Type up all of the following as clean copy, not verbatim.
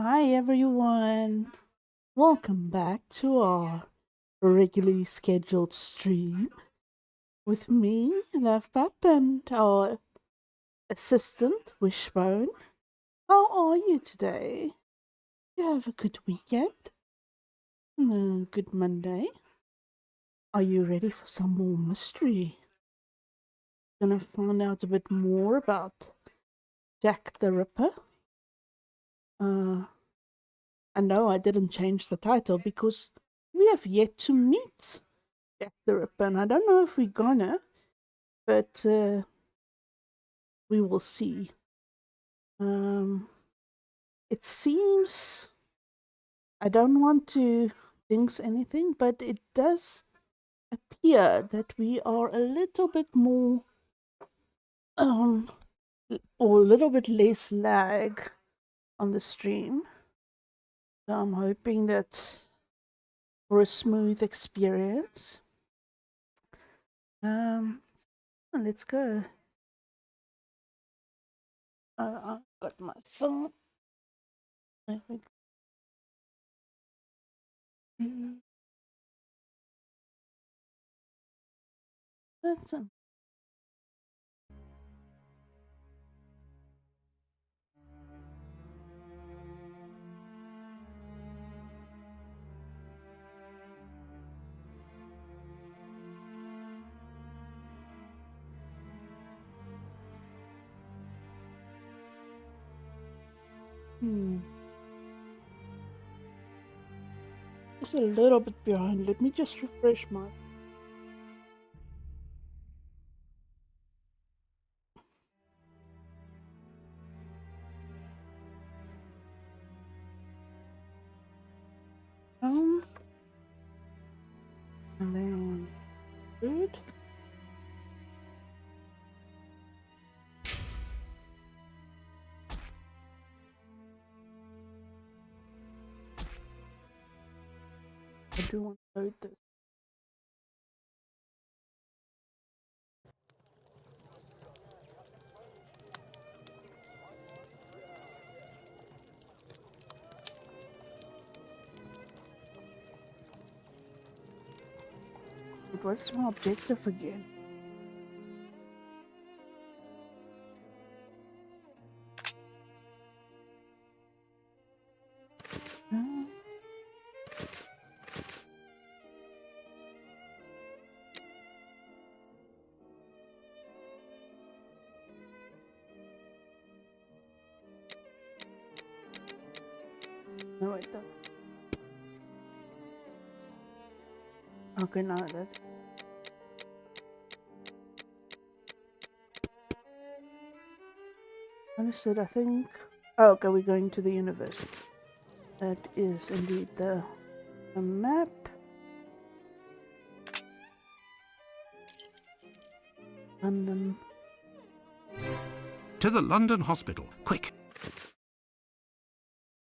Hi everyone. Welcome back to our regularly scheduled stream with me, Love Pup, and our assistant, Wishbone. How are you today? You have a good weekend? A good Monday? Are you ready for some more mystery? Gonna find out a bit more about Jack the Ripper? Uh, I know I didn't change the title because we have yet to meet Jack the Ripper, and I don't know if we're gonna, but we will see. Um, it seems I don't want to jinx anything, but it does appear that we are a little bit more, um, or a little bit less lag on the stream. So I'm hoping that for a smooth experience. Let's go. I got my song. There we go. That's just a little bit behind. Let me just refresh my. And then good. I do want to load this. But what's my objective again? Uh, no, wait, though. Okay, now that. Understood, I think. Oh, okay, we're going to the university. That is indeed the map. London. To the London hospital, quick!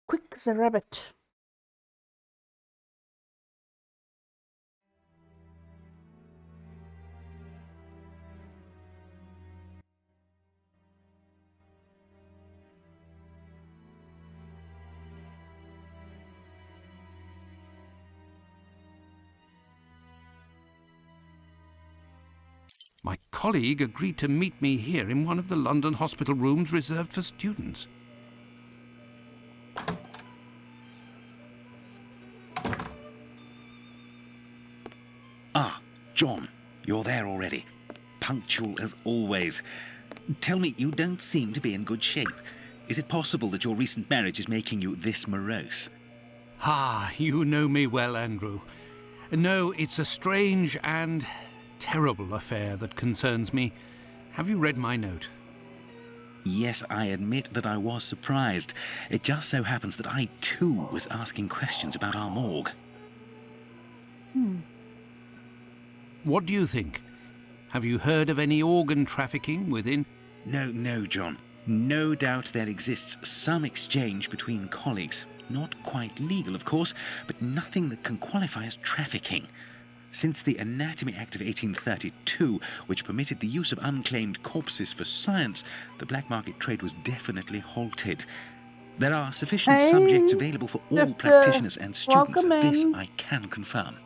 Quick as a rabbit. My colleague agreed to meet me here in one of the London hospital rooms reserved for students. Ah, John, you're there already. Punctual as always. Tell me, you don't seem to be in good shape. Is it possible that your recent marriage is making you this morose? Ah, you know me well, Andrew. No, it's a strange and terrible affair that concerns me. Have you read my note? Yes, I admit that I was surprised. It just so happens that I, too, was asking questions about our morgue. What do you think? Have you heard of any organ trafficking within? No, John. No doubt there exists some exchange between colleagues. Not quite legal, of course, but nothing that can qualify as trafficking. Since the Anatomy Act of 1832, which permitted the use of unclaimed corpses for science, the black market trade was definitely halted. There are sufficient Hey, subjects available for all Drifter. practitioners and students. Welcome This in. I can confirm.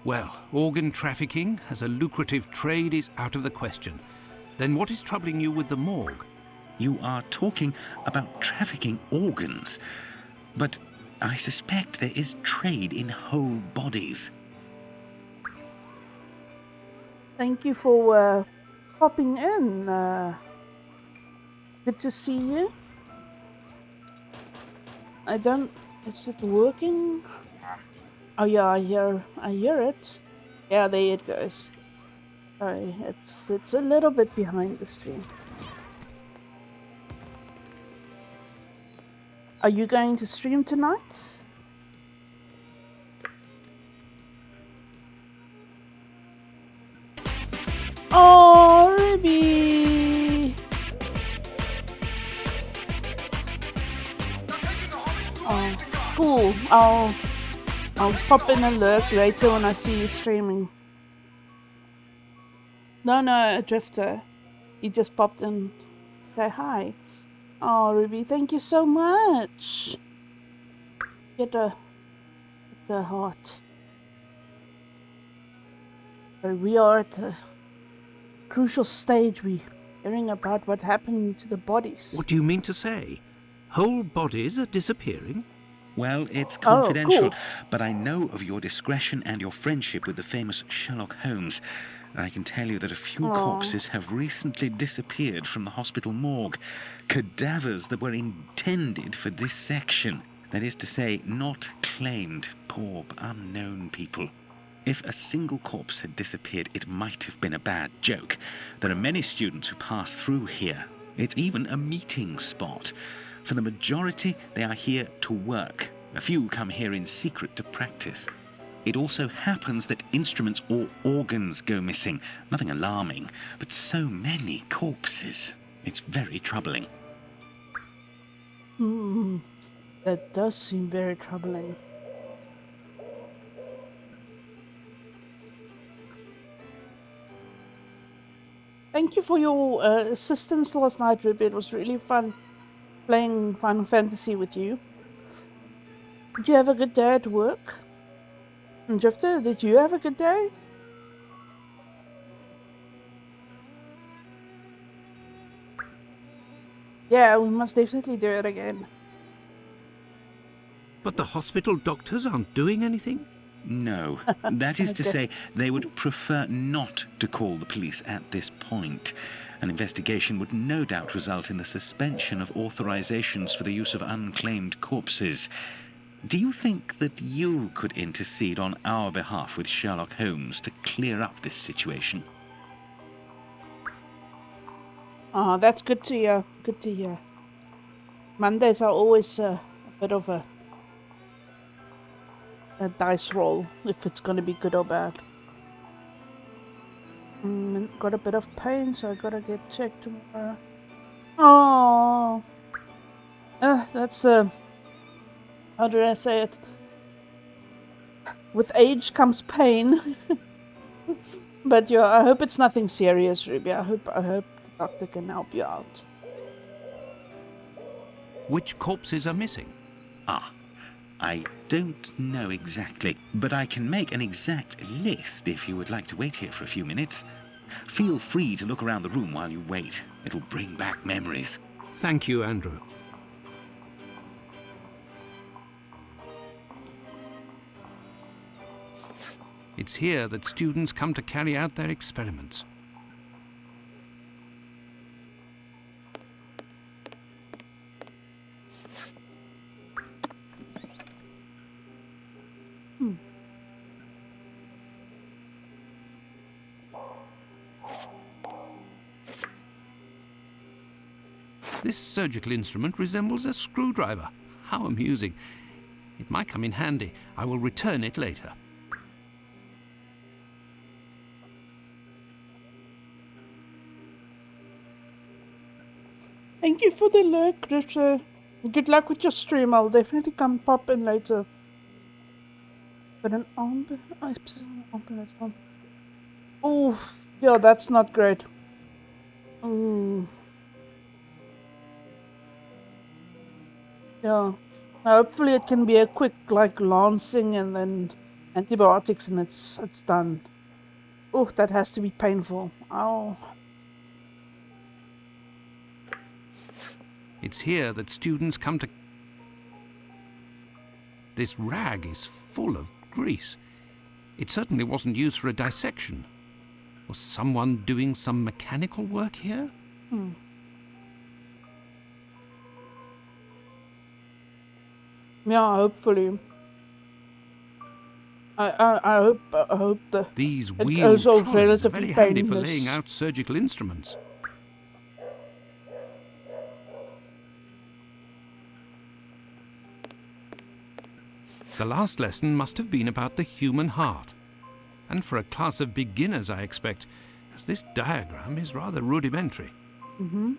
Well, organ trafficking as a lucrative trade is out of the question. Then what is troubling you with the morgue? You are talking about trafficking organs, but I suspect there is trade in whole bodies. Thank you for popping in. Good to see you. Is it working? Oh yeah, I hear it. Yeah, there it goes. Sorry, it's a little bit behind the stream. Are you going to stream tonight? Oh, Ruby! Oh, cool. I'll pop in a lurk later when I see you streaming. No, a drifter. He just popped in. Say hi. Oh, Ruby, thank you so much. Get the heart. So we are at a crucial stage. We're hearing about what happened to the bodies. What do you mean to say? Whole bodies are disappearing? Well, it's confidential, cool. but I know of your discretion and your friendship with the famous Sherlock Holmes. I can tell you that a few corpses have recently disappeared from the hospital morgue. Cadavers that were intended for dissection. That is to say, not claimed. Poor, unknown people. If a single corpse had disappeared, it might have been a bad joke. There are many students who pass through here. It's even a meeting spot. For the majority, they are here to work. A few come here in secret to practice. It also happens that instruments or organs go missing. Nothing alarming, but so many corpses. It's very troubling. That does seem very troubling. Thank you for your assistance last night, Ruby. It was really fun playing Final Fantasy with you. Did you have a good day at work? And Drifter, did you have a good day? Yeah, we must definitely do it again. But the hospital doctors aren't doing anything? No. That is to say, they would prefer not to call the police at this point. An investigation would no doubt result in the suspension of authorizations for the use of unclaimed corpses. Do you think that you could intercede on our behalf with Sherlock Holmes to clear up this situation? Oh, that's good to hear. Good to hear. Mondays are always a bit of a dice roll, if it's going to be good or bad. Got a bit of pain, so I gotta get checked tomorrow. Oh, that's how do I say it? With age comes pain. But yeah, I hope it's nothing serious, Ruby. I hope the doctor can help you out. Which corpses are missing? I don't know exactly, but I can make an exact list if you would like to wait here for a few minutes. Feel free to look around the room while you wait. It'll bring back memories. Thank you, Andrew. It's here that students come to carry out their experiments. This surgical instrument resembles a screwdriver. How amusing. It might come in handy. I will return it later. Thank you for the lurk, Richard. Good luck with your stream. I'll definitely come pop in later. But an ambulance. Oh, yeah, that's not great. Yeah. Hopefully it can be a quick, like, lancing and then antibiotics and it's done. Oh, that has to be painful. Ow. It's here that students come to... This rag is full of grease. It certainly wasn't used for a dissection. Was someone doing some mechanical work here? Yeah, hopefully. I hope These it wheeled goes off trolleys are relatively very handy for laying painless. out surgical instruments. The last lesson must have been about the human heart. And for a class of beginners, I expect, as this diagram is rather rudimentary. Mm-hmm.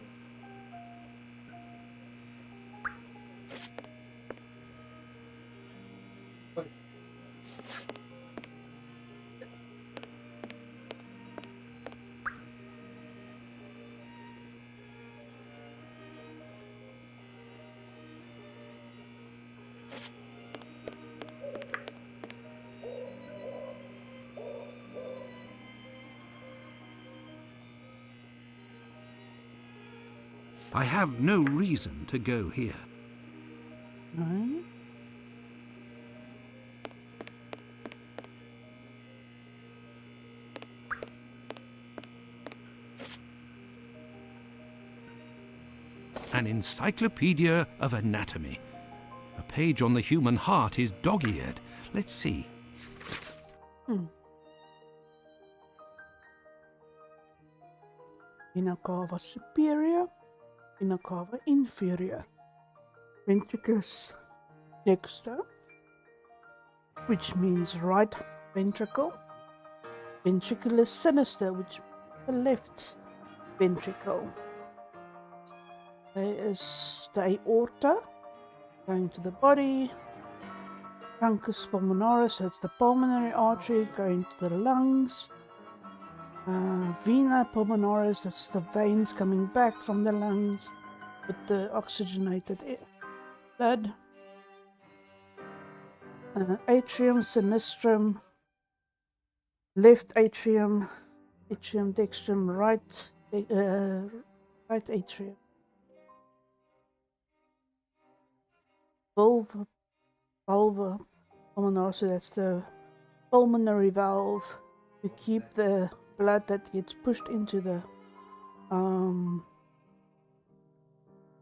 I have no reason to go here. Right. An encyclopedia of anatomy. A page on the human heart is dog-eared. Let's see. Vena cava superior, vena cava inferior. Ventricus dexter, which means right ventricle. Ventriculus sinister, which means the left ventricle. There is the aorta going to the body. Truncus pulmonaris, that's the pulmonary artery going to the lungs. Vena pulmonaris, that's the veins coming back from the lungs with the oxygenated blood. Atrium sinistrum, left atrium, atrium dextrum, right atrium. Valva pulmonaris, so that's the pulmonary valve to keep the blood that gets pushed into the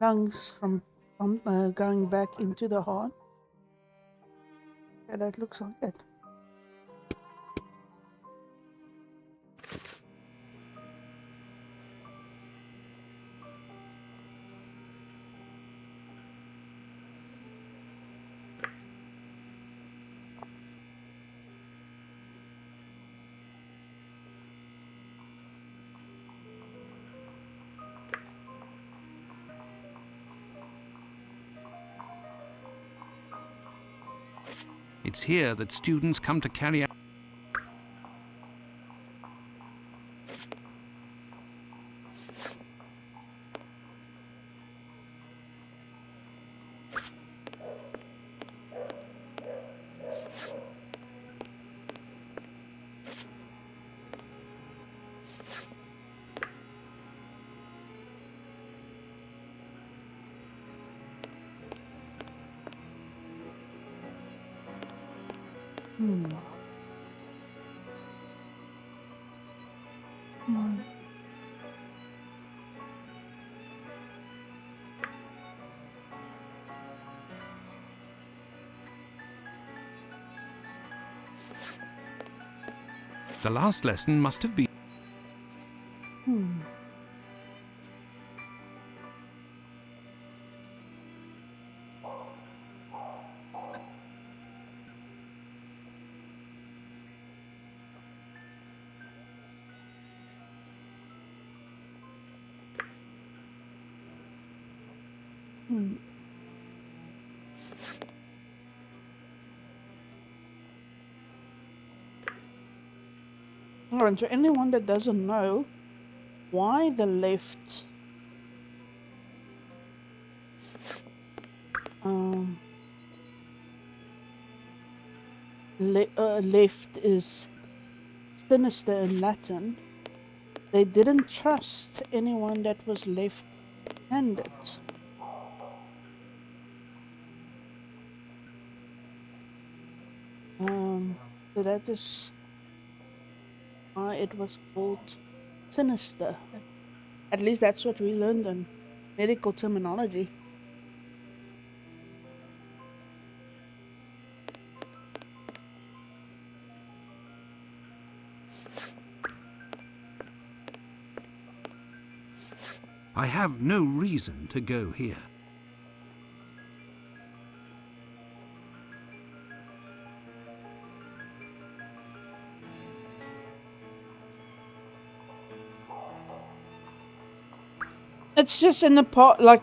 lungs from going back into the heart. Yeah, that looks like it. It's here that students come to carry out... The last lesson must have been... And to anyone that doesn't know, why the left Um, left is sinister in Latin. They didn't trust anyone that was left-handed. So that is why it was called sinister. At least that's what we learned in medical terminology. I have no reason to go here. It's just in the part, like,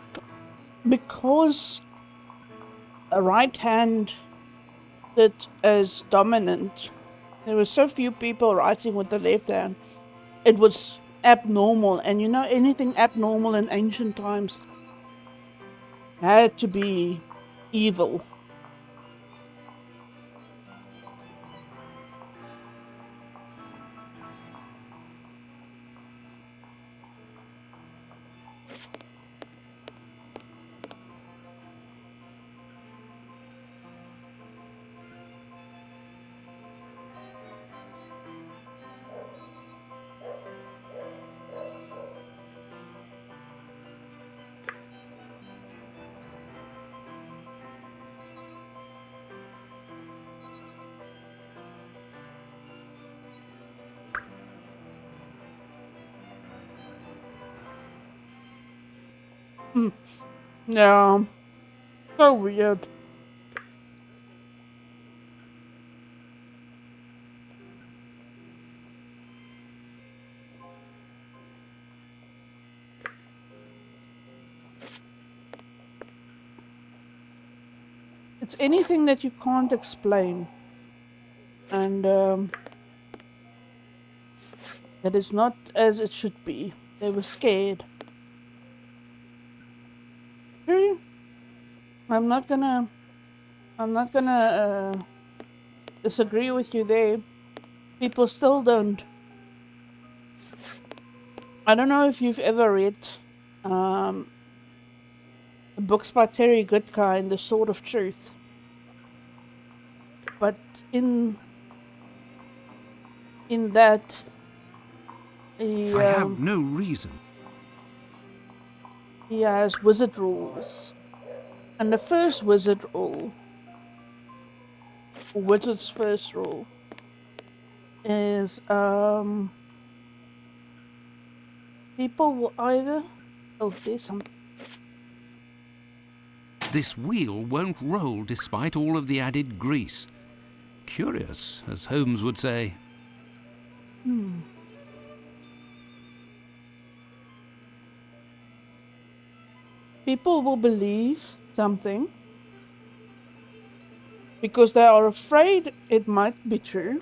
because a right hand that is dominant, there were so few people writing with the left hand. It was abnormal, and anything abnormal in ancient times had to be evil. Yeah, so weird. It's anything that you can't explain, and that is not as it should be. They were scared. Okay, I'm not gonna. I'm not gonna disagree with you there. People still don't. I don't know if you've ever read um, books by Terry Goodkind, The Sword of Truth, but in that he I have no reason. he has wizard rules, and the first wizard rule, wizard's first rule, is people will either there's something. This wheel won't roll despite all of the added grease. Curious, as Holmes would say. People will believe something because they are afraid it might be true.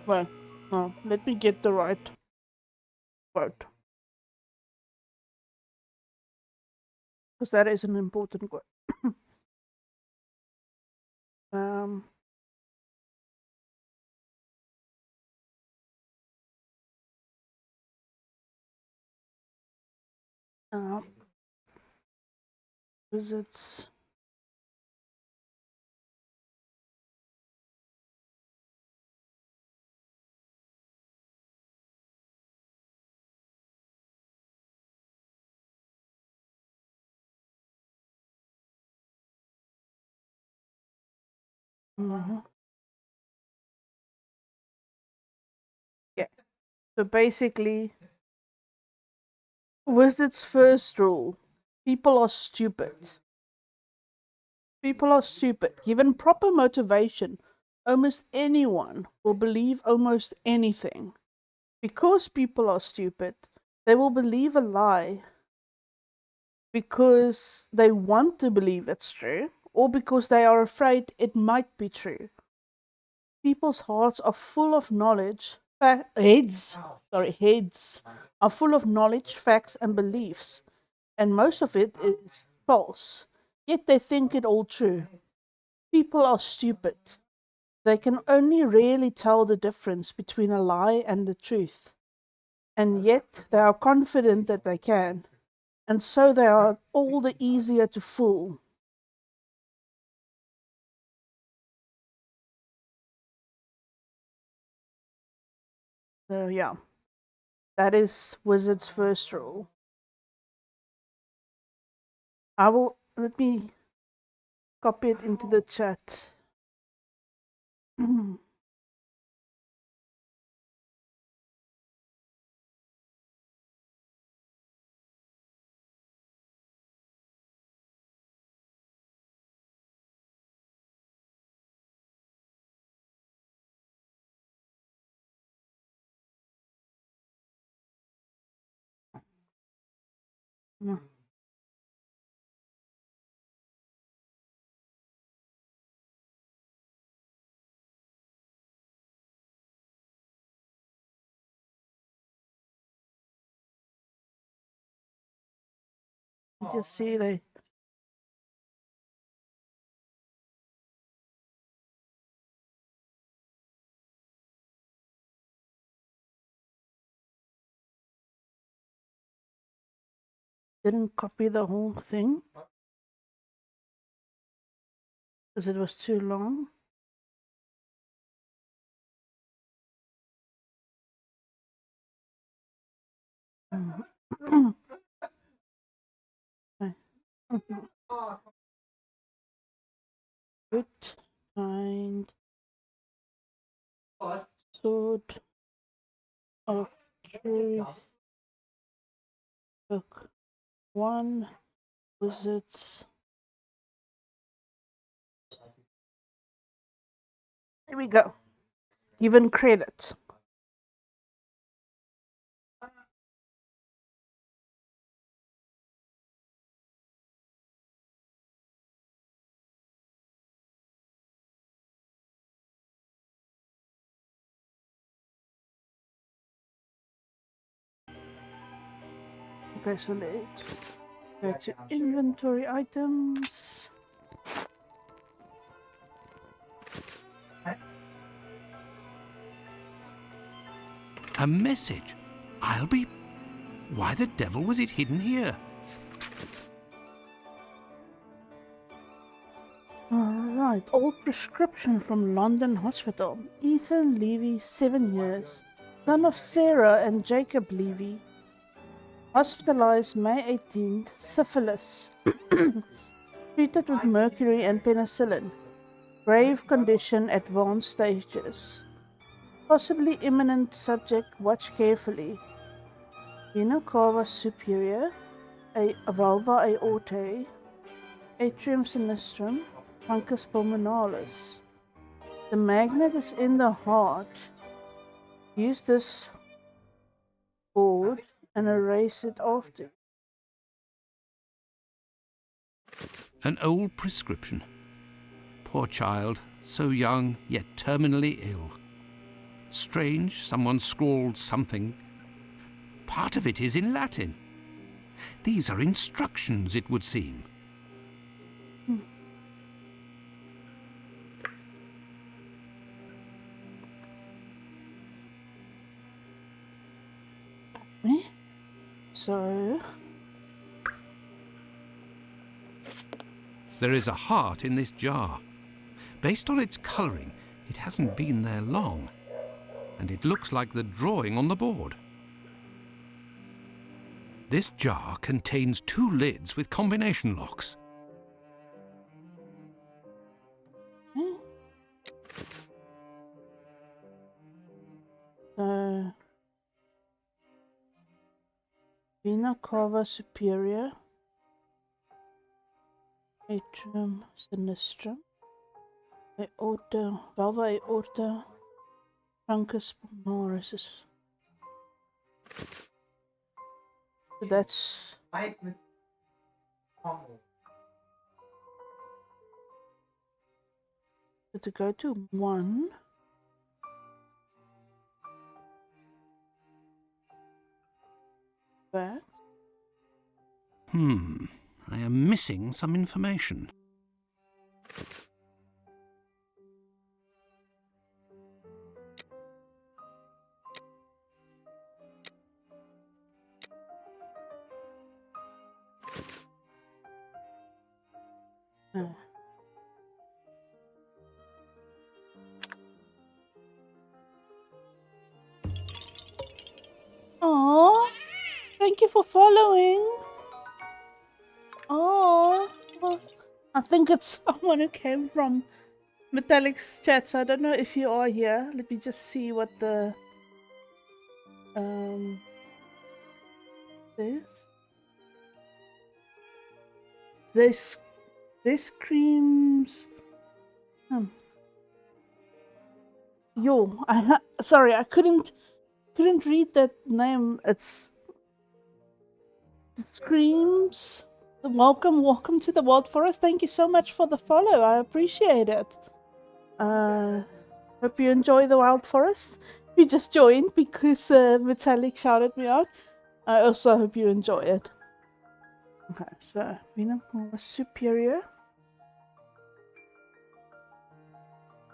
Well, no, let me get the right quote, because that is an important quote. um, uh, Visits. Mhm. Yeah. So basically, Wizard's first rule: people are stupid. People are stupid. Given proper motivation, almost anyone will believe almost anything. Because people are stupid, they will believe a lie because they want to believe it's true or because they are afraid it might be true. People's hearts are full of knowledge, heads are full of knowledge, facts, and beliefs. and most of it is false, yet they think it all true. People are stupid. They can only really tell the difference between a lie and the truth, and yet they are confident that they can, and so they are all the easier to fool. So, yeah, that is Wizard's first rule. Let me copy it into the chat. Just see they didn't copy the whole thing because it was too long. Good kind sword of truth. Book 1 Wizards. Here we go. Given credit. Okay, so let's go to inventory items. A message? I'll be... Why the devil was it hidden here? Alright, old prescription from London Hospital. Ethan Levy, 7 years. Son of Sarah and Jacob Levy. Hospitalized May 18th, syphilis. Treated with mercury and penicillin. Grave condition, advanced stages. Possibly imminent, subject, watch carefully. Vena cava superior, a vulva aortae, atrium sinistrum, truncus pulmonalis. The magnet is in the heart. Use this board and erase it after. An old prescription. Poor child, so young yet terminally ill. Strange, someone scrawled something. Part of it is in Latin. These are instructions, it would seem. So, there is a heart in this jar. Based on its colouring, it hasn't been there long, and it looks like the drawing on the board. This jar contains 2 lids with combination locks. vena cava superior, atrium sinistrum, aorta, vulva aorta, truncus pulmonalis. So that's to go to 1. That. I am missing some information. Oh, thank you for following. Oh, well, I think it's someone who came from Metallic's chat, so I don't know if you are here. Let me just see what the this this screams. Yo, sorry, I couldn't read that name. It screams. Welcome to the Wild Forest. Thank you so much for the follow. I appreciate it. Hope you enjoy the Wild Forest. You just joined because Metallic shouted me out. I also hope you enjoy it. Okay, so Venom was superior.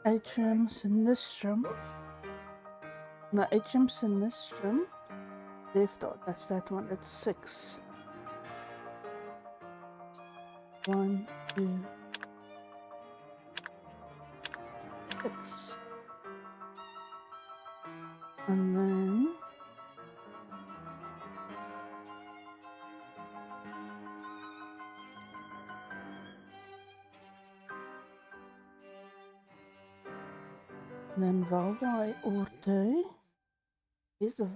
Atrium Sinistrum. No, Atrium Sinistrum. Left dot, that's that one. That's 6. 1, 2, 6. And then Valvai Orte. Here's the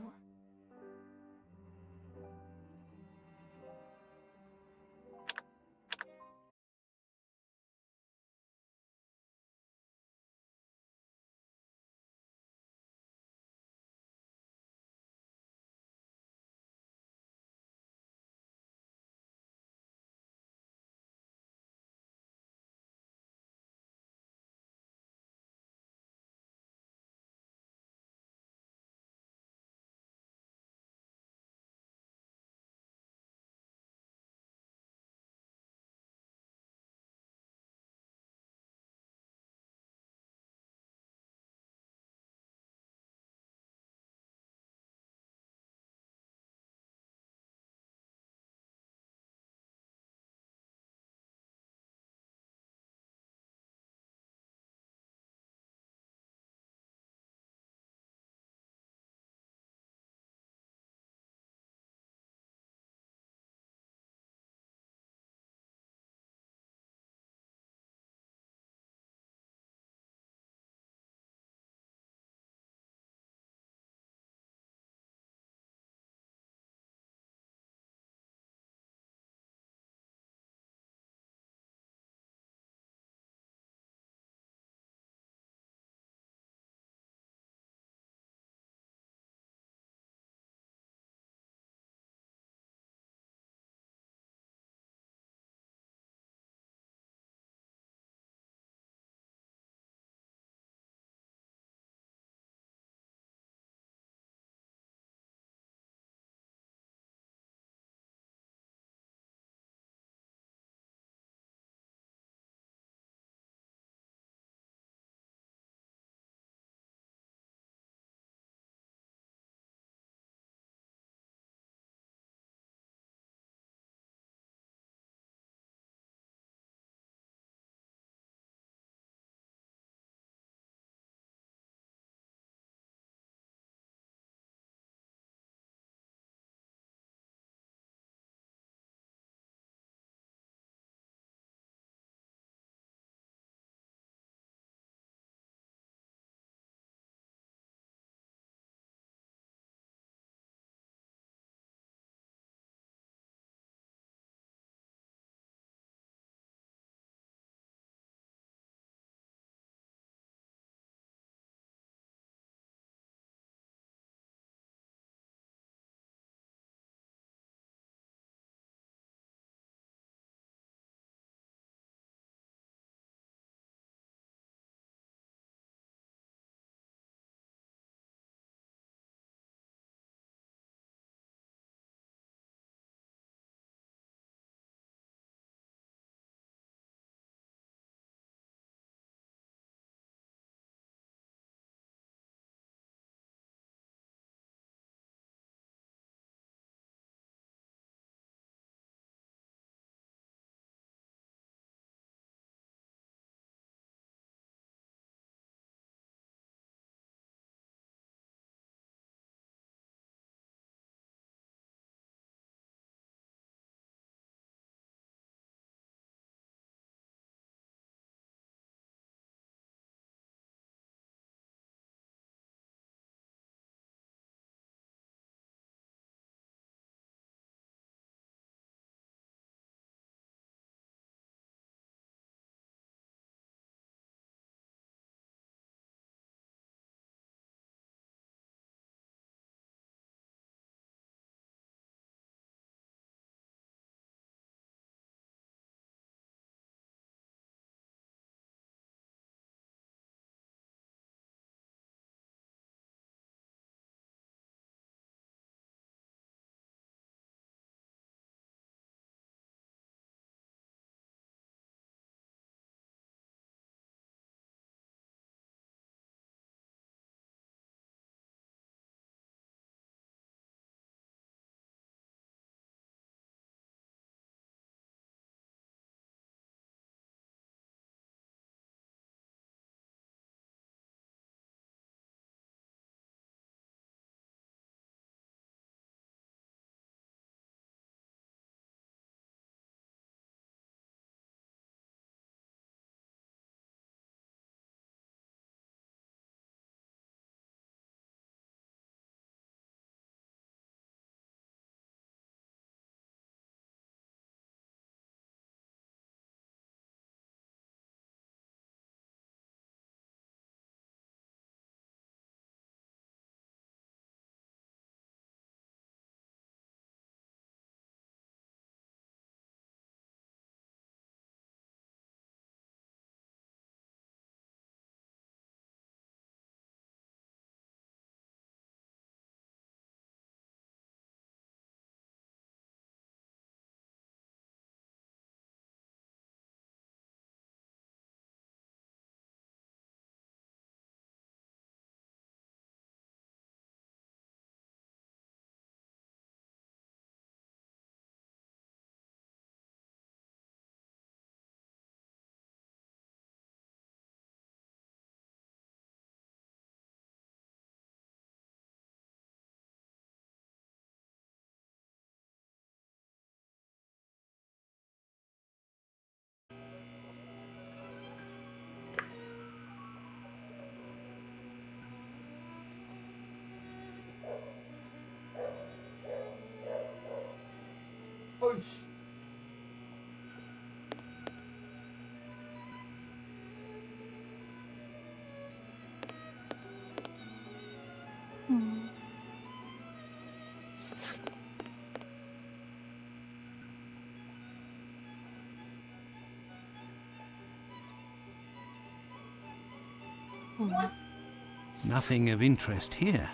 Nothing of interest here.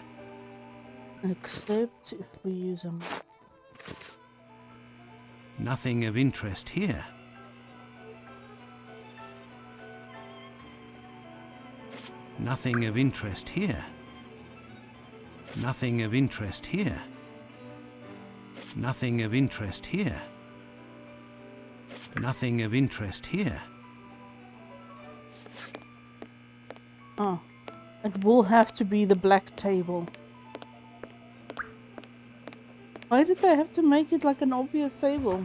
Except if we use them. Nothing of interest here. Nothing of interest here. Nothing of interest here. Nothing of interest here. Nothing of interest here. Oh, it will have to be the black table. Why did they have to make it like an obvious table?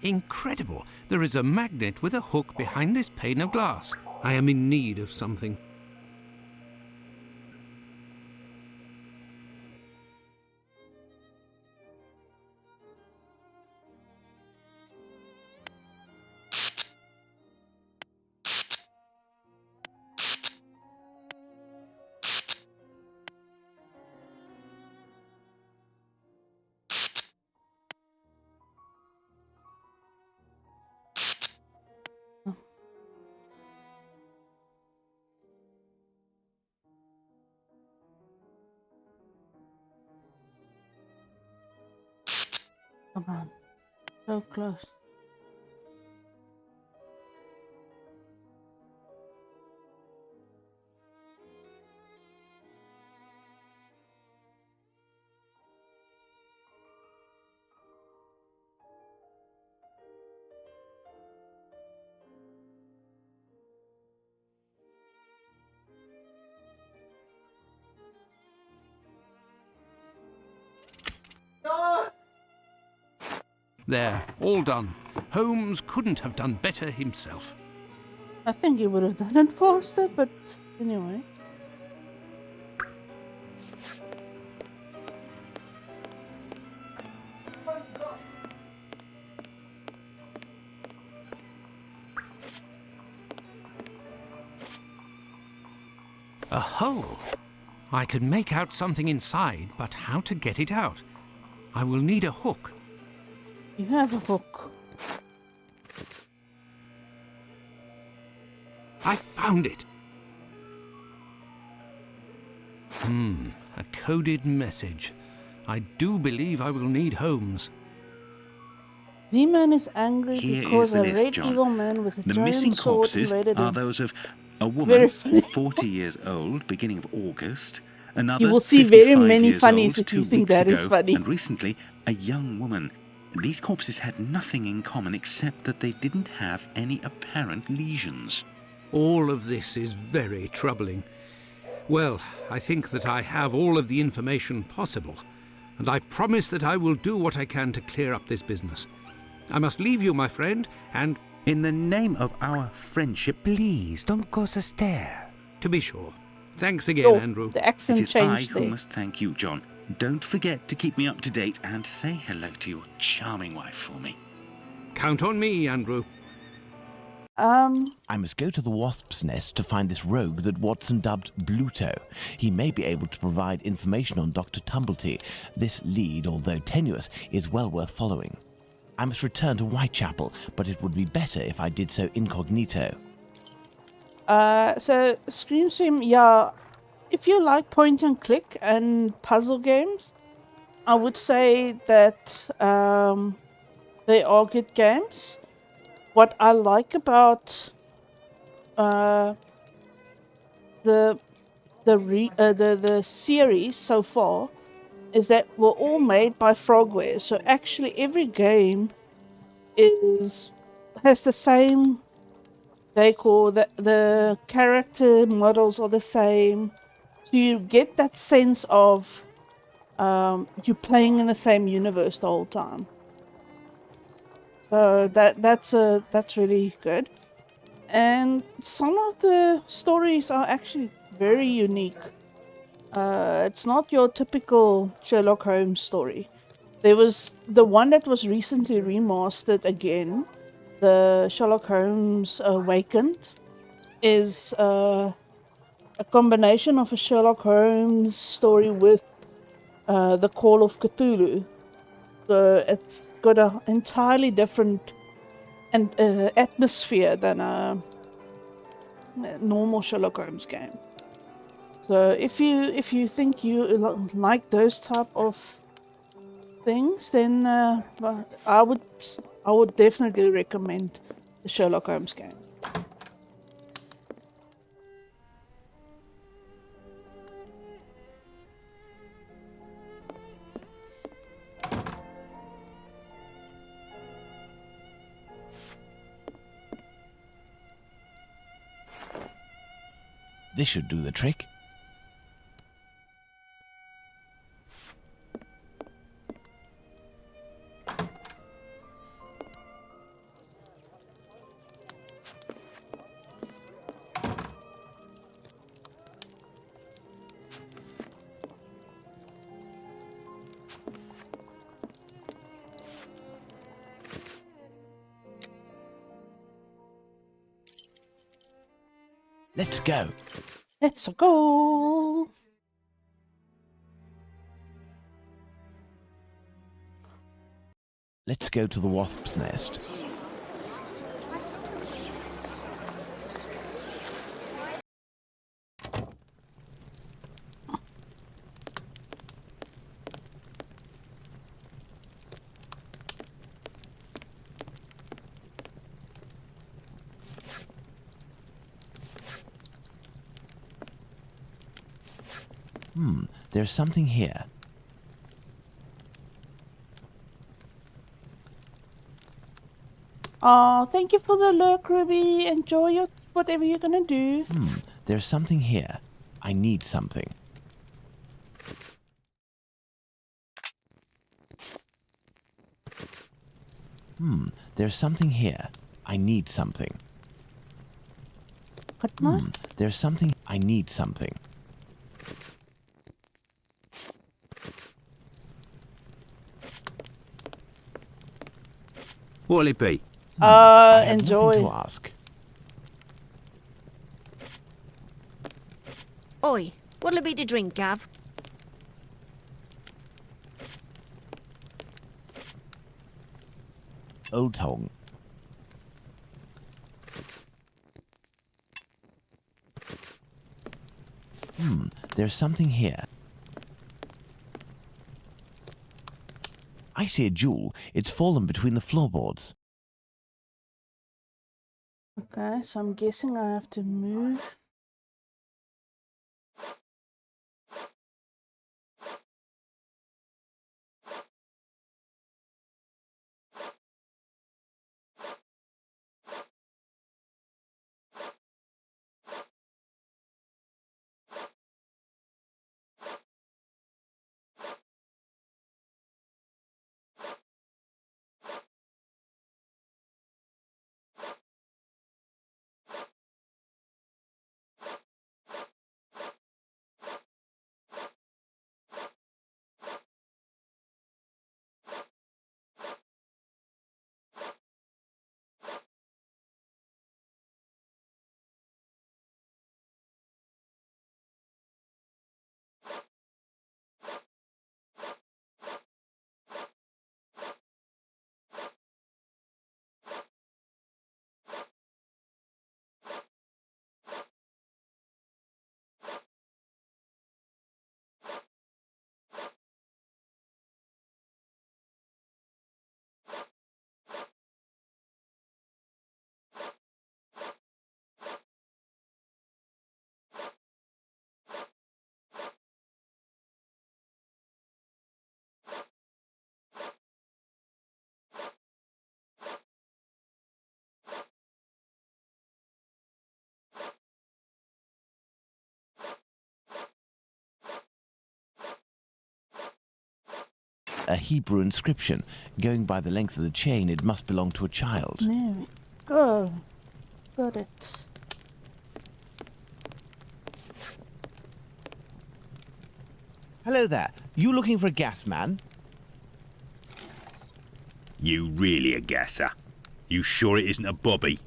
Incredible! There is a magnet with a hook behind this pane of glass. I am in need of something. Come on. So close. There, all done. Holmes couldn't have done better himself. I think he would have done it faster, but anyway. A hole! I can make out something inside, but how to get it out? I will need a hook. You have a hook. I found it! A coded message. I do believe I will need Holmes. Z-Man is angry Here because is the a list, red John. eagle man with a The giant missing sword corpses invaded are him. those of a Very woman, funny. 40 years old, beginning of August, another You will see very 55 many years funnies old, if you 2 think weeks that ago, is funny. and recently, a young woman. These corpses had nothing in common except that they didn't have any apparent lesions. All of this is very troubling. Well, I think that I have all of the information possible, and I promise that I will do what I can to clear up this business. I must leave you, my friend, and In the name of our friendship, Please, don't go so stare. to be sure. Thanks again, Oh, Andrew. the it accent is I changed who there. must thank you, John. Don't forget to keep me up to date and say hello to your charming wife for me. Count on me, Andrew. I must go to the wasp's nest to find this rogue that Watson dubbed Bluto. He may be able to provide information on Dr. Tumblety. This lead, although tenuous, is well worth following. I must return to Whitechapel, but it would be better if I did so incognito. So Scream Stream, yeah, if you like point and click and puzzle games, I would say that they are good games. What I like about the series so far is that were all made by Frogware. So actually, every game has the same decor. The character models are the same. So you get that sense of you playing in the same universe the whole time. So that's really good. And some of the stories are actually very unique. It's not your typical Sherlock Holmes story. There was the one that was recently remastered again, the Sherlock Holmes Awakened, is a combination of a Sherlock Holmes story with the Call of Cthulhu. So it's got an entirely different atmosphere than normal Sherlock Holmes game. So if you think you like those type of things, then I would definitely recommend the Sherlock Holmes game. This should do the trick. Let's go. Let's go. Let's go to the wasp's nest. There's something here. Oh, thank you for the lurk, Ruby. Enjoy your whatever you're gonna do. There's something here. I need something. There's something here. I need something. What now? There's something. I need something. What'll it be? I have Enjoy. nothing to ask. Oi, what'll it be to drink, Gav? Old Tongue. There's something here. I see a jewel. It's fallen between the floorboards. Okay, so I'm guessing I have to move. A Hebrew inscription. Going by the length of the chain, it must belong to a child. There we go. Got it. Hello there. You looking for a gas man? You really a gasser? You sure it isn't a bobby?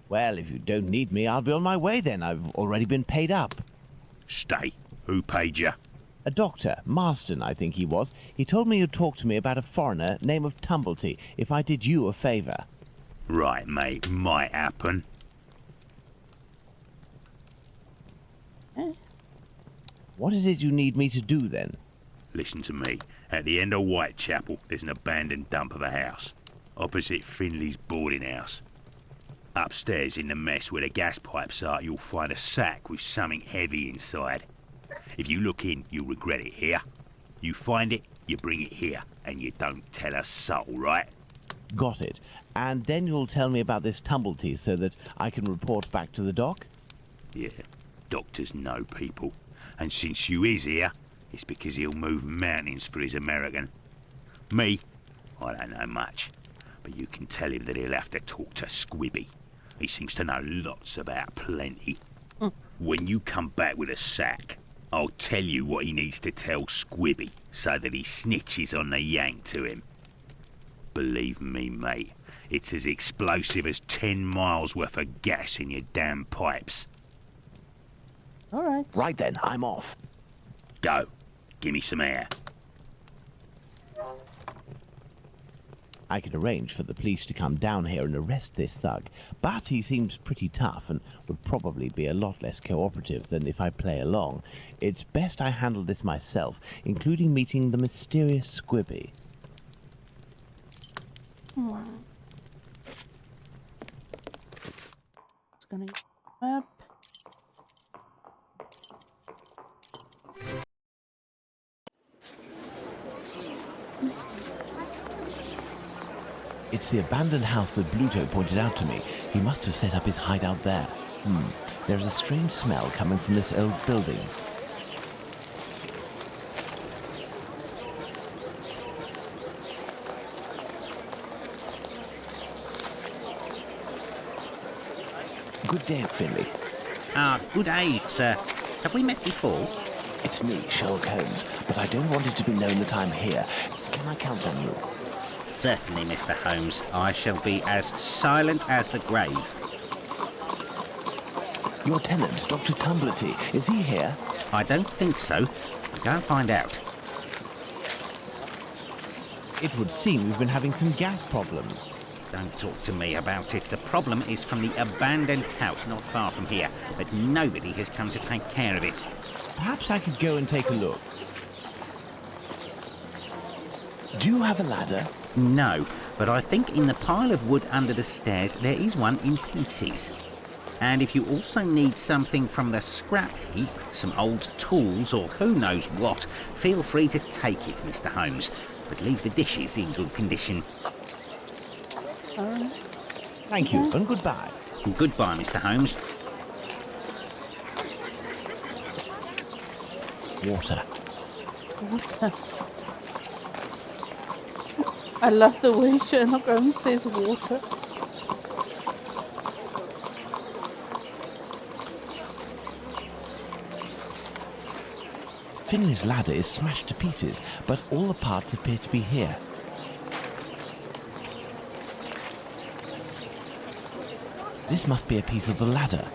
Well, if you don't need me, I'll be on my way then. I've already been paid up. Stay. Who paid you? A doctor, Marston, I think he was. He told me you'd talk to me about a foreigner, name of Tumblety, if I did you a favour. Right, mate. Might happen. What is it you need me to do, then? Listen to me. At the end of Whitechapel, there's an abandoned dump of a house. Opposite Finley's boarding house. Upstairs in the mess where the gas pipes are, you'll find a sack with something heavy inside. If you look in, you'll regret it here. You find it, you bring it here, and you don't tell a soul, right? Got it. And then you'll tell me about this Tumblety so that I can report back to the doc? Yeah, doctors know people. And since you is here, it's because he'll move mountains for his American. Me, I don't know much. But you can tell him that he'll have to talk to Squibby. He seems to know lots about plenty. When you come back with a sack, I'll tell you what he needs to tell Squibby so that he snitches on the yank to him. Believe me, mate, it's as explosive as 10 miles worth of gas in your damn pipes. All right. Right then, I'm off. Go. Give me some air. I could arrange for the police to come down here and arrest this thug, but he seems pretty tough and would probably be a lot less cooperative than if I play along. It's best I handle this myself, including meeting the mysterious Squibby. It's gonna get map. It's the abandoned house that Bluto pointed out to me. He must have set up his hideout there. There's a strange smell coming from this old building. Good day, Finley. Good day, sir. Have we met before? It's me, Sherlock Holmes, but I don't want it to be known that I'm here. Can I count on you? Certainly, Mr. Holmes. I shall be as silent as the grave. Your tenant, Dr. Tumblety, is he here? I don't think so. Go and find out. It would seem we've been having some gas problems. Don't talk to me about it. The problem is from the abandoned house not far from here, but nobody has come to take care of it. Perhaps I could go and take a look. Do you have a ladder? No, but I think in the pile of wood under the stairs there is one in pieces. And if you also need something from the scrap heap, some old tools or who knows what, feel free to take it, Mr. Holmes. But leave the dishes in good condition. Thank you, and goodbye. Goodbye, Mr. Holmes. Water. Water. I love the way Sherlock Holmes says water. Finley's ladder is smashed to pieces, but all the parts appear to be here. This must be a piece of the ladder.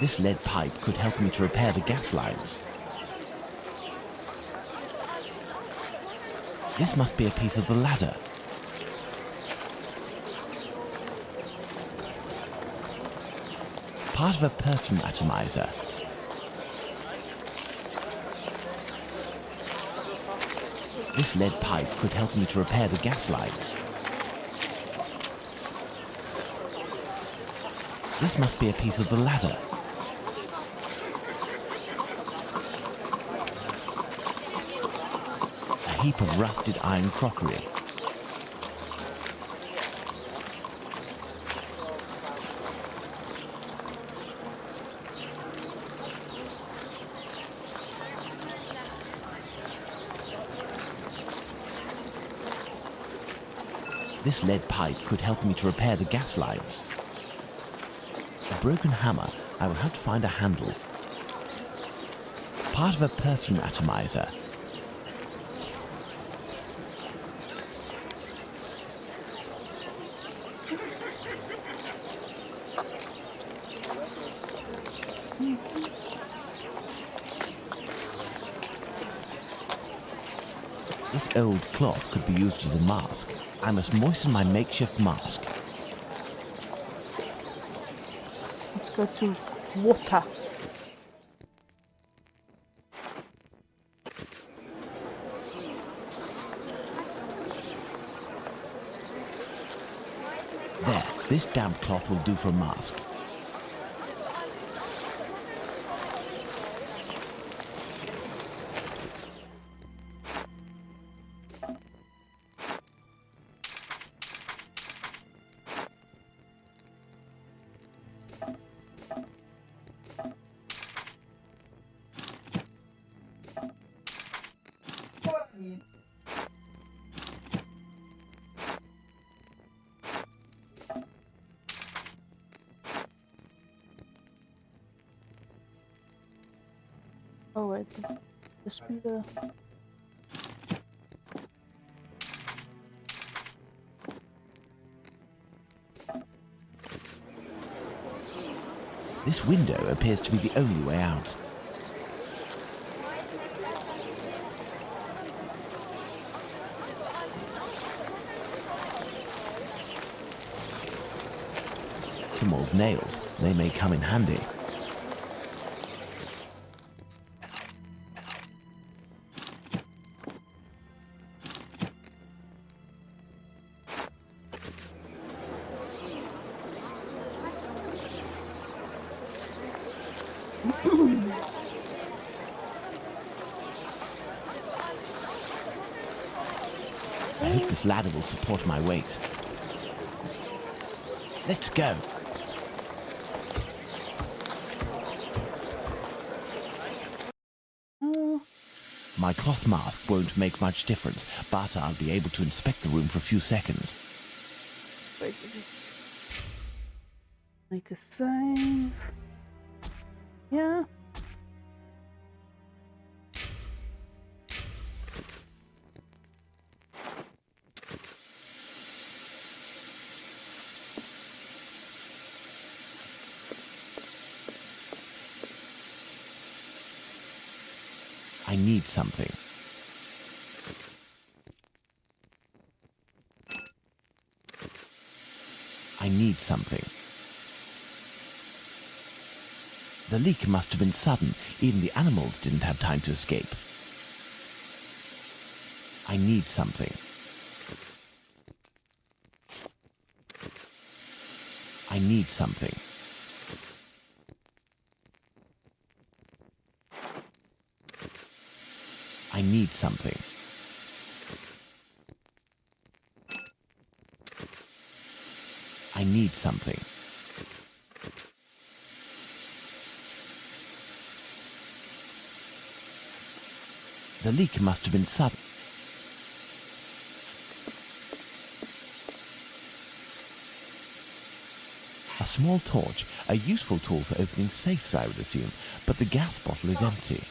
This lead pipe could help me to repair the gas lines. This must be a piece of the ladder. Part of a perfume atomizer. This lead pipe could help me to repair the gas lines. This must be a piece of the ladder. A heap of rusted iron crockery. This lead pipe could help me to repair the gas lines. A broken hammer, I will have to find a handle. Part of a perfume atomizer. This old cloth could be used as a mask. I must moisten my makeshift mask. Let's go to water. There, this damp cloth will do for a mask. Oh wait, this be the... This window appears to be the only way out. Some old nails, they may come in handy. I hope this ladder will support my weight. Let's go. My cloth mask won't make much difference, but I'll be able to inspect the room for a few seconds. Wait, make a save. Yeah. I need something. I need something. The leak must have been sudden. Even the animals didn't have time to escape. I need something. I need something. I need something. I need something. The leak must have been sudden. A small torch, a useful tool for opening safes, I would assume, but the gas bottle is empty.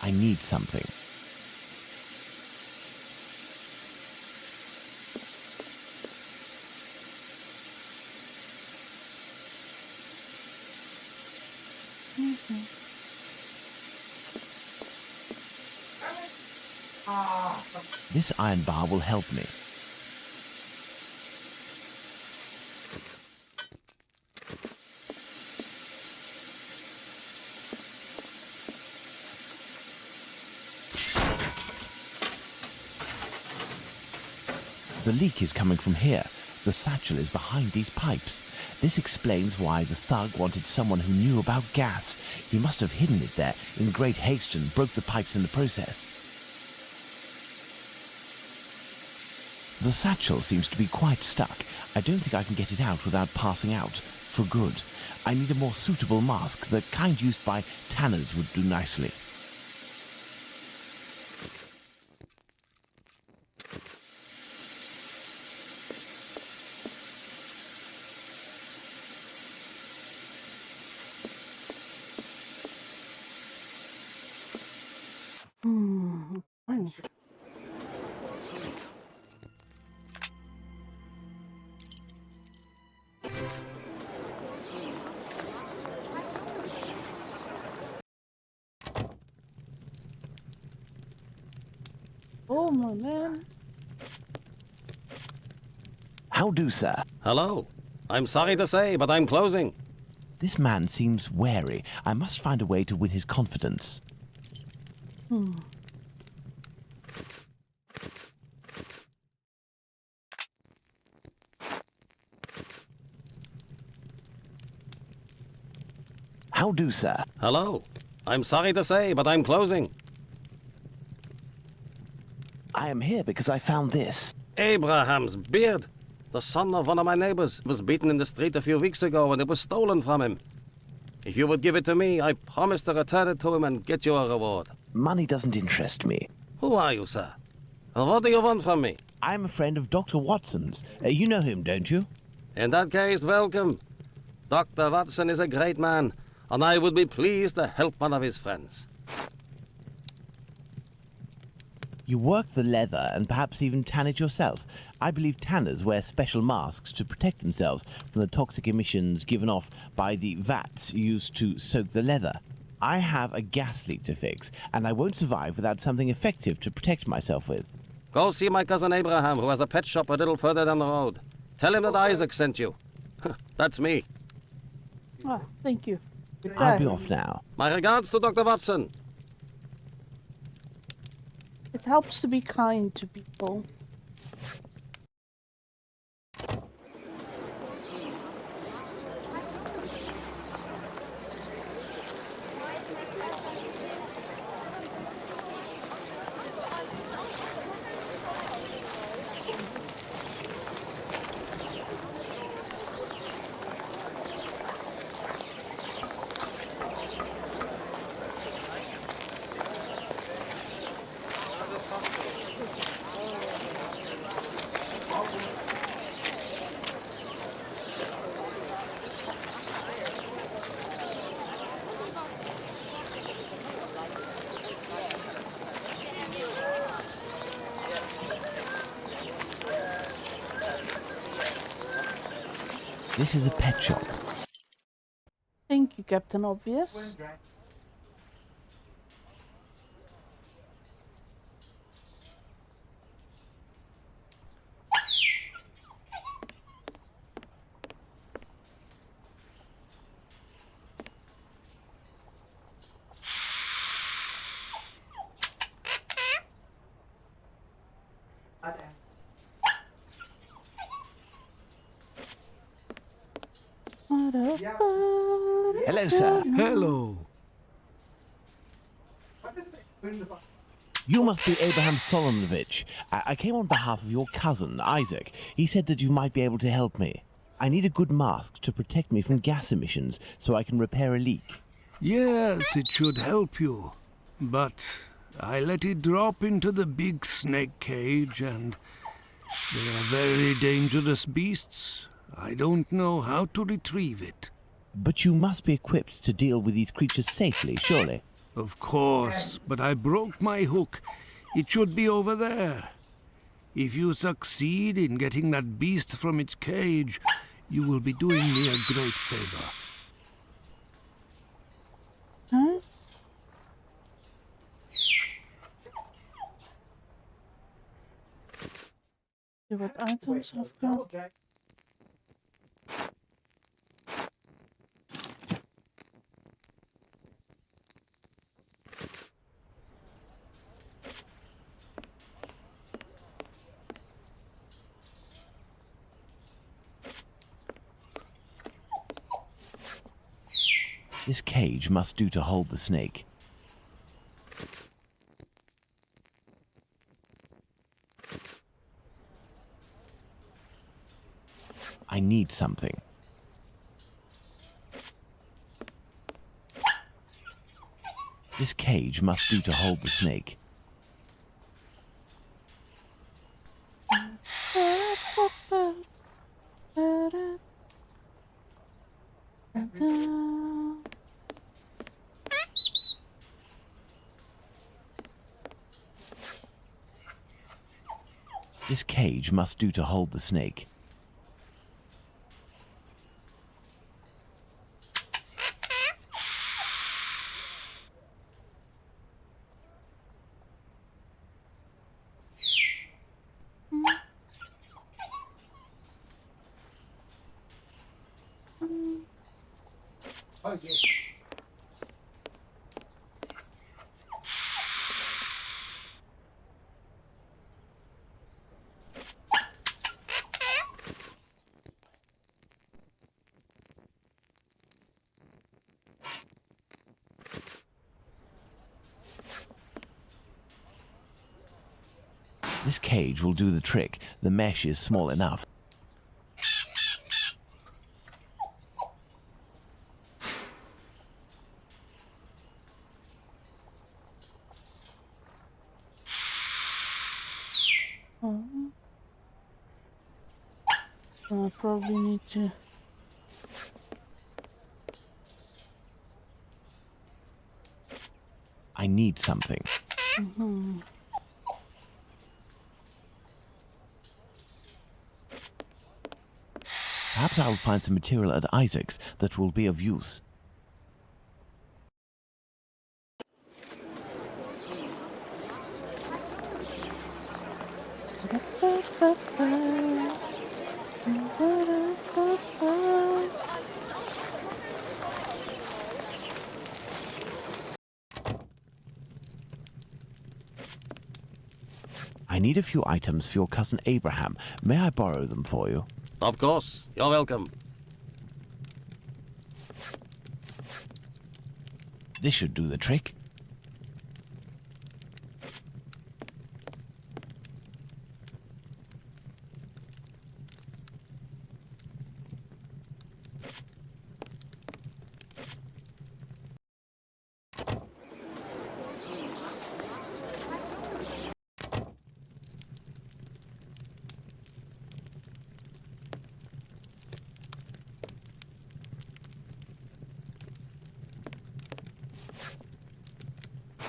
I need something. This iron bar will help me. The leak is coming from here. The satchel is behind these pipes. This explains why the thug wanted someone who knew about gas. He must have hidden it there in great haste and broke the pipes in the process. The satchel seems to be quite stuck. I don't think I can get it out without passing out. For good. I need a more suitable mask. The kind used by tanners would do nicely. Fine. Oh, my man. How do, sir? Hello. I'm sorry to say, but I'm closing. This man seems wary. I must find a way to win his confidence. How do, sir? Hello. I'm sorry to say, but I'm closing. I am here because I found this. Abraham's beard. The son of one of my neighbors was beaten in the street a few weeks ago and it was stolen from him. If you would give it to me, I promise to return it to him and get you a reward. Money doesn't interest me. Who are you, sir? And what do you want from me? I'm a friend of Dr. Watson's. You know him, don't you? In that case, welcome. Dr. Watson is a great man, and I would be pleased to help one of his friends. You work the leather and perhaps even tan it yourself. I believe tanners wear special masks to protect themselves from the toxic emissions given off by the vats used to soak the leather. I have a gas leak to fix, and I won't survive without something effective to protect myself with. Go see my cousin Abraham, who has a pet shop a little further down the road. Tell him that Isaac sent you. That's me. Ah, thank you. I'll be Goodbye. off now. My regards to Dr. Watson. It helps to be kind to people. This is a pet shop. Thank you, Captain Obvious. Hello, sir. Hello. You must be Abraham Solonovich. I came on behalf of your cousin, Isaac. He said that you might be able to help me. I need a good mask to protect me from gas emissions so I can repair a leak. Yes, it should help you. But I let it drop into the big snake cage, and they are very dangerous beasts. I don't know how to retrieve it. But you must be equipped to deal with these creatures safely, surely. Of course, but I broke my hook. It should be over there. If you succeed in getting that beast from its cage, you will be doing me a great favor. Huh? See what items I've got. This cage must do to hold the snake. I need something. This cage must do to hold the snake. This cage must do to hold the snake. This cage will do the trick. The mesh is small enough. I probably need to... I need something. Perhaps I'll find some material at Isaac's that will be of use. I need a few items for your cousin Abraham. May I borrow them for you? Of course. You're welcome. This should do the trick.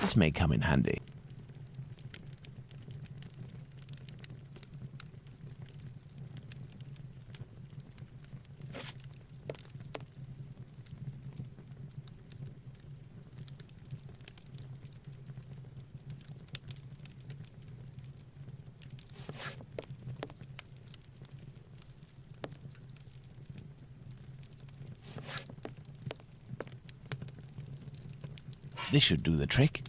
This may come in handy. This should do the trick.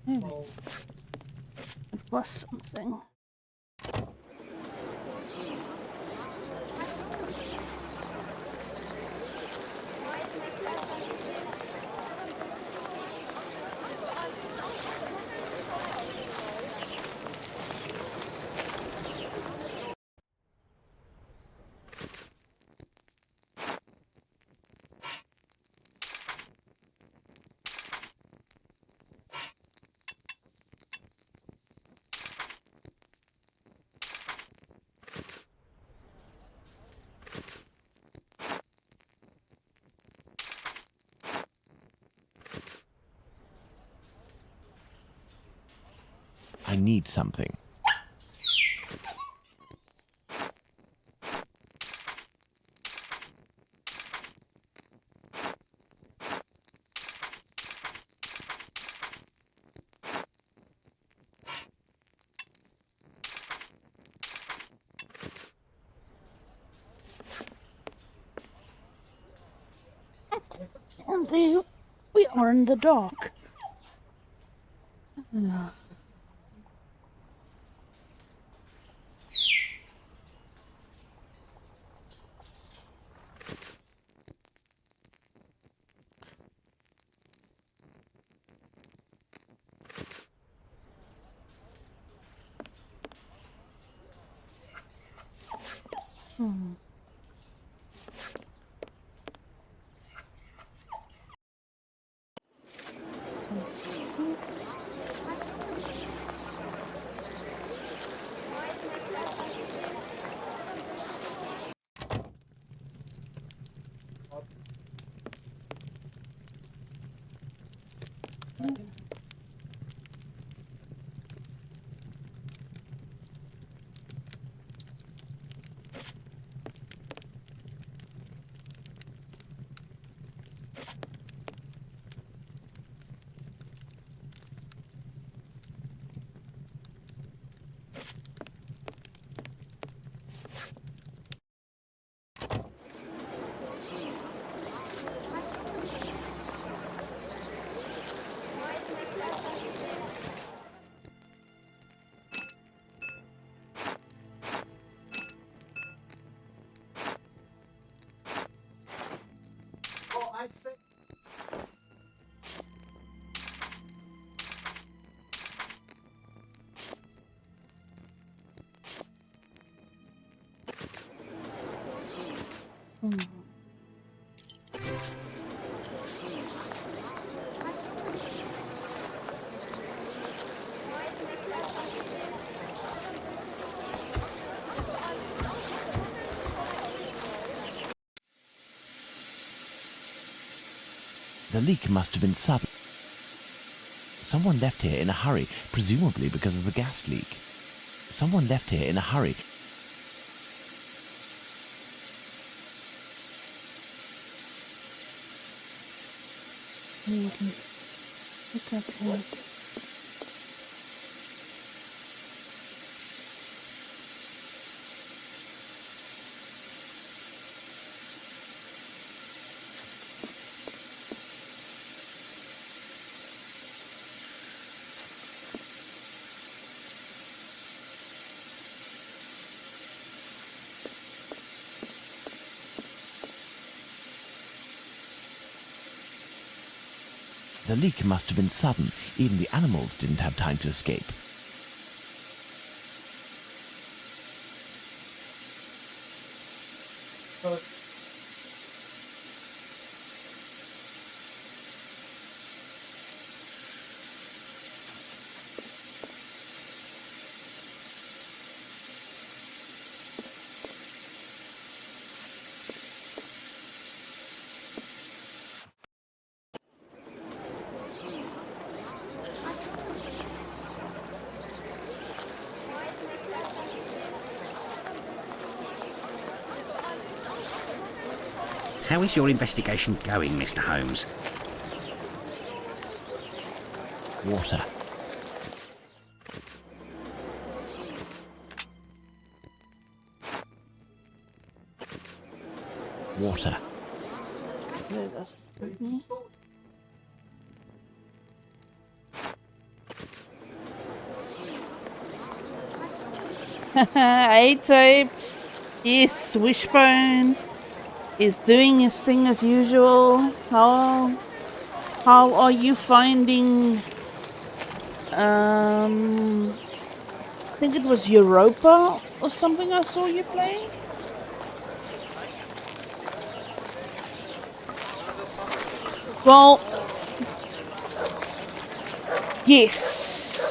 Maybe. It was something. I need something. And we are in the dark. The leak must have been sudden. Someone left here in a hurry, presumably because of the gas leak. Someone left here in a hurry. Look up here. The leak must have been sudden. Even the animals didn't have time to escape. How is your investigation going, Mr. Holmes? Water. Water. There it is. A-tapes. Yes, Wishbone is doing his thing as usual. How are you finding I think it was Europa or something I saw you playing? Well, yes.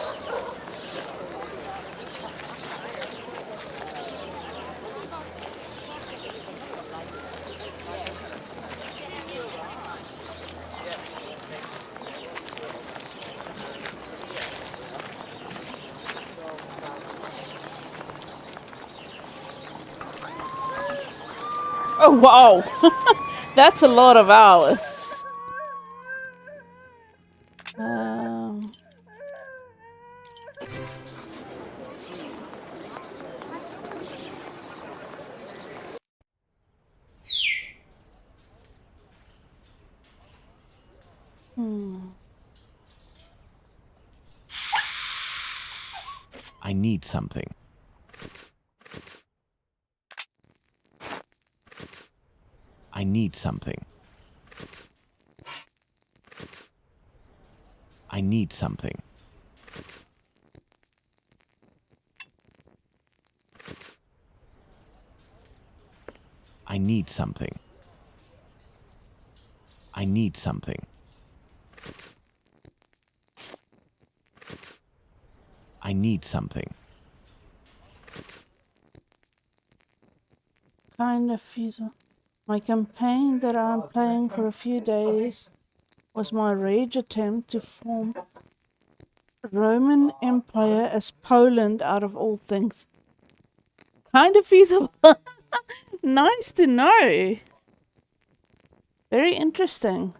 Oh, wow. That's a lot of hours. I need something. I need something. I need something. I need something. I need something. I need something. Kind of feasible. My campaign that I'm playing for a few days was my rage attempt to form Roman Empire as Poland out of all things. Kind of feasible. Nice to know. Very interesting.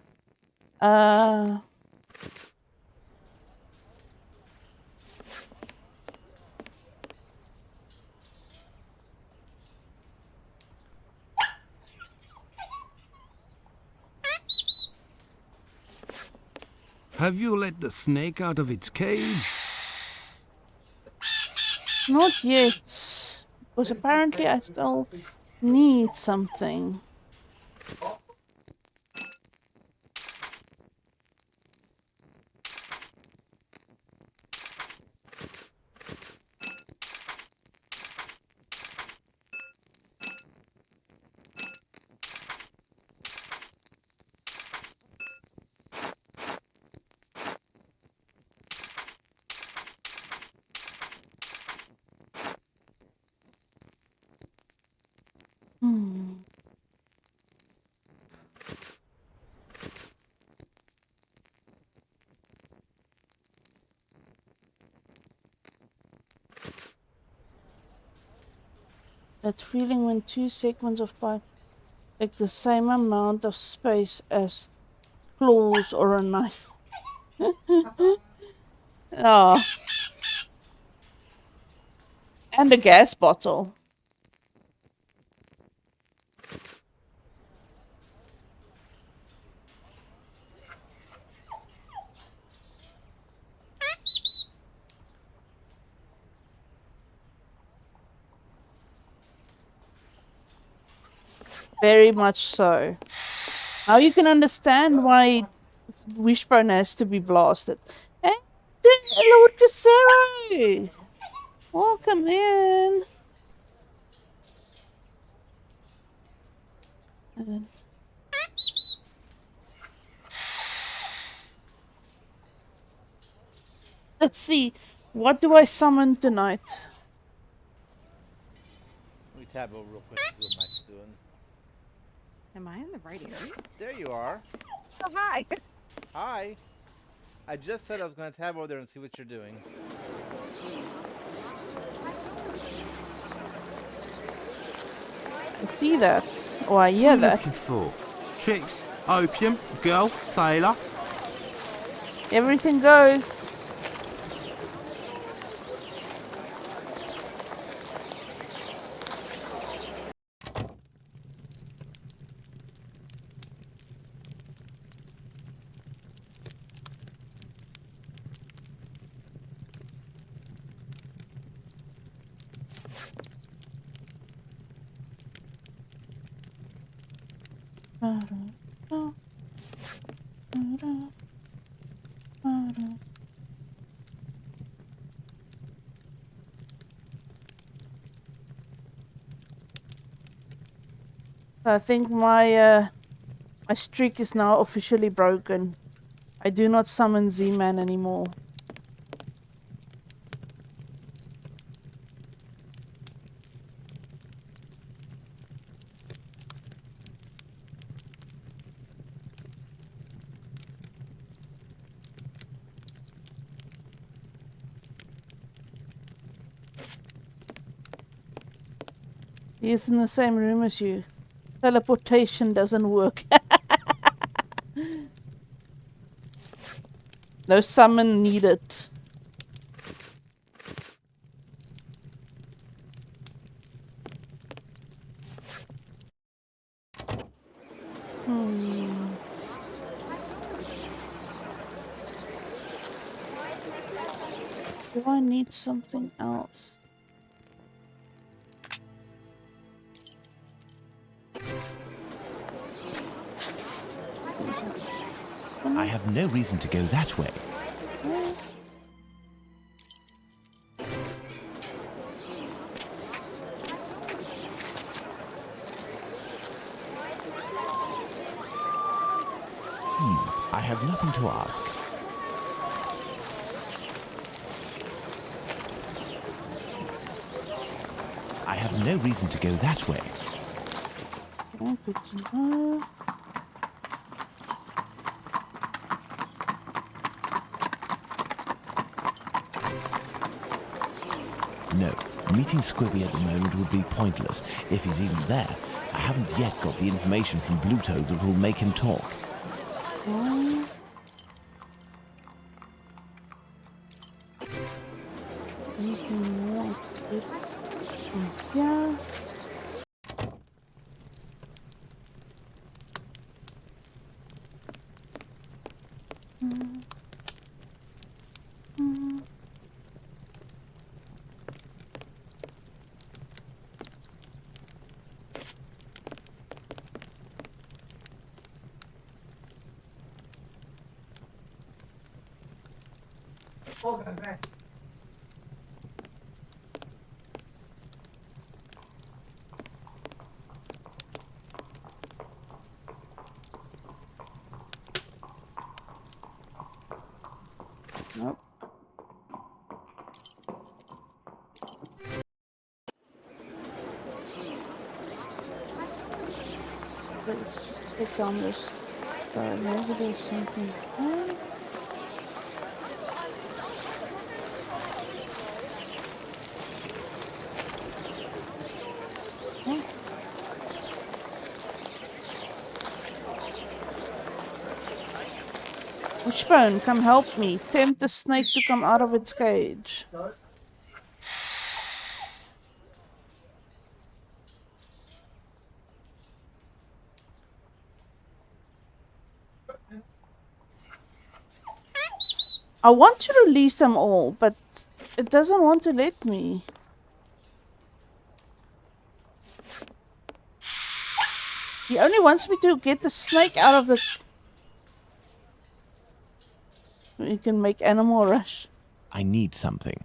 Have you let the snake out of its cage? Not yet. Because apparently I still need something. That feeling when two segments of pipe take the same amount of space as claws or a knife. Oh, and a gas bottle. Very much so. Now you can understand why Wishbone has to be blasted. And Lord Casero! Welcome in. And let's see. What do I summon tonight? Let me tab over real quick and see what Mike's doing. Am I in the right area? There you are. Oh, hi. Hi. I just said I was going to tab over there and see what you're doing. I see that. Or I hear that. Looking for chicks, opium, girl, sailor. Everything goes. I think my streak is now officially broken. I do not summon Z-Man anymore. He is in the same room as you. Teleportation doesn't work. No summon needed. Do I need something else? I have no reason to go that way. I have nothing to ask. I have no reason to go that way. Oh, good to know. No, meeting Squibby at the moment would be pointless. If he's even there, I haven't yet got the information from Bluto that will make him talk. Anything more? Yeah. Nope. Let's take down this. Maybe there's something. Wishbone, come help me. Tempt the snake to come out of its cage. I want to release them all, but it doesn't want to let me. He only wants me to get the snake out of the... You can make animal rush. I need something.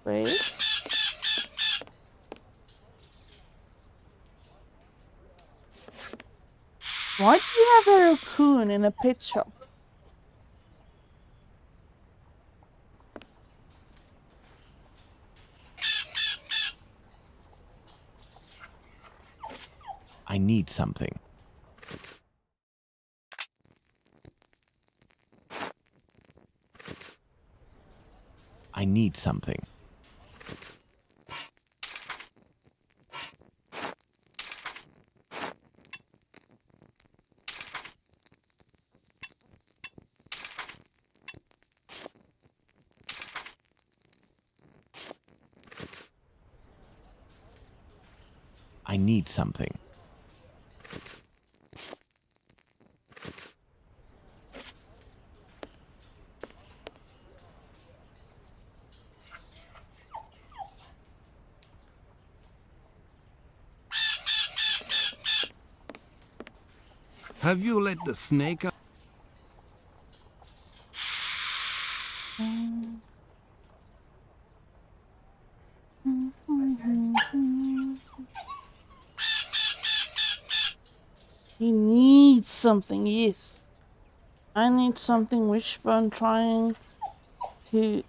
Wait. Why do you have a raccoon in a pet shop? I need something. I need something. I need something. Have you let the snake out? He needs something, yes. I need something. Wishbone trying to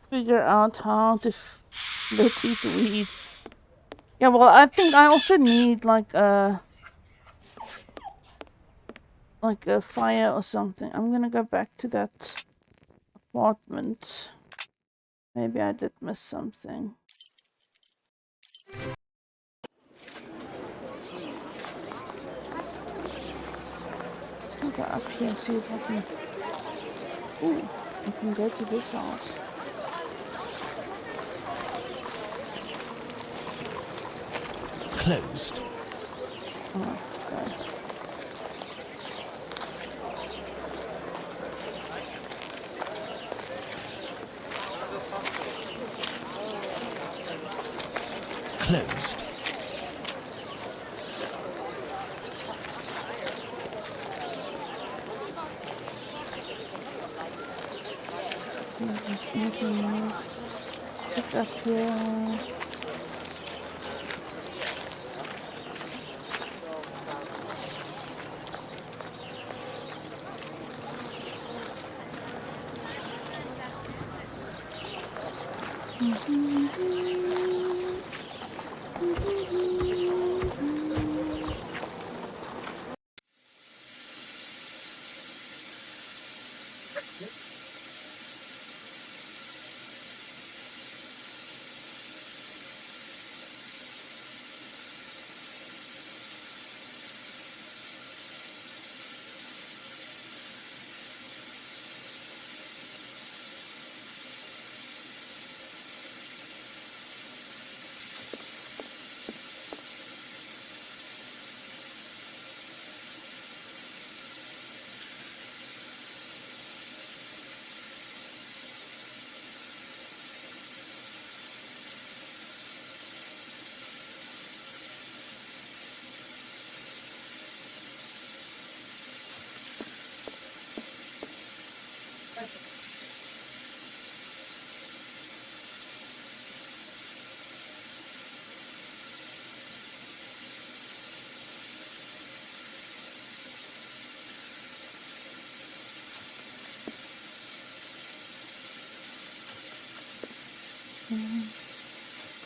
figure out how to let his weed. Yeah, well, I think I also need like a fire or something. I'm gonna go back to that apartment. Maybe I did miss something. I'll go up here and see if I can... Ooh, I can go to this house. Closed. Oh, it's there. Closed. Pick up here.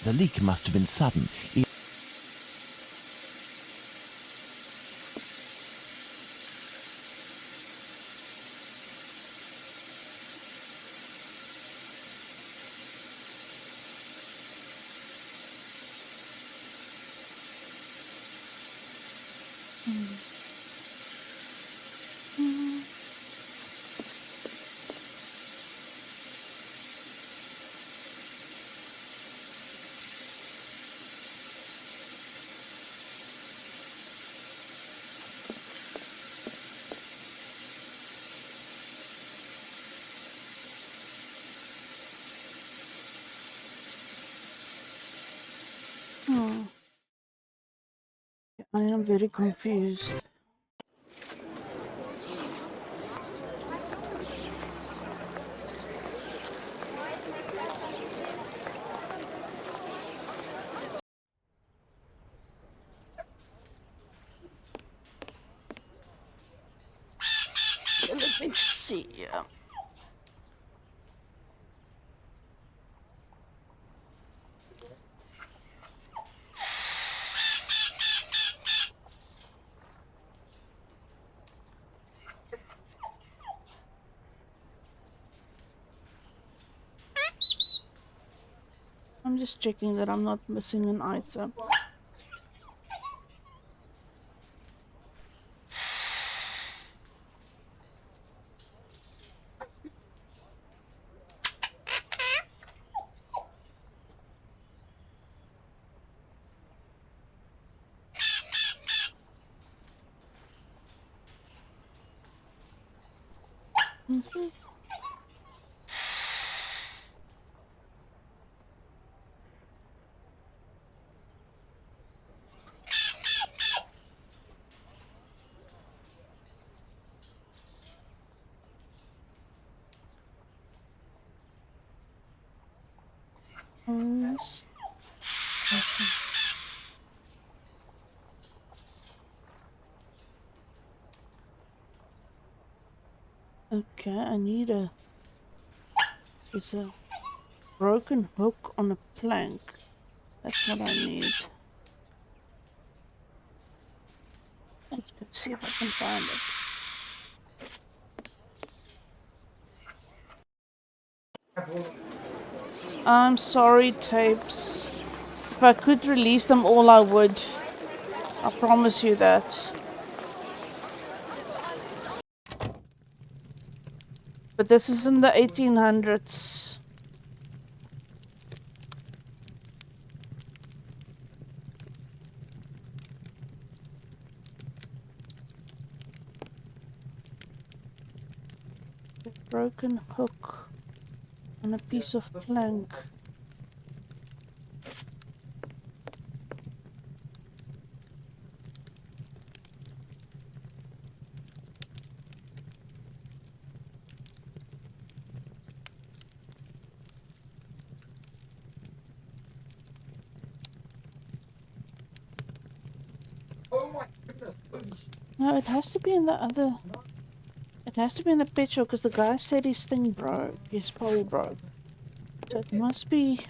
The leak must have been sudden. I am very confused. Let me see. I'm just checking that I'm not missing an item. Yes. Okay, I need a... It's a broken hook on a plank. That's what I need. Let's see if I can find it. I'm sorry, tapes. If I could release them all, I would. I promise you that. But this is in the 1800s. A broken hook on a piece of plank. No, it has to be in the other... It has to be in the pet shop because the guy said his thing broke. His pole broke. So it must be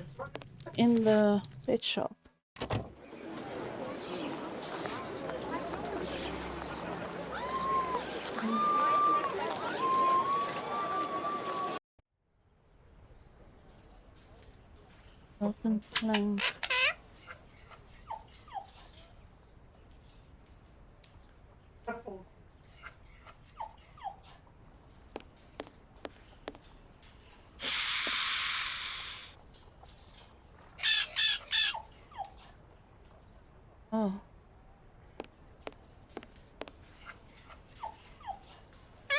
in the pet shop. Broken plank. Oh.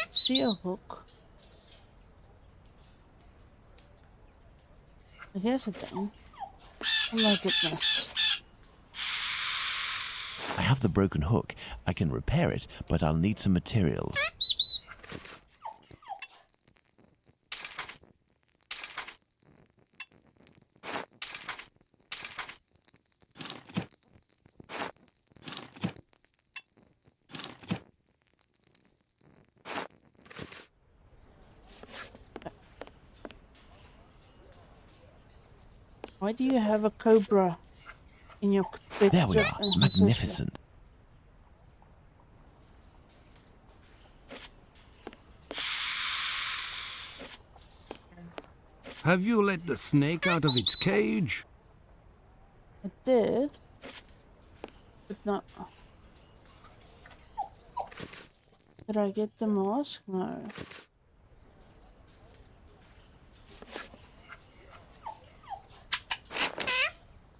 See a hook. Here's a thing. Oh my goodness. I have the broken hook. I can repair it, but I'll need some materials. Why do you have a cobra in your pet There we shop? are. Magnificent. Have you let the snake out of its cage? I did. But not... Did I get the mask? No.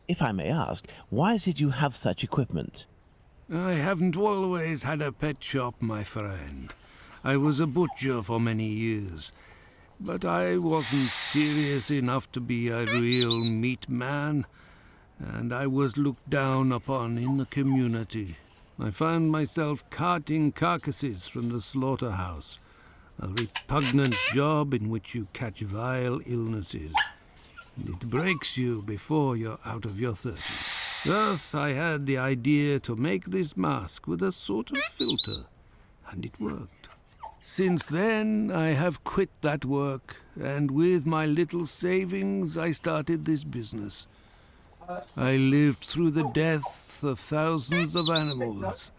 If I may ask, why is it you have such equipment? I haven't always had a pet shop, my friend. I was a butcher for many years, but I wasn't serious enough to be a real meat man. and I was looked down upon in the community. I found myself carting carcasses from the slaughterhouse, a repugnant job in which you catch vile illnesses. It breaks you before you're out of your 30s. Thus, I had the idea to make this mask with a sort of filter, and it worked. Since then, I have quit that work, and with my little savings, I started this business. I lived through the deaths of thousands of animals.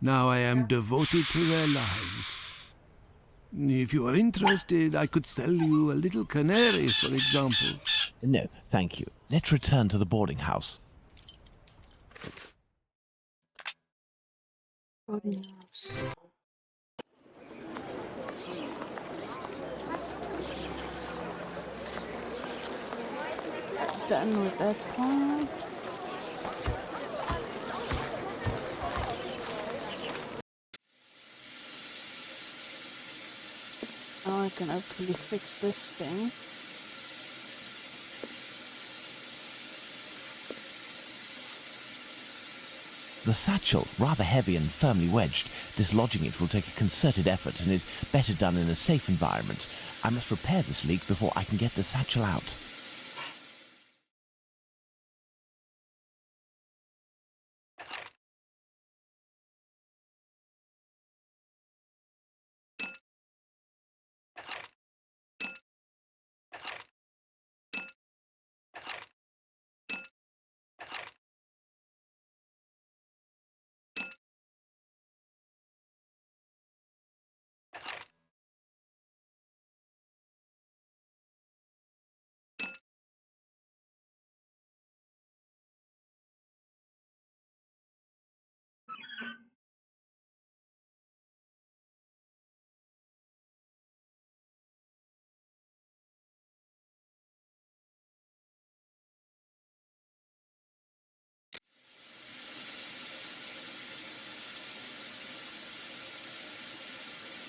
Now I am devoted to their lives. If you are interested, I could sell you a little canary, for example. No, thank you. Let's return to the boarding house. Boarding house. Done with that part. Now I can hopefully fix this thing. The satchel, rather heavy and firmly wedged, dislodging it will take a concerted effort and is better done in a safe environment. I must repair this leak before I can get the satchel out.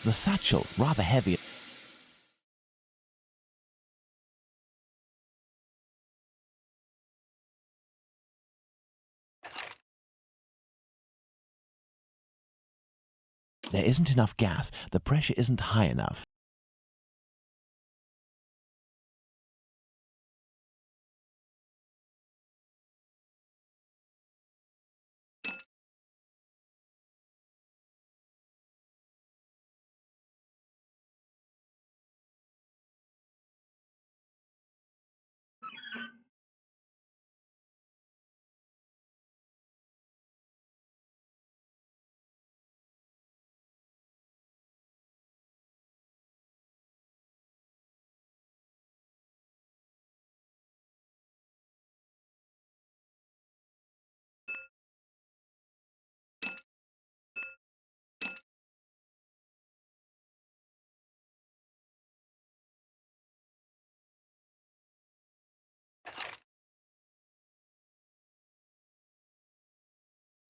The satchel, rather heavy. There isn't enough gas. The pressure isn't high enough.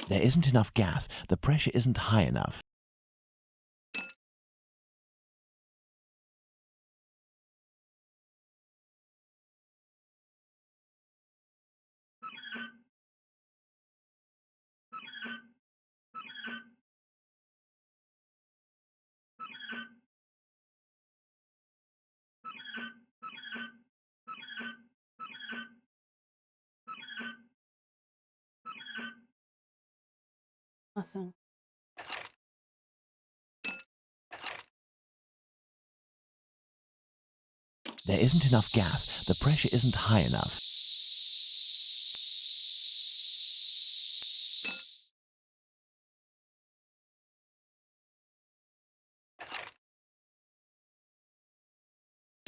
There isn't enough gas. The pressure isn't high enough. Nothing. There isn't enough gas. The pressure isn't high enough.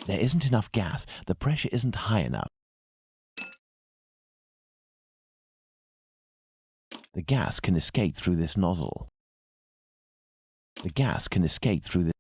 There isn't enough gas. The pressure isn't high enough. The gas can escape through this nozzle. The gas can escape through this.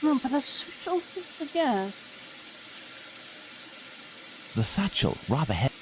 No, but I switched over the gas. The satchel, rather heavy.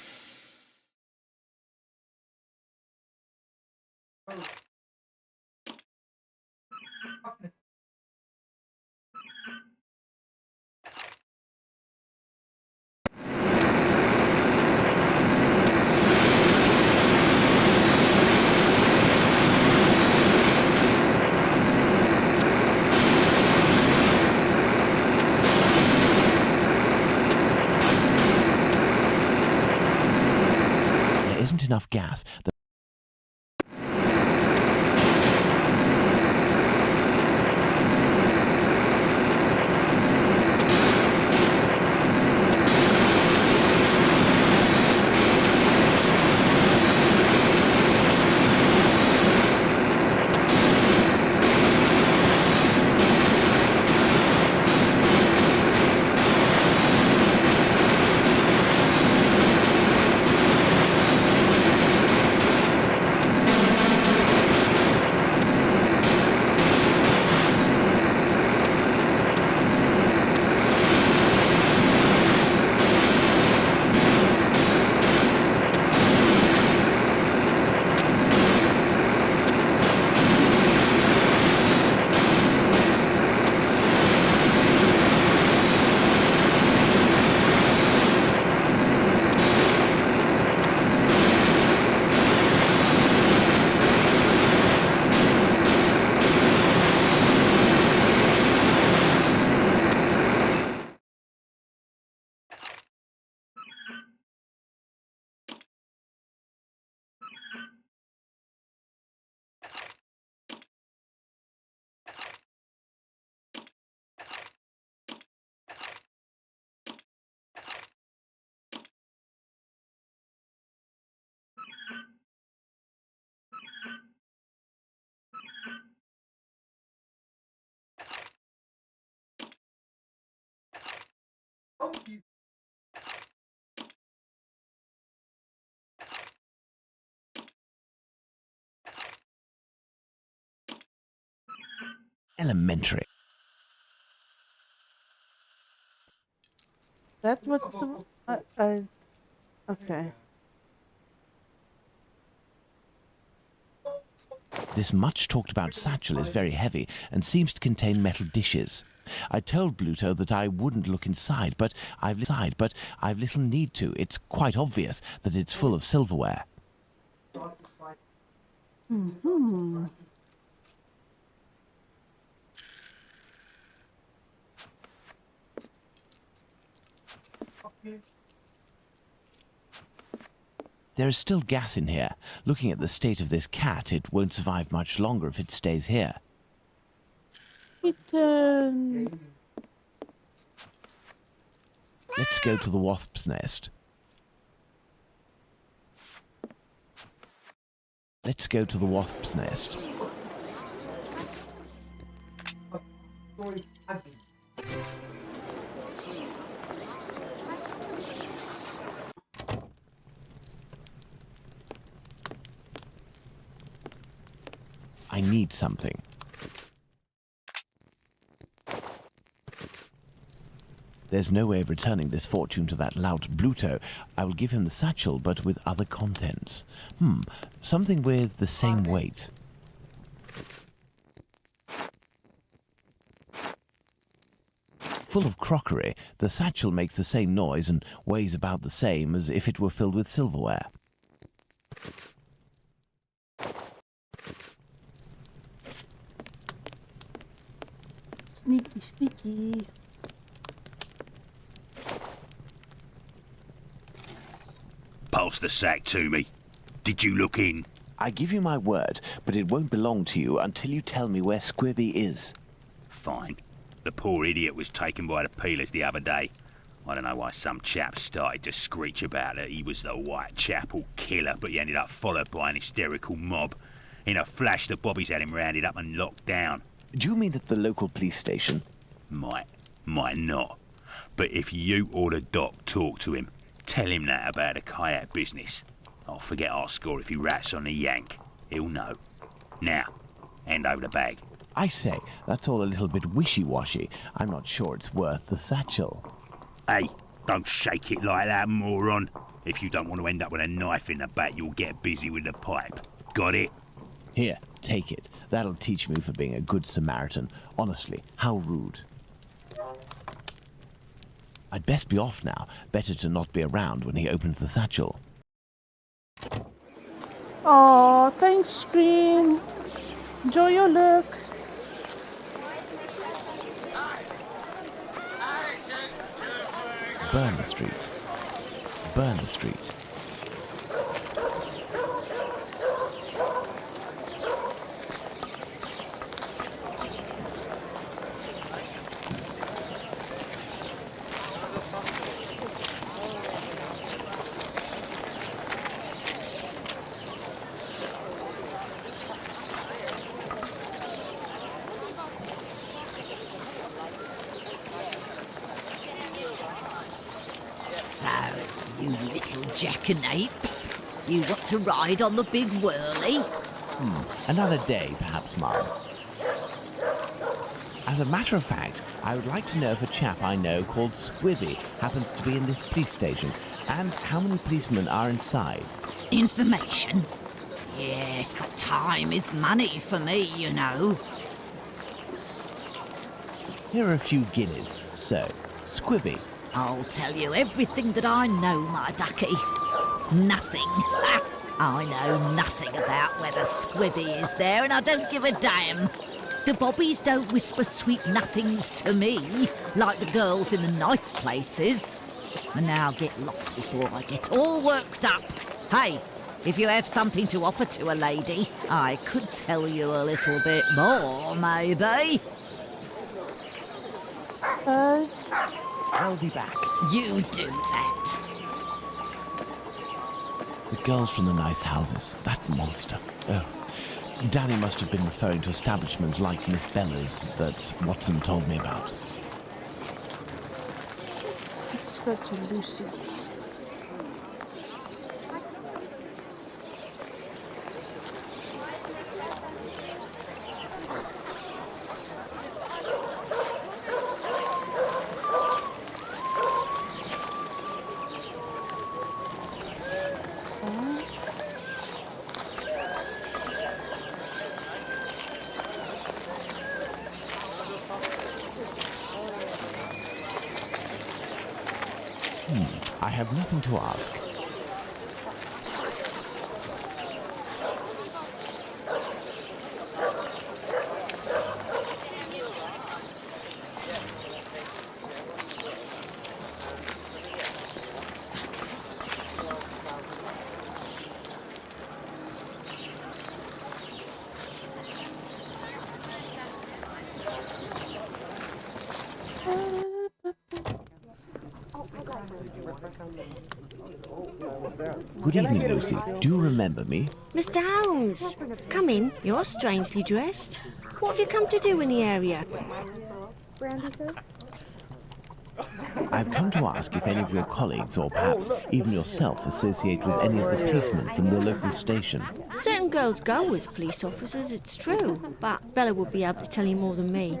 There isn't enough gas. Elementary. That was the okay. This much talked about satchel is very heavy and seems to contain metal dishes. I told Bluto that I wouldn't look inside, but I've little need to. It's quite obvious that it's full of silverware. Hmm. There is still gas in here. Looking at the state of this cat, it won't survive much longer if it stays here. Let's go to the wasp's nest. Let's go to the wasp's nest. I need something. There's no way of returning this fortune to that lout Bluto. I will give him the satchel, but with other contents. Something with the same weight. Full of crockery, the satchel makes the same noise and weighs about the same as if it were filled with silverware. Sneaky, sneaky. Pass the sack to me. Did you look in? I give you my word, but it won't belong to you until you tell me where Squibby is. Fine. The poor idiot was taken by the peelers the other day. I don't know why some chap started to screech about it. He was the Whitechapel killer, but he ended up followed by an hysterical mob. In a flash, the bobbies had him rounded up and locked down. Do you mean at the local police station? Might not. But if you or the doc talk to him, tell him that about the kayak business. I'll forget our score if he rats on the yank. He'll know. Now, hand over the bag. I say, that's all a little bit wishy-washy. I'm not sure it's worth the satchel. Hey, don't shake it like that, moron. If you don't want to end up with a knife in the back, you'll get busy with the pipe. Got it? Here, take it. That'll teach me for being a good Samaritan. Honestly, how rude. I'd best be off now. Better to not be around when he opens the satchel. Aw, thanks, Scream. Enjoy your look. Burner Street. Burner Street. You little jackanapes. You want to ride on the big whirly? Another day, perhaps, Mom. As a matter of fact, I would like to know if a chap I know called Squibby happens to be in this police station, and how many policemen are inside. Information? Yes, but time is money for me, you know. Here are a few guineas. So, Squibby. I'll tell you everything that I know, my ducky. Nothing. I know nothing about whether Squibby is there, and I don't give a damn. The bobbies don't whisper sweet nothings to me, like the girls in the nice places. And now get lost before I get all worked up. Hey, if you have something to offer to a lady, I could tell you a little bit more, maybe. I'll be back. You do that. The girls from the nice houses. That monster. Oh. Danny must have been referring to establishments like Miss Bella's that Watson told me about. Let's go to Lucy's. I have nothing to ask. Good evening, Lucy. Do you remember me? Mr. Holmes, come in. You're strangely dressed. What have you come to do in the area? I've come to ask if any of your colleagues, or perhaps even yourself, associate with any of the policemen from the local station. Certain girls go with police officers, it's true. But Bella would be able to tell you more than me.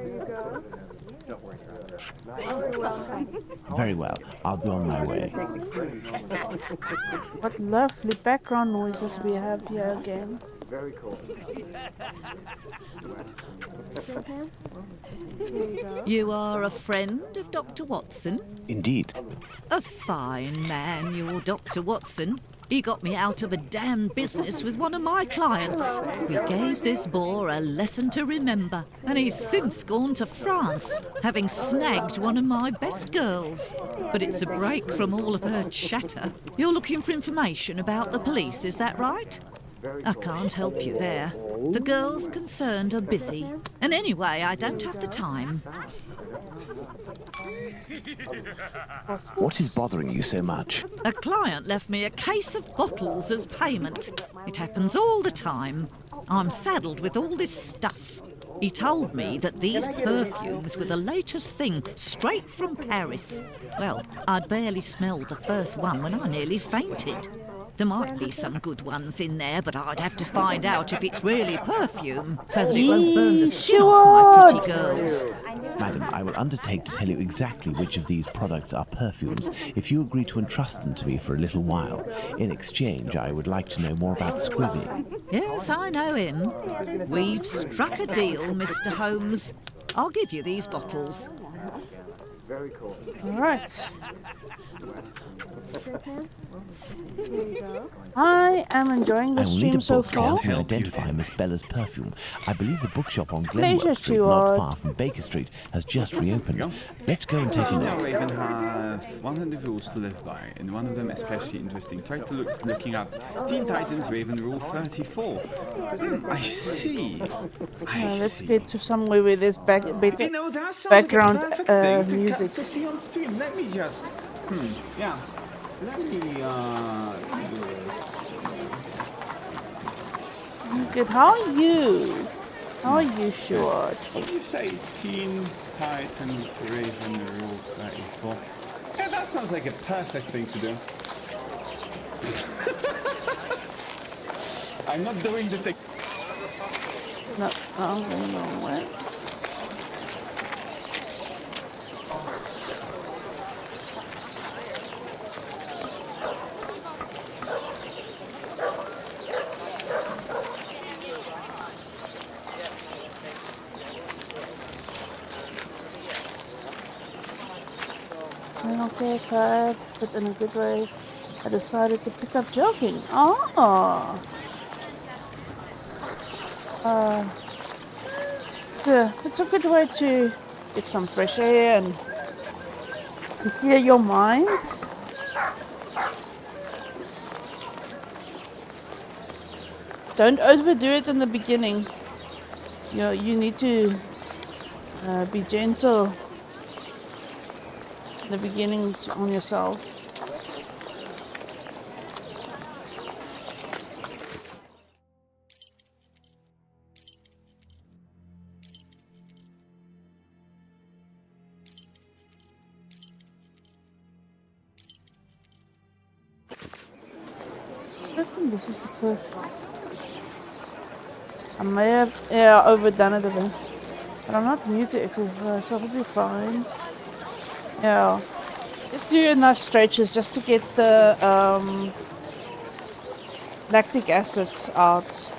Very well. I'll be on my way. What lovely background noises we have here again. Very cool. You are a friend of Dr. Watson? Indeed. A fine man, your Dr. Watson. He got me out of a damn business with one of my clients. We gave this boar a lesson to remember, and he's since gone to France, having snagged one of my best girls. But it's a break from all of her chatter. You're looking for information about the police, is that right? I can't help you there. The girls concerned are busy. And anyway, I don't have the time. What is bothering you so much? A client left me a case of bottles as payment. It happens all the time. I'm saddled with all this stuff. He told me that these perfumes were the latest thing, straight from Paris. Well, I'd barely smelled the first one when I nearly fainted. There might be some good ones in there, but I'd have to find out if it's really perfume, so that it won't burn the skin off my pretty girls. Madam, I will undertake to tell you exactly which of these products are perfumes if you agree to entrust them to me for a little while. In exchange, I would like to know more about Scribby. Yes, I know him. We've struck a deal, Mr. Holmes. I'll give you these bottles. Very cool. All right. I am enjoying the I will need stream a so book to far. help me identify Miss Bella's perfume. I believe the bookshop on Pleasure, Glenworth Street, Stuart. not far from Baker Street, has just reopened. Let's go and take a look. Raven have 100 rules to live by, and one of them especially interesting. Try to looking at Teen Titans Raven Rule 34. I see. Let's get to somewhere where there's better You know, that sounds background like a perfect thing to music. to see on stream. Let me just. Yeah. Let me do this. Good. How are you? How are you, Stuart? What did you say? Teen Titans Raven Rule 34. Yeah, that sounds like a perfect thing to do. I'm not doing this. No, I'm going nowhere. Okay, tired, but in a good way. I decided to pick up jogging. Oh. Yeah, it's a good way to get some fresh air and clear your mind. Don't overdo it in the beginning. You need to be gentle in the beginning on yourself. I think this is the perfect. I may have overdone it a bit, but I'm not new to exercise, so I'll be fine. Yeah, just do enough stretches just to get the lactic acids out.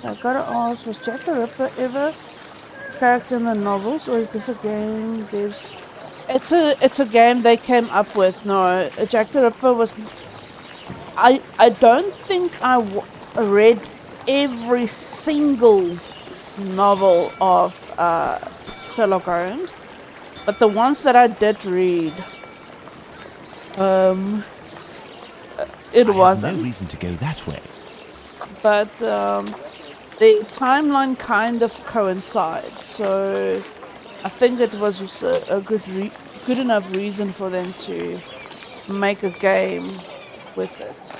I gotta ask, was Jack the Ripper ever a character in the novels, or is this a game devs? It's a game they came up with. No, Jack the Ripper was. I don't think I read every single novel of Sherlock Holmes, but the ones that I did read, it wasn't. No reason to go that way. But the timeline kind of coincides, so I think it was just a good enough reason for them to make a game with it.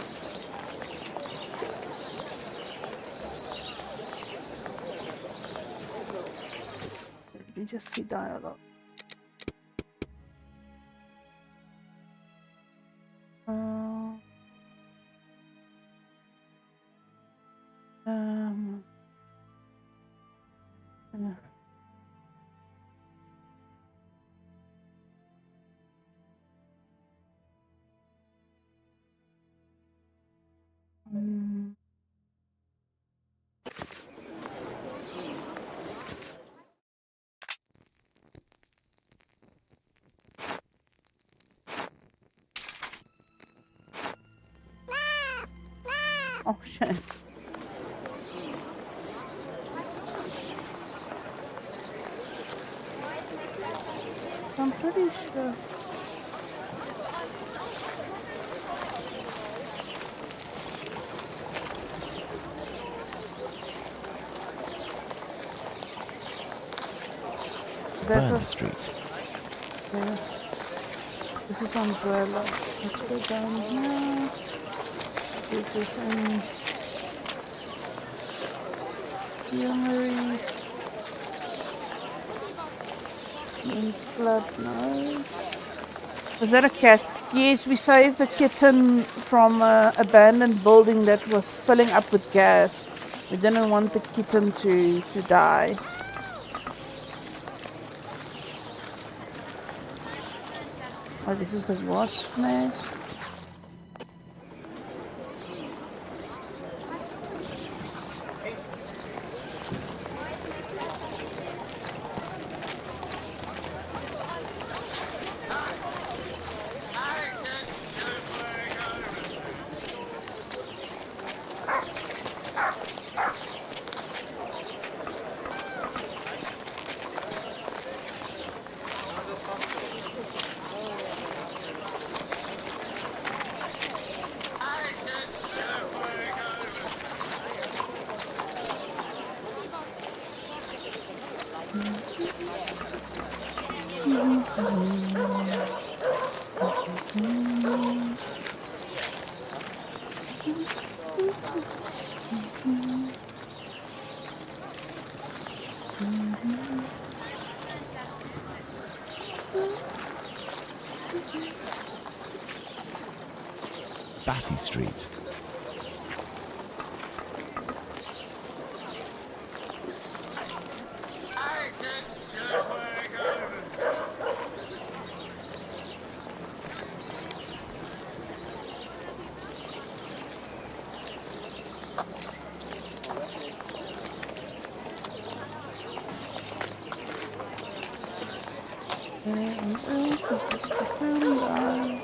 Let me just see dialogue. Oh shit. I'm pretty sure. Burner Street. Yeah. This is umbrella. Let's go down here. Get this in. Armory. Men's blood, no. Was that a cat? Yes, we saved the kitten from an abandoned building that was filling up with gas. We didn't want the kitten to die. Oh, this is the wasp nest. Batty Street. Where on earth is this perfume guy?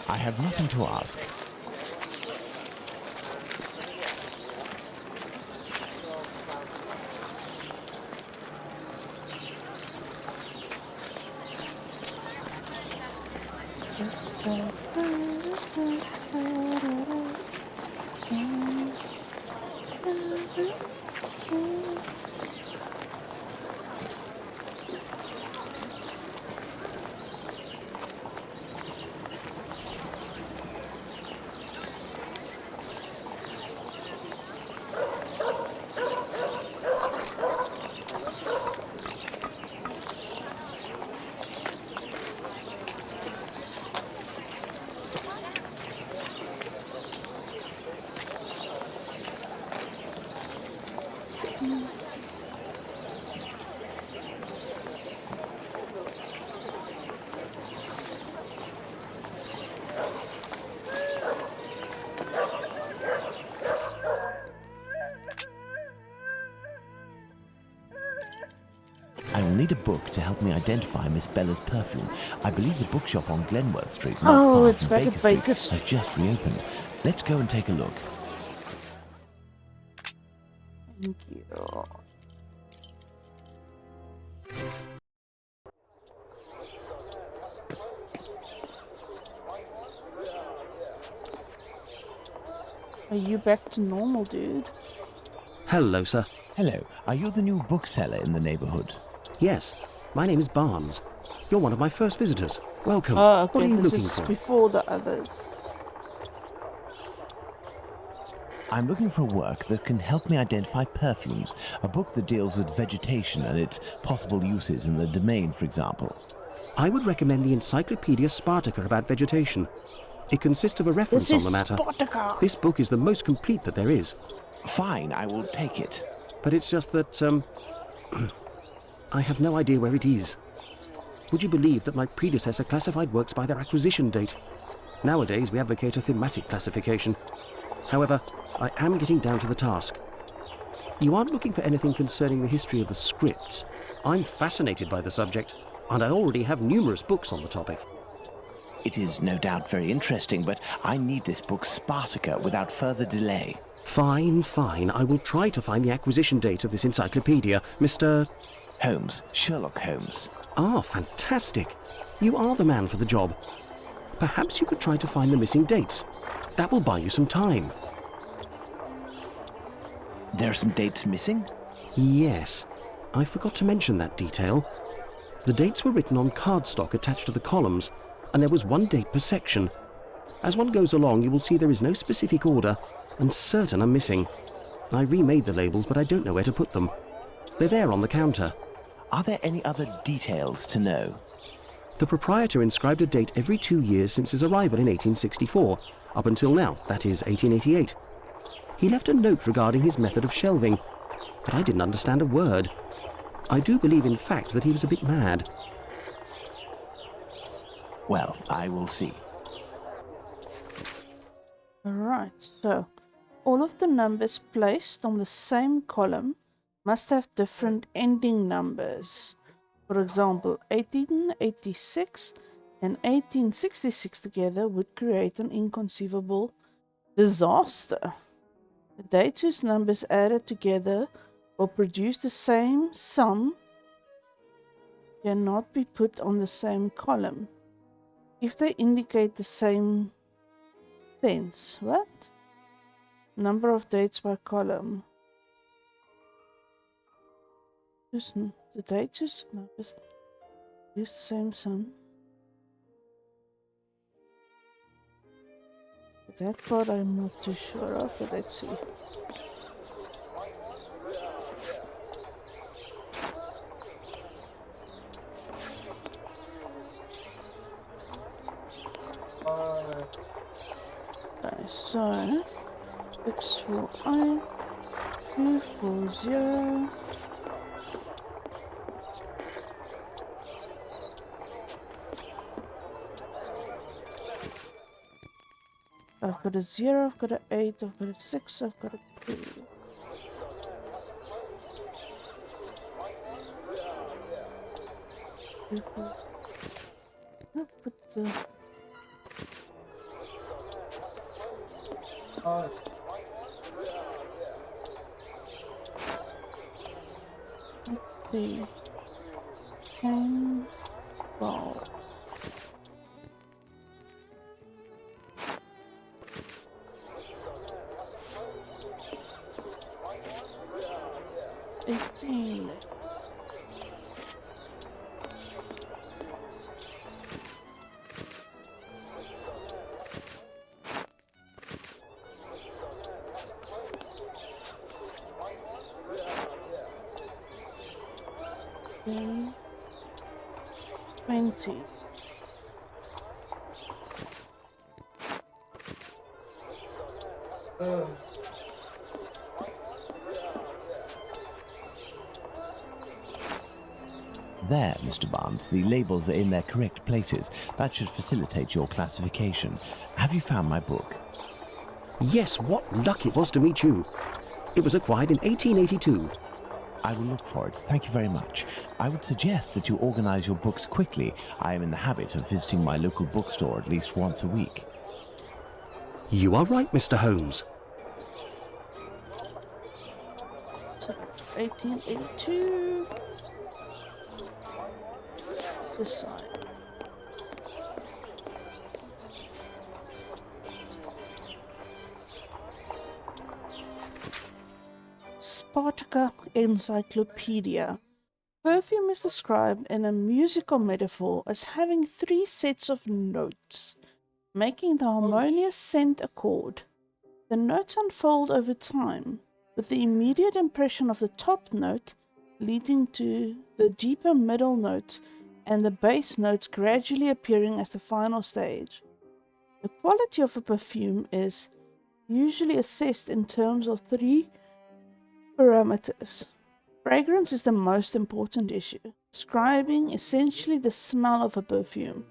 I have nothing to ask. I will need a book to help me identify Miss Bella's perfume. I believe the bookshop on Glenworth Street, not far it's from back Baker at Street, Baker Street. has just reopened. Let's go and take a look. Thank you. Are you back to normal, dude? Hello, sir. Hello. Are you the new bookseller in the neighborhood? Yes. My name is Barnes. You're one of my first visitors. Welcome. Oh, okay, What are you this looking is for? before the others. I'm looking for work that can help me identify perfumes, a book that deals with vegetation and its possible uses in the domain, for example. I would recommend the Encyclopedia Spartacus about vegetation. It consists of a reference on the matter. Spartacus. This book is the most complete that there is. Fine, I will take it. But it's just that, I have no idea where it is. Would you believe that my predecessor classified works by their acquisition date? Nowadays, we advocate a thematic classification. However, I am getting down to the task. You aren't looking for anything concerning the history of the scripts. I'm fascinated by the subject, and I already have numerous books on the topic. It is no doubt very interesting, but I need this book Spartacus without further delay. Fine, fine. I will try to find the acquisition date of this encyclopedia, Mr. Holmes, Sherlock Holmes. Ah, fantastic. You are the man for the job. Perhaps you could try to find the missing dates. That will buy you some time. There are some dates missing? Yes. I forgot to mention that detail. The dates were written on cardstock attached to the columns, and there was one date per section. As one goes along, you will see there is no specific order, and certain are missing. I remade the labels, but I don't know where to put them. They're there on the counter. Are there any other details to know? The proprietor inscribed a date every 2 years since his arrival in 1864, up until now, that is 1888. He left a note regarding his method of shelving, but I didn't understand a word. I do believe, in fact, that he was a bit mad. Well, I will see. Alright, so all of the numbers placed on the same column must have different ending numbers. For example, 1886 and 1866 together would create an inconceivable disaster. The dates whose numbers added together will produce the same sum cannot be put on the same column if they indicate the same sense. What? Number of dates by column. The dates whose numbers use the same sum. That part I'm not too sure of, but let's see. Okay, so 648, 240. I've got a 0, I've got an 8, I've got a 6, I've got a 2. I'll put the... Let's see. 10, 12. Okay. 20. There, Mr. Barnes, the labels are in their correct places. That should facilitate your classification. Have you found my book? Yes, what luck it was to meet you. It was acquired in 1882. I will look for it. Thank you very much. I would suggest that you organize your books quickly. I am in the habit of visiting my local bookstore at least once a week. You are right, Mr. Holmes. So, 1882. This side. Partica Encyclopedia. Perfume is described in a musical metaphor as having 3 sets of notes, making the harmonious scent a chord. The notes unfold over time, with the immediate impression of the top note leading to the deeper middle notes and the bass notes gradually appearing as the final stage. The quality of a perfume is usually assessed in terms of 3 parameters. Fragrance is the most important issue, describing essentially the smell of a perfume.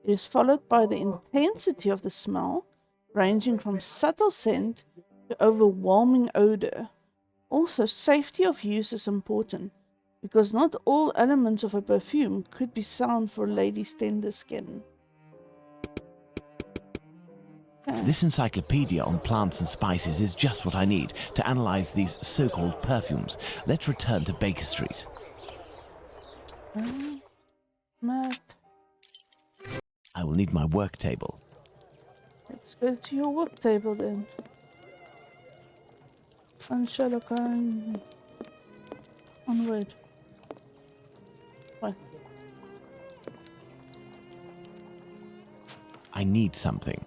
It is followed by the intensity of the smell, ranging from subtle scent to overwhelming odor. Also, safety of use is important, because not all elements of a perfume could be sound for ladies' tender skin. This encyclopedia on plants and spices is just what I need to analyze these so-called perfumes. Let's return to Baker Street. Map. I will need my work table. Let's go to your work table then. And Sherlock, onward. Fine. I need something.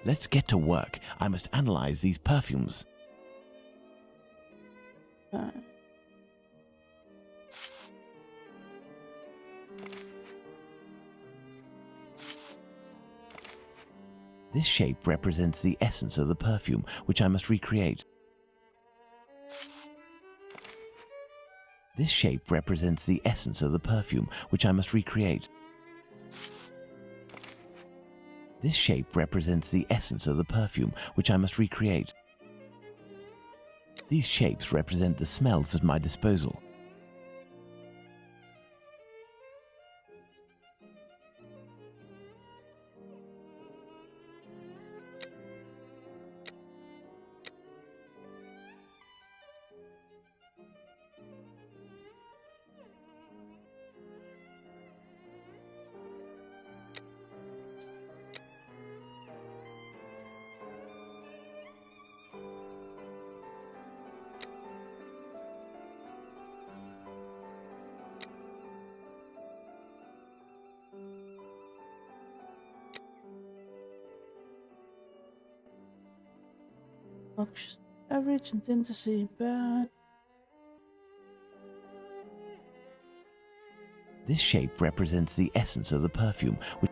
Let's get to work. I must analyze these perfumes. This shape represents the essence of the perfume, which I must recreate. This shape represents the essence of the perfume, which I must recreate. This shape represents the essence of the perfume, which I must recreate. These shapes represent the smells at my disposal. Average intensity, bad. This shape represents the essence of the perfume, which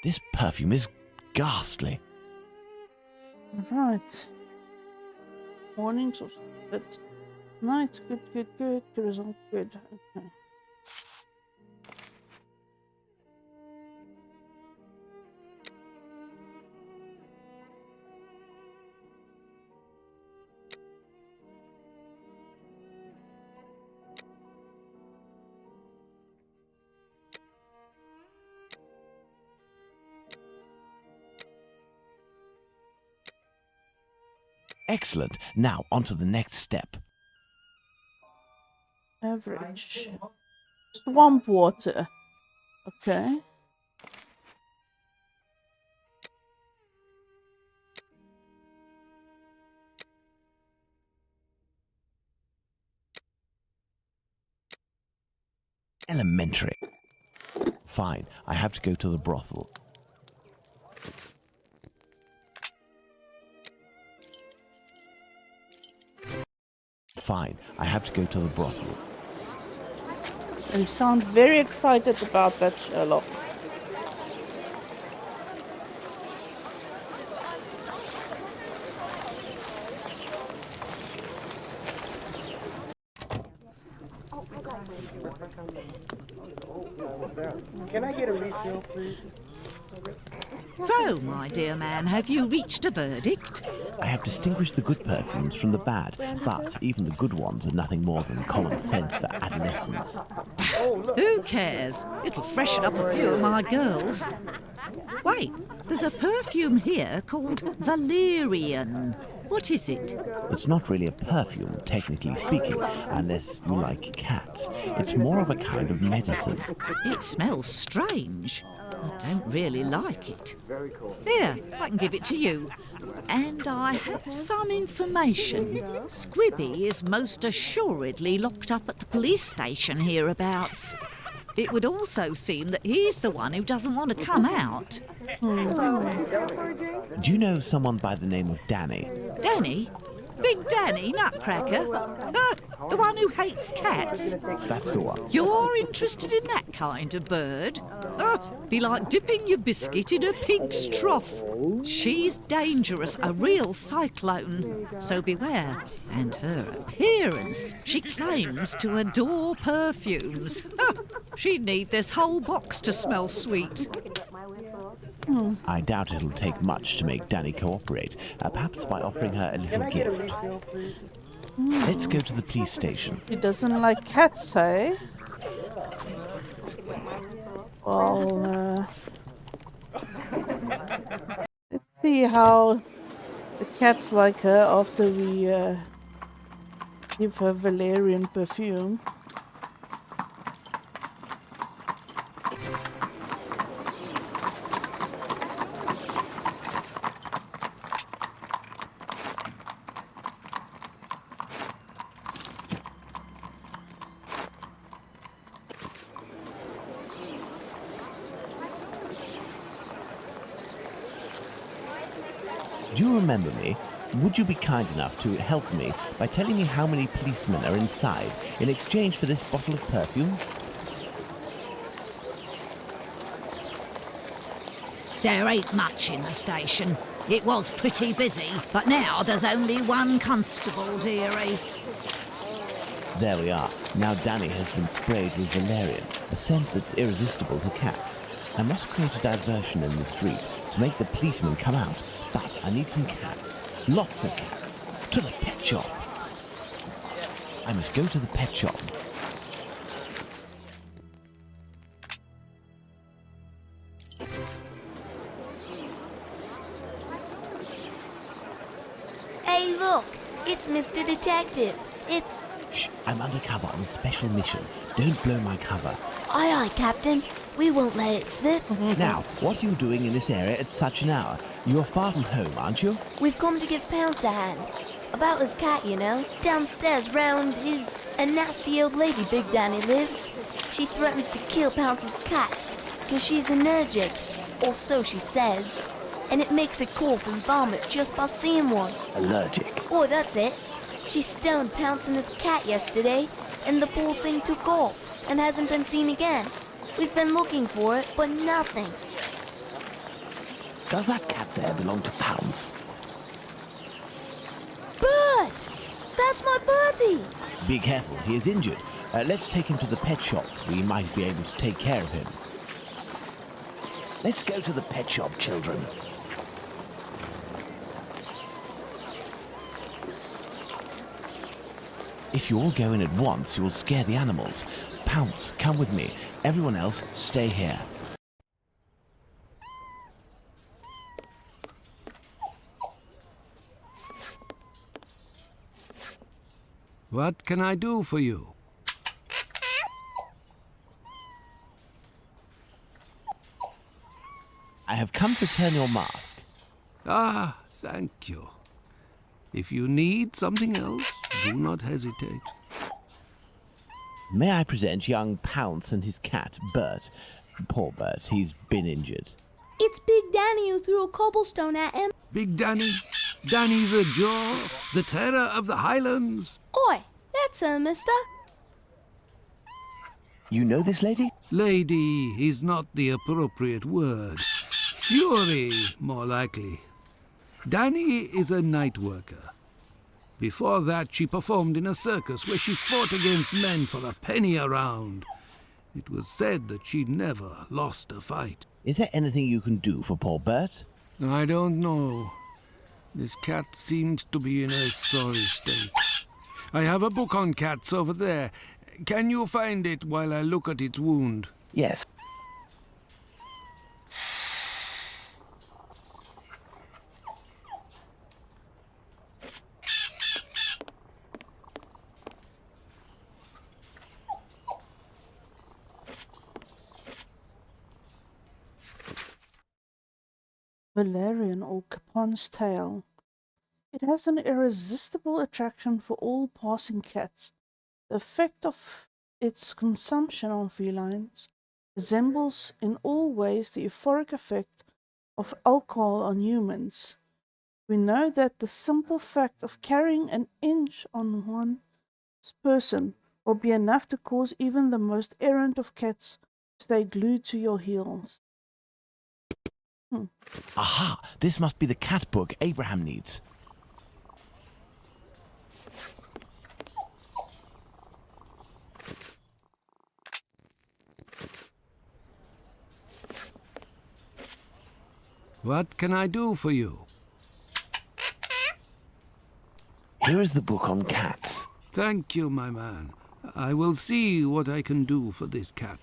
this perfume is ghastly. Right. Mornings of good. Night, good, good, good. The result, good. Okay. Excellent. Now, on to the next step. Average. Swamp water. Okay. Elementary. Fine, I have to go to the brothel. Fine, I have to go to the brothel. You sound very excited about that, Sherlock. Can I get a refill, please? So, my dear man, have you reached a verdict? I have distinguished the good perfumes from the bad, but even the good ones are nothing more than common sense for adolescents. Who cares? It'll freshen up a few of my girls. Wait, there's a perfume here called Valerian. What is it? It's not really a perfume, technically speaking, unless you like cats. It's more of a kind of medicine. It smells strange. I don't really like it. Here, I can give it to you. And I have some information. Squibby is most assuredly locked up at the police station hereabouts. It would also seem that he's the one who doesn't want to come out. Do you know someone by the name of Danny? Danny? Big Danny, Nutcracker? The one who hates cats? That's the one. You're interested in that kind of bird? Be like dipping your biscuit in a pig's trough. She's dangerous, a real cyclone. So beware. And her appearance. She claims to adore perfumes. She'd need this whole box to smell sweet. I doubt it'll take much to make Danny cooperate, perhaps by offering her a little gift. Let's go to the police station. He doesn't like cats, eh? Well, let's see how the cats like her after we give her Valerian perfume. Do you remember me? Would you be kind enough to help me by telling me how many policemen are inside in exchange for this bottle of perfume? There ain't much in the station. It was pretty busy, but now there's only one constable, dearie. There we are. Now Danny has been sprayed with valerian, a scent that's irresistible to cats. I must create a diversion in the street to make the policemen come out, but I need some cats. Lots of cats. To the pet shop. I must go to the pet shop. Hey, look! It's Mr. Detective. It's... Shh, I'm undercover on a special mission. Don't blow my cover. Aye, aye, Captain. We won't let it slip. Now, what are you doing in this area at such an hour? You're far from home, aren't you? We've come to give Pounce a hand. About his cat, you know. Downstairs round is a nasty old lady Big Danny lives. She threatens to kill Pounce's cat, because she's allergic. Or so she says. And it makes it cough and vomit just by seeing one. Allergic? Boy, that's it. She stoned Pounce and his cat yesterday, and the poor thing took off and hasn't been seen again. We've been looking for it, but nothing. Does that cat there belong to Pounce? Bert! That's my Bertie! Be careful, he is injured. Let's take him to the pet shop. We might be able to take care of him. Let's go to the pet shop, children. If you all go in at once, you'll scare the animals. Pounce, come with me. Everyone else, stay here. What can I do for you? I have come to turn your mask. Ah, thank you. If you need something else, do not hesitate. May I present young Pounce and his cat, Bert? Poor Bert, he's been injured. It's Big Danny who threw a cobblestone at him. Big Danny? Danny the Jaw? The terror of the Highlands? Oi, that's her, mister. You know this lady? Lady is not the appropriate word. Fury, more likely. Danny is a night worker. Before that, she performed in a circus where she fought against men for a penny a round. It was said that she never lost a fight. Is there anything you can do for poor Bert? I don't know. This cat seems to be in a sorry state. I have a book on cats over there. Can you find it while I look at its wound? Yes. Valerian or Capon's tail. It has an irresistible attraction for all passing cats. The effect of its consumption on felines resembles in all ways the euphoric effect of alcohol on humans. We know that the simple fact of carrying an inch on one's person will be enough to cause even the most errant of cats to stay glued to your heels. Aha! This must be the cat book Abraham needs. What can I do for you? Here is the book on cats. Thank you, my man. I will see what I can do for this cat.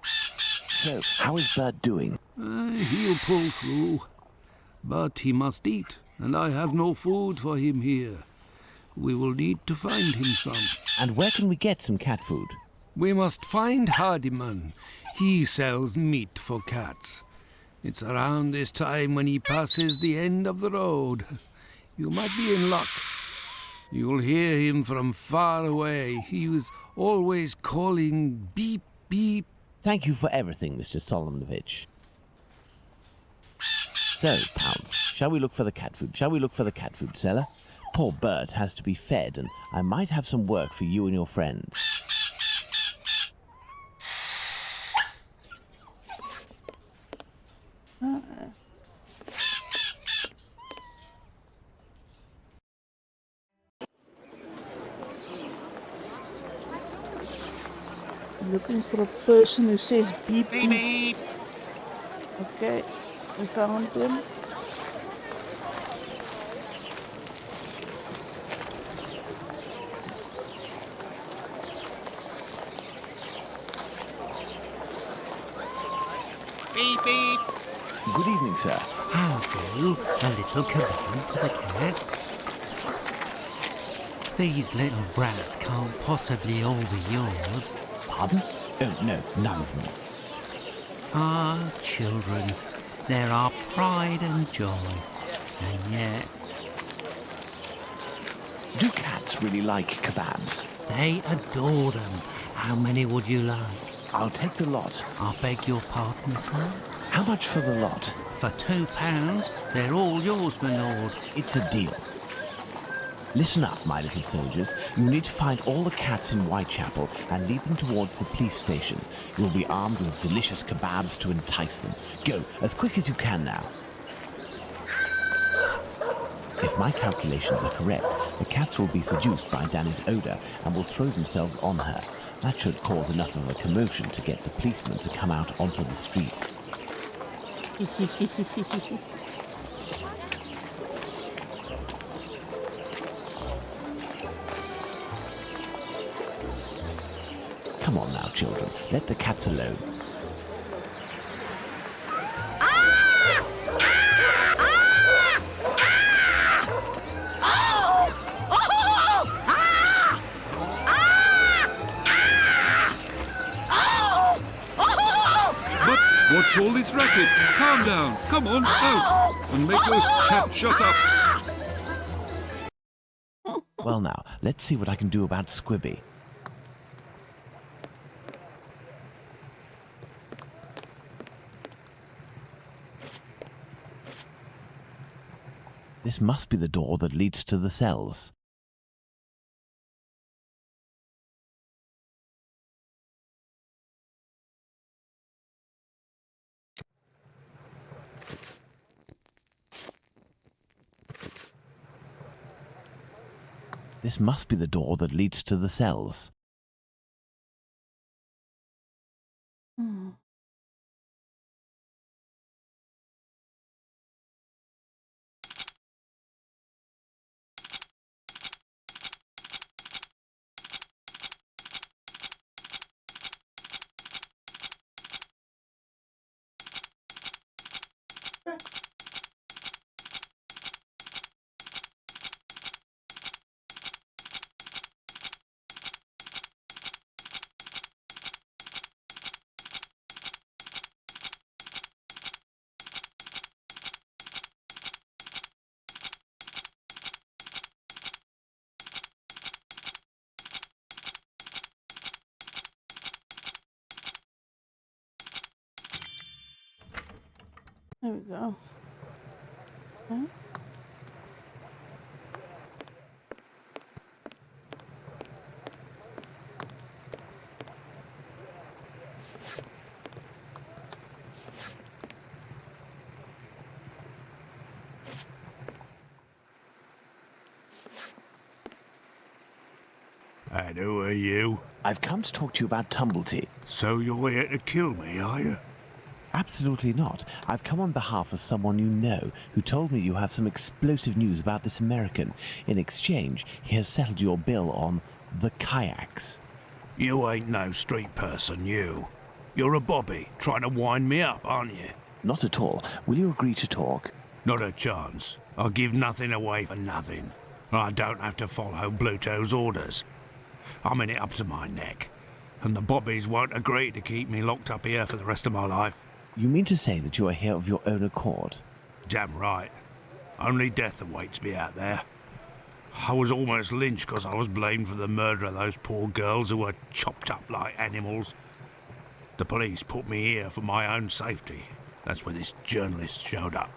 So, how is Bert doing? He'll pull through. But he must eat, and I have no food for him here. We will need to find him some. And where can we get some cat food? We must find Hardiman. He sells meat for cats. It's around this time when he passes the end of the road. You might be in luck. You'll hear him from far away. He was always calling beep, beep. Thank you for everything, Mr. Solomonovich. So, Pounce, shall we look for the cat food? Shall we look for the cat food seller? Poor Bert has to be fed, and I might have some work for you and your friends. Looking for a person who says beep beep. Okay, we found him. Beep beep. Good evening, sir. I'll do a little kebab for the cat. These little brats can't possibly all be yours. Pardon? Oh, no, none of them. Ah, children, they're our pride and joy. And yet... Do cats really like kebabs? They adore them. How many would you like? I'll take the lot. I beg your pardon, sir? How much for the lot? For £2, they're all yours, my lord. It's a deal. Listen up, my little soldiers. You need to find all the cats in Whitechapel and lead them towards the police station. You will be armed with delicious kebabs to entice them. Go, as quick as you can now. If my calculations are correct, the cats will be seduced by Danny's odour and will throw themselves on her. That should cause enough of a commotion to get the policemen to come out onto the street. Come on now, children. Let the cats alone. What's all this racket? Calm down. Come on, out. And make those cats shut up. Well now, let's see what I can do about Squibby. This must be the door that leads to the cells. This must be the door that leads to the cells. There we go. Okay. And who are you? I've come to talk to you about Tumblety. So you're here to kill me, are you? Absolutely not. I've come on behalf of someone you know who told me you have some explosive news about this American. In exchange, he has settled your bill on the kayaks. You ain't no street person, you. You're a bobby, trying to wind me up, aren't you? Not at all. Will you agree to talk? Not a chance. I'll give nothing away for nothing. I don't have to follow Bluto's orders. I'm in it up to my neck. And the bobbies won't agree to keep me locked up here for the rest of my life. You mean to say that you are here of your own accord? Damn right. Only death awaits me out there. I was almost lynched because I was blamed for the murder of those poor girls who were chopped up like animals. The police put me here for my own safety. That's when this journalist showed up.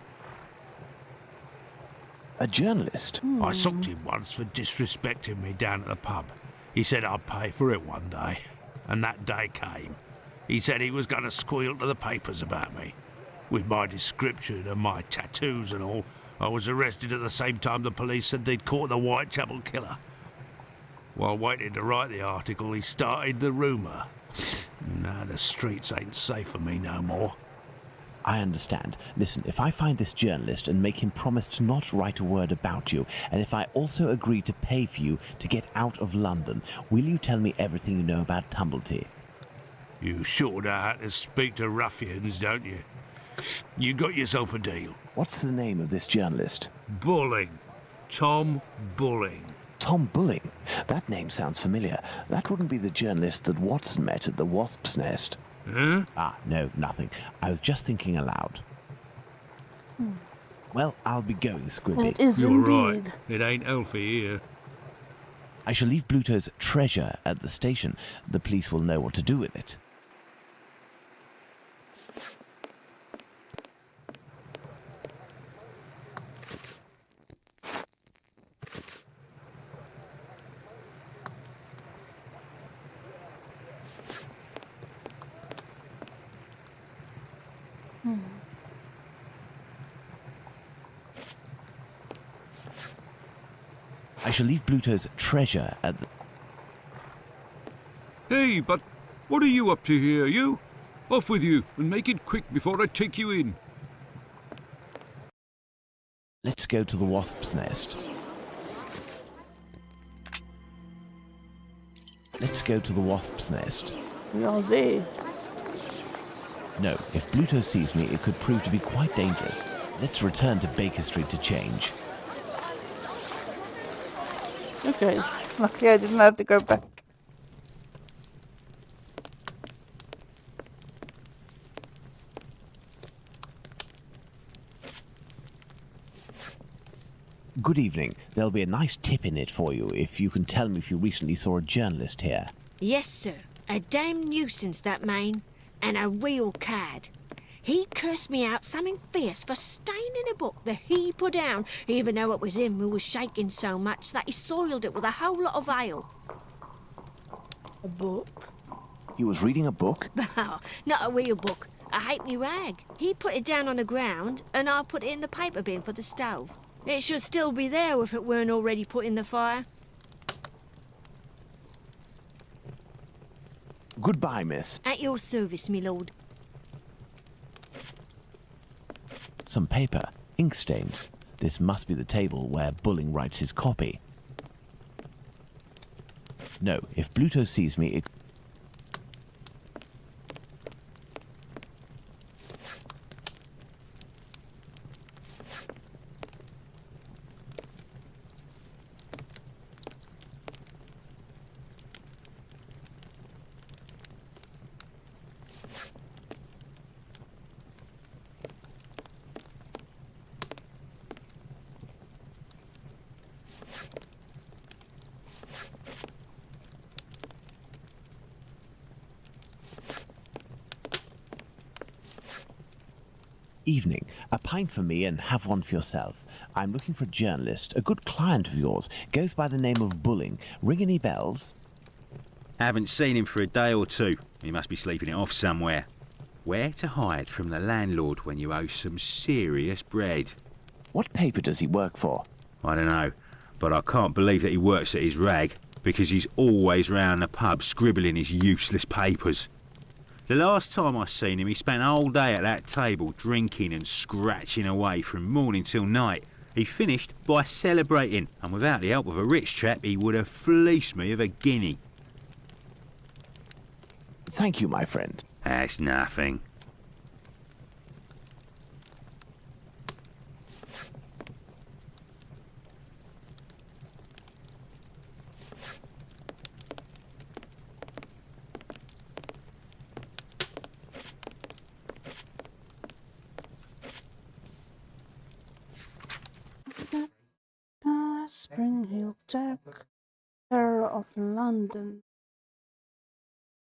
A journalist? I socked him once for disrespecting me down at the pub. He said I'd pay for it one day, and that day came. He said he was going to squeal to the papers about me. With my description and my tattoos and all, I was arrested at the same time the police said they'd caught the Whitechapel killer. While waiting to write the article, he started the rumour. Now the streets ain't safe for me no more. I understand. Listen, if I find this journalist and make him promise to not write a word about you, and if I also agree to pay for you to get out of London, will you tell me everything you know about Tumblety? You sure know how to speak to ruffians, don't you? You got yourself a deal. What's the name of this journalist? Bulling. Tom Bulling. Tom Bulling? That name sounds familiar. That wouldn't be the journalist that Watson met at the Wasp's Nest. Huh? Ah, no, nothing. I was just thinking aloud. Well, I'll be going, Squibby. It is You're indeed. right. It ain't healthy here. I shall leave Bluto's treasure at the station. The police will know what to do with it. I shall leave Bluto's treasure at the... Hey, but what are you up to here, you? Off with you, and make it quick before I take you in. Let's go to the Wasp's Nest. Let's go to the Wasp's Nest. We are there. No, if Bluto sees me, it could prove to be quite dangerous. Let's return to Baker Street to change. Okay, luckily I didn't have to go back. Good evening. There'll be a nice tip in it for you if you can tell me if you recently saw a journalist here. Yes, sir. A damn nuisance, that man. And a real cad. He cursed me out something fierce for staining a book that he put down, even though it was him who was shaking so much that he soiled it with a whole lot of ale. A book? He was reading a book? Oh, not a real book. A halfpenny rag. He put it down on the ground, and I put it in the paper bin for the stove. It should still be there if it weren't already put in the fire. Goodbye, miss. At your service, me lord. Some paper, ink stains. This must be the table where Bulling writes his copy. No, if Bluto sees me, it... Evening. A pint for me and have one for yourself. I'm looking for a journalist, a good client of yours. Goes by the name of Bulling. Ring any bells? Haven't seen him for a day or two. He must be sleeping it off somewhere. Where to hide from the landlord when you owe some serious bread? What paper does he work for? I don't know, but I can't believe that he works at his rag, because he's always round the pub scribbling his useless papers. The last time I seen him, he spent a whole day at that table drinking and scratching away from morning till night. He finished by celebrating, and without the help of a rich chap, he would have fleeced me of a guinea. Thank you, my friend. That's nothing. Spring Hill Jack, Terror of London.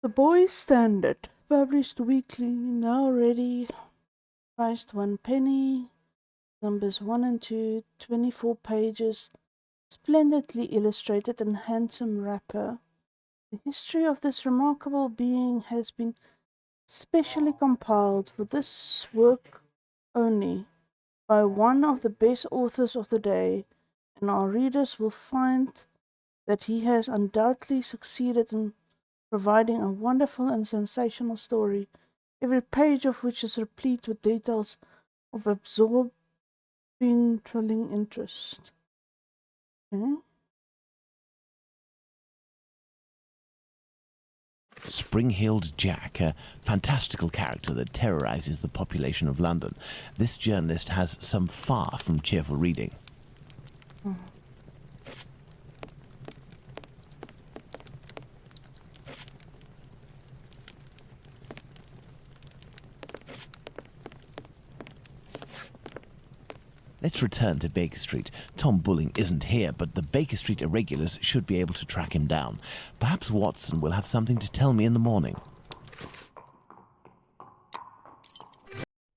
The Boys Standard, published weekly, now ready, priced 1 penny, numbers 1 and 2, 24 pages, splendidly illustrated and handsome wrapper. The history of this remarkable being has been specially compiled for this work only by one of the best authors of the day, and our readers will find that he has undoubtedly succeeded in providing a wonderful and sensational story, every page of which is replete with details of absorbing, thrilling interest. Okay. Spring-Heeled Jack, a fantastical character that terrorizes the population of London. This journalist has some far from cheerful reading. Let's return to Baker Street. Tom Bulling isn't here, but the Baker Street irregulars should be able to track him down. Perhaps Watson will have something to tell me in the morning.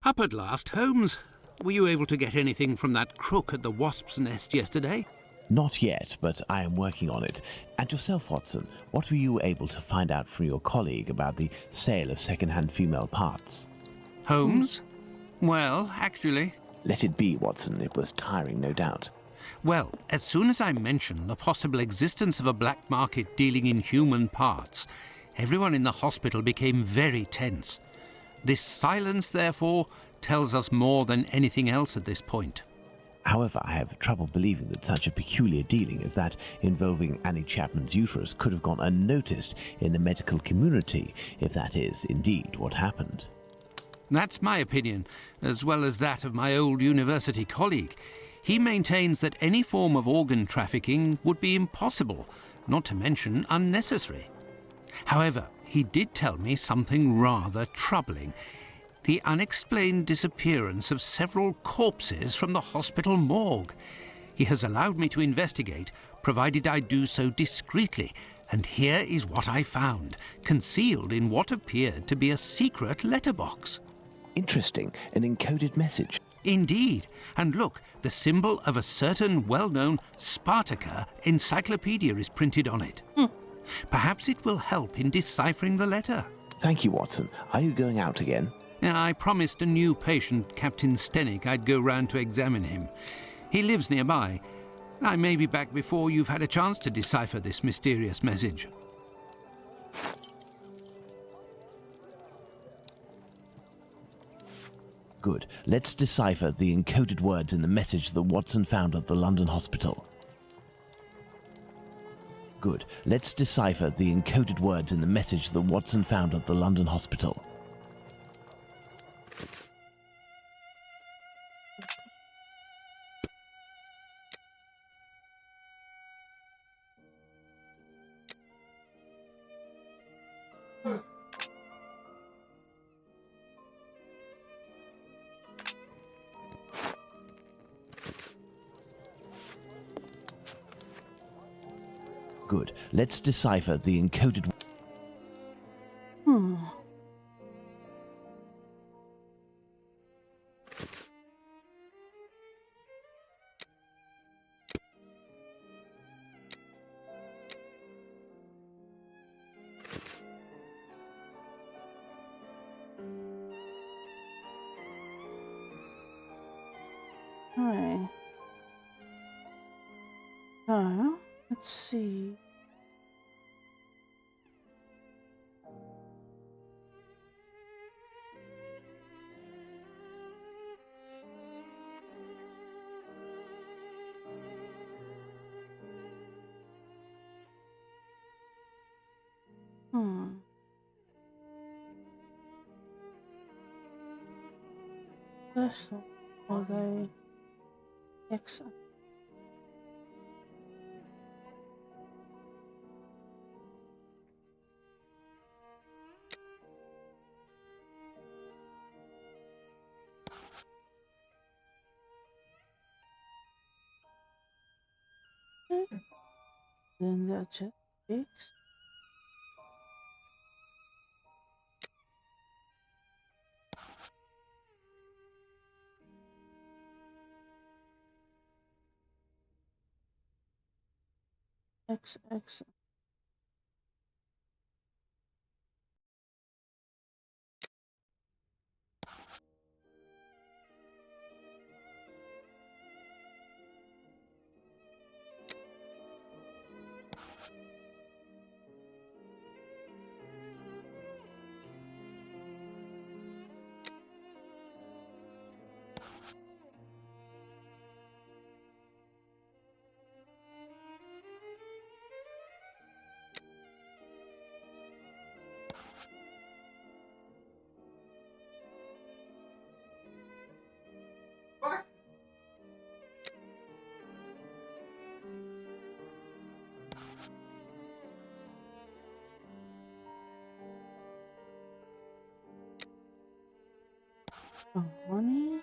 Up at last, Holmes. Were you able to get anything from that crook at the Wasp's Nest yesterday? Not yet, but I am working on it. And yourself, Watson, what were you able to find out from your colleague about the sale of second-hand female parts? Holmes? Well, actually... Let it be, Watson. It was tiring, no doubt. Well, as soon as I mentioned the possible existence of a black market dealing in human parts, everyone in the hospital became very tense. This silence, therefore, tells us more than anything else at this point. However, I have trouble believing that such a peculiar dealing as that involving Annie Chapman's uterus could have gone unnoticed in the medical community, if that is indeed what happened. That's my opinion, as well as that of my old university colleague. He maintains that any form of organ trafficking would be impossible, not to mention unnecessary. However, he did tell me something rather troubling: the unexplained disappearance of several corpses from the hospital morgue. He has allowed me to investigate, provided I do so discreetly, and here is what I found, concealed in what appeared to be a secret letterbox. Interesting, an encoded message. Indeed. And look, the symbol of a certain well-known Spartaca encyclopedia is printed on it. Perhaps it will help in deciphering the letter. Thank you, Watson. Are you going out again? I promised a new patient, Captain Stenick, I'd go round to examine him. He lives nearby. I may be back before you've had a chance to decipher this mysterious message. Good. Let's decipher the encoded words in the message that Watson found at the London hospital. Good. Let's decipher the encoded words in the message that Watson found at the London hospital. Good. Let's decipher the encoded... Hi. So, let's see. Special, are they excellent? Then that's it. Fixed. Excellent. Honey.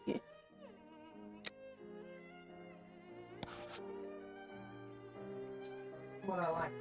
Yeah. What I like.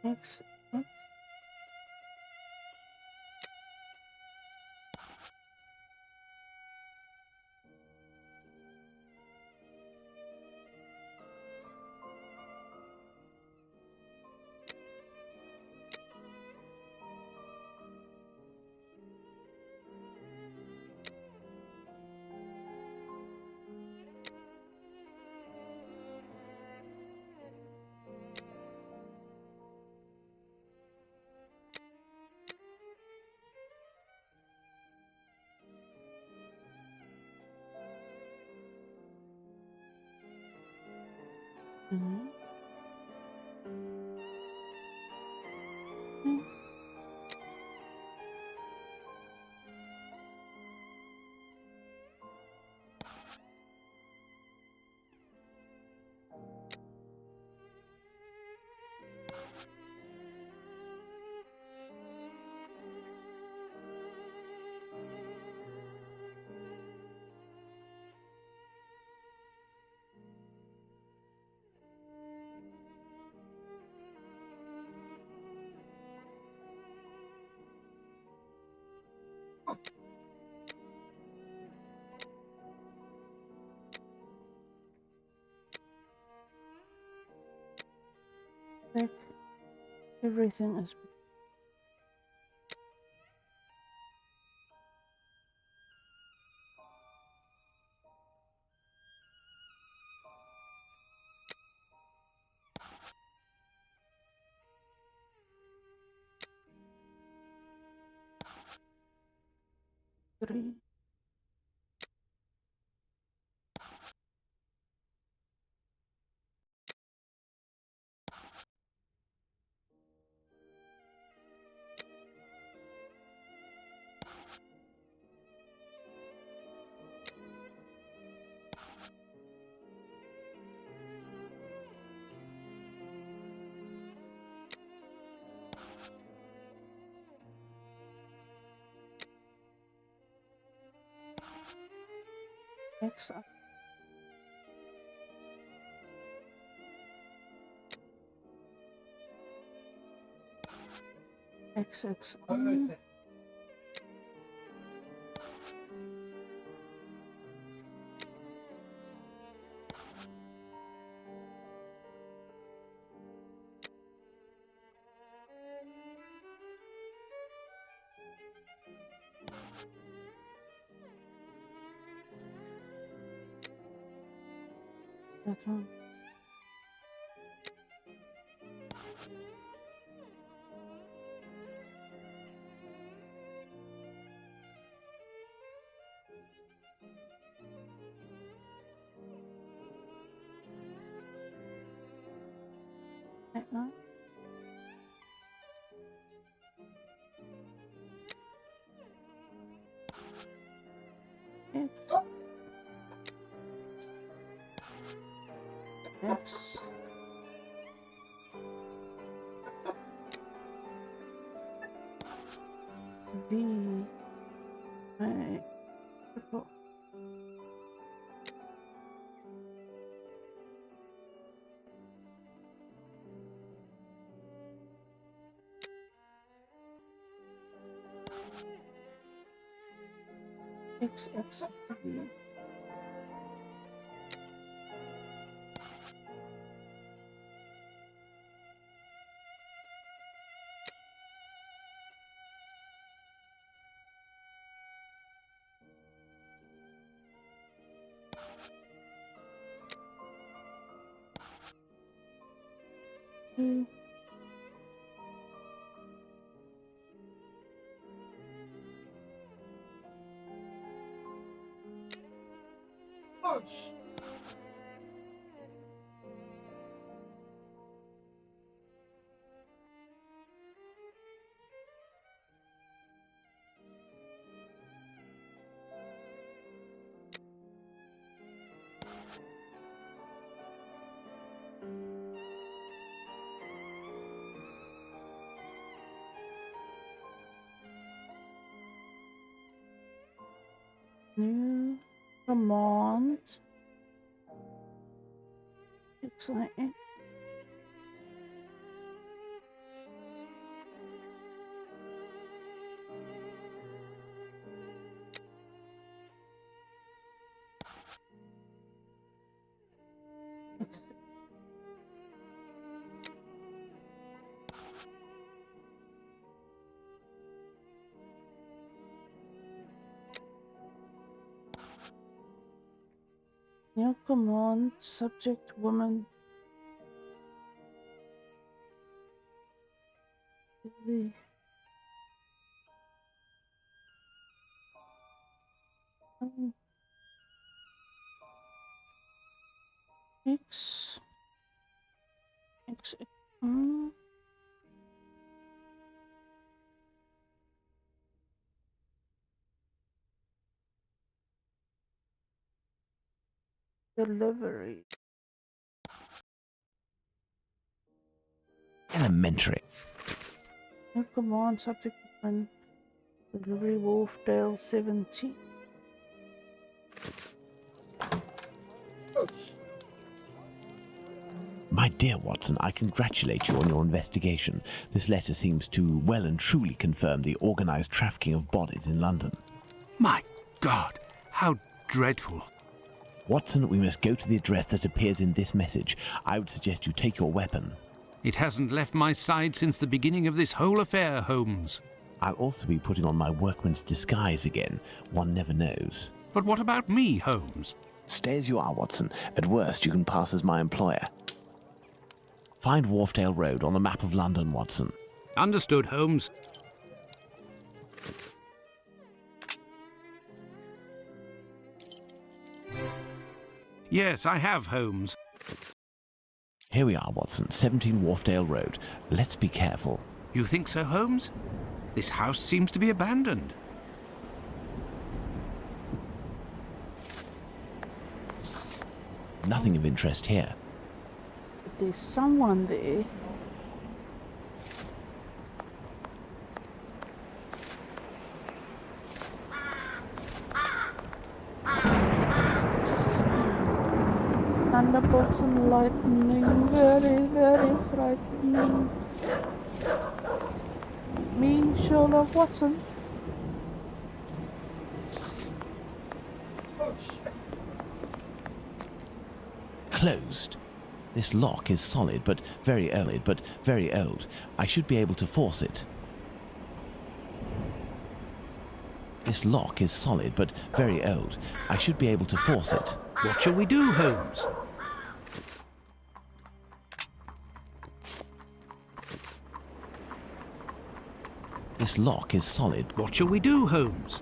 Excellent. Mm-hmm. Like everything is. Three. X. XX. That one. That one. X. X. V. I. Triple. XX. V. Mm. Punch. New command. Exciting. New command. Subject woman. Billy. X. Taxi. Hmm. Delivery. Elementary. New command subject and delivery Wolfdale 17. My dear Watson, I congratulate you on your investigation. This letter seems to well and truly confirm the organized trafficking of bodies in London. My God, how dreadful. Watson, we must go to the address that appears in this message. I would suggest you take your weapon. It hasn't left my side since the beginning of this whole affair, Holmes. I'll also be putting on my workman's disguise again. One never knows. But what about me, Holmes? Stay as you are, Watson. At worst, you can pass as my employer. Find Wharfdale Road on the map of London, Watson. Understood, Holmes. Yes, I have, Holmes. Here we are, Watson. 17 Wharfdale Road. Let's be careful. You think so, Holmes? This house seems to be abandoned. Nothing of interest here. There's someone there. Thunderbolts and lightning, very, very frightening. Me, Sherlock Watson. Closed. This lock is solid, but very old. I should be able to force it. This lock is solid, but very old. I should be able to force it. What shall we do, Holmes? This lock is solid. What shall we do, Holmes?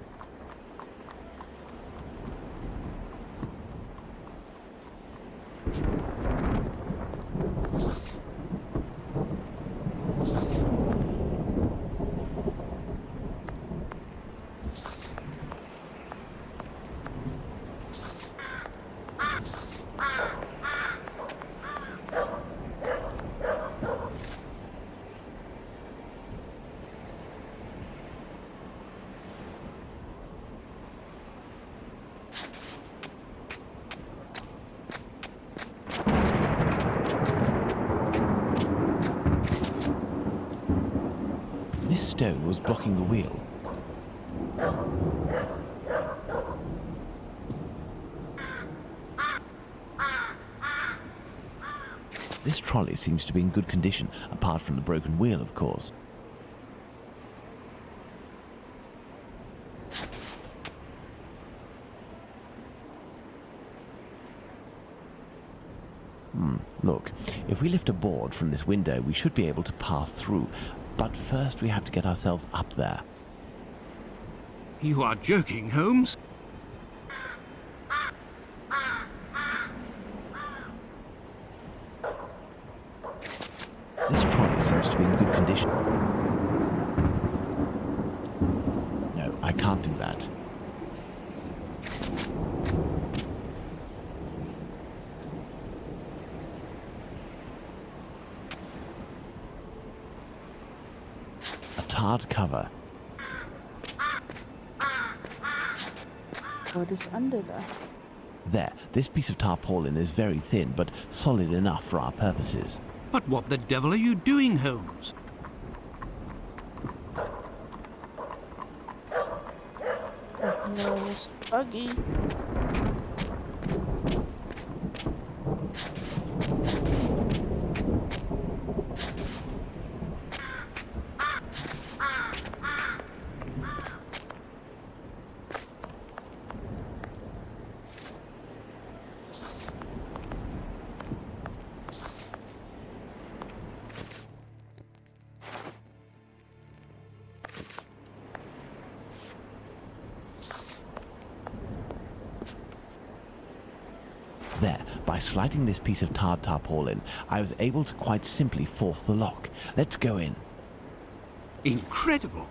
This stone was blocking the wheel. This trolley seems to be in good condition, apart from the broken wheel, of course. Look, if we lift a board from this window, we should be able to pass through. But first we have to get ourselves up there. You are joking, Holmes? This trolley seems to be in good condition. No, I can't do that. A tarred cover. What is under there? There, this piece of tarpaulin is very thin, but solid enough for our purposes. But what the devil are you doing, Holmes? That nose buggy. There, by sliding this piece of tarred tarpaulin, I was able to quite simply force the lock. Let's go in. Incredible!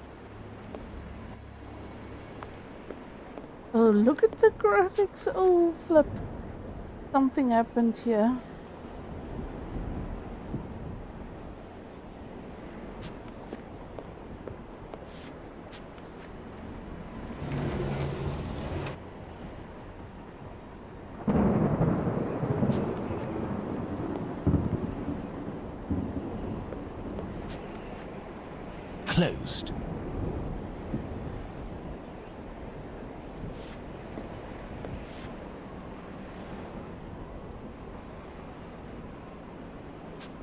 Oh, look at the graphics. Oh, flip. Something happened here. Closed.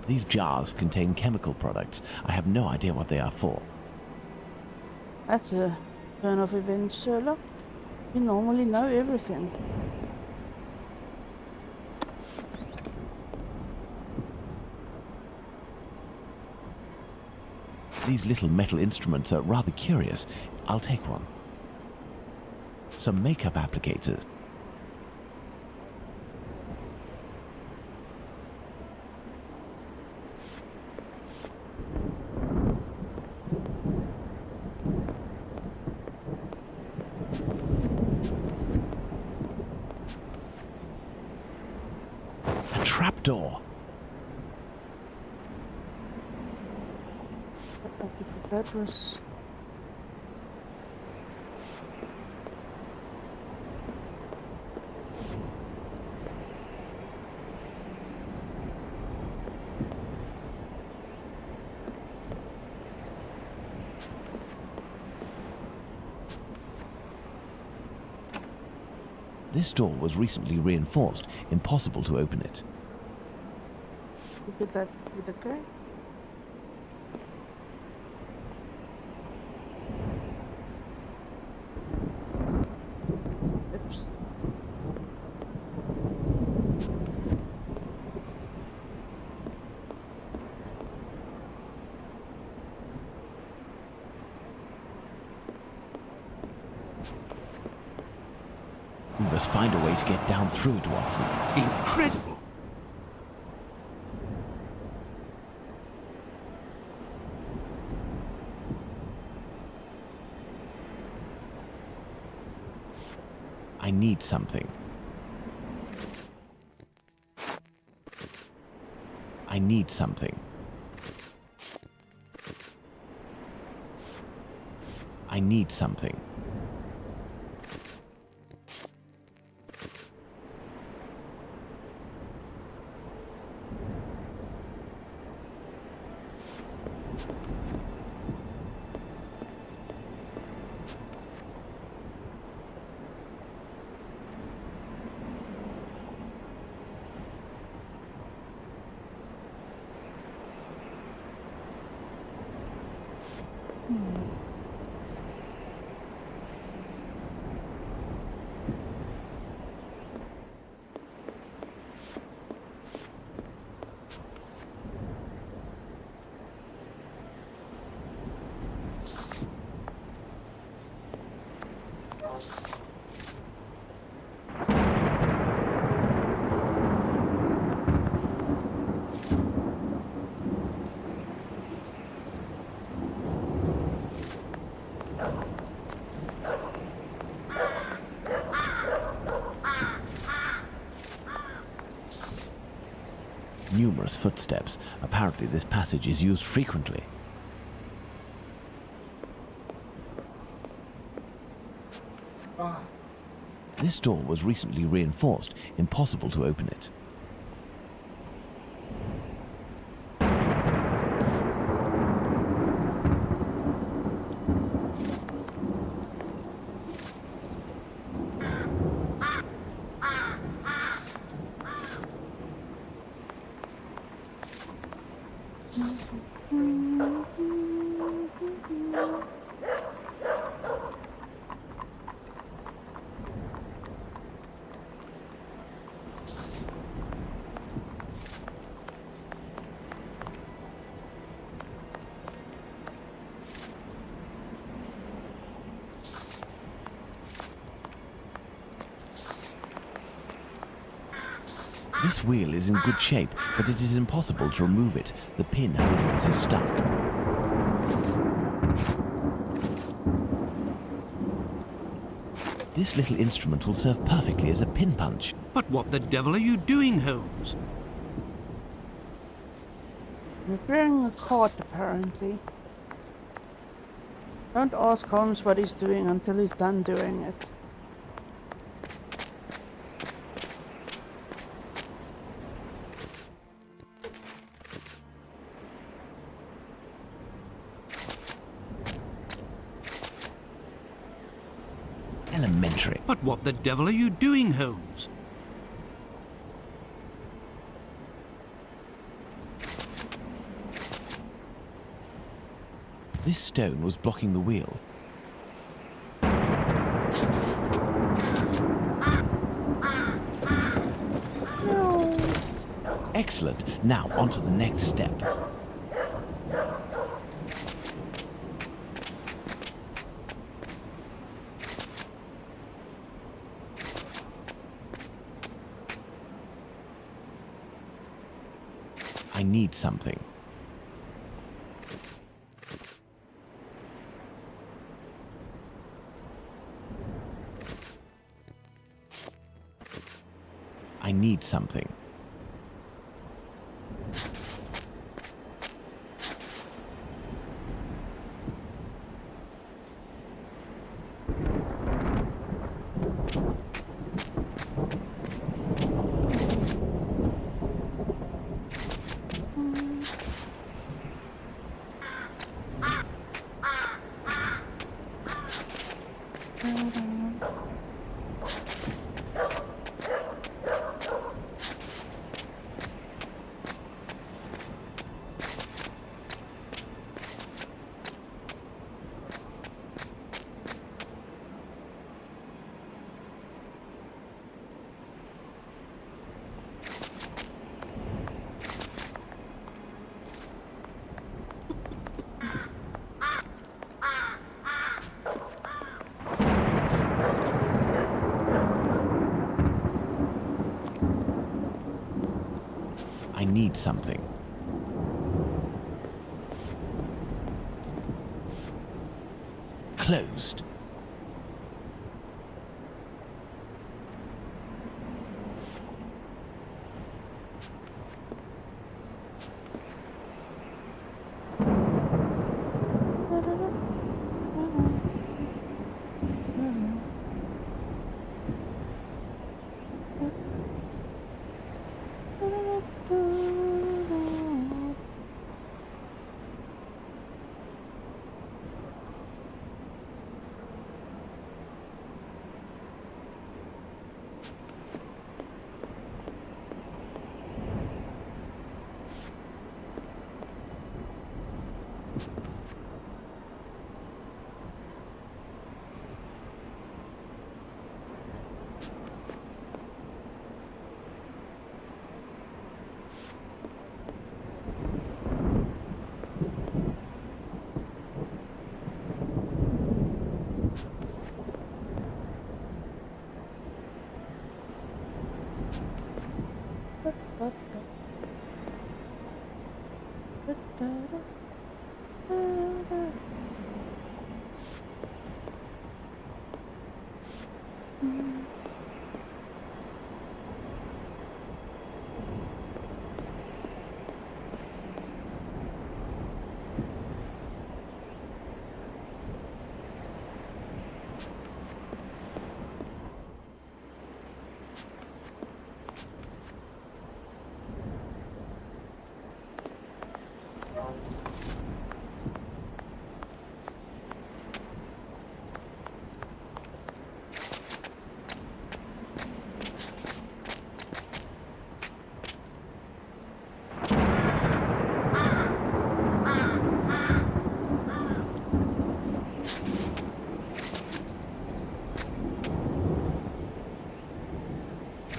These jars contain chemical products. I have no idea what they are for. That's a turn of events, Sherlock. You normally know everything. These little metal instruments are rather curious. I'll take one. Some makeup applicators. A trapdoor. That was... This door was recently reinforced. Impossible to open it. Look at that with a okay. Oops. We must find a way to get down through it, Watson. Incredible! I need something. I need something. I need something. Numerous footsteps. Apparently this passage is used frequently. This door was recently reinforced. Impossible to open it. This wheel is in good shape, but it is impossible to remove it. The pin holding it is stuck. This little instrument will serve perfectly as a pin punch. But what the devil are you doing, Holmes? Repairing a cart, apparently. Don't ask Holmes what he's doing until he's done doing it. Elementary. But what the devil are you doing, Holmes? This stone was blocking the wheel. No. Excellent. Now, on to the next step. I need something. I need something. I need something. Closed.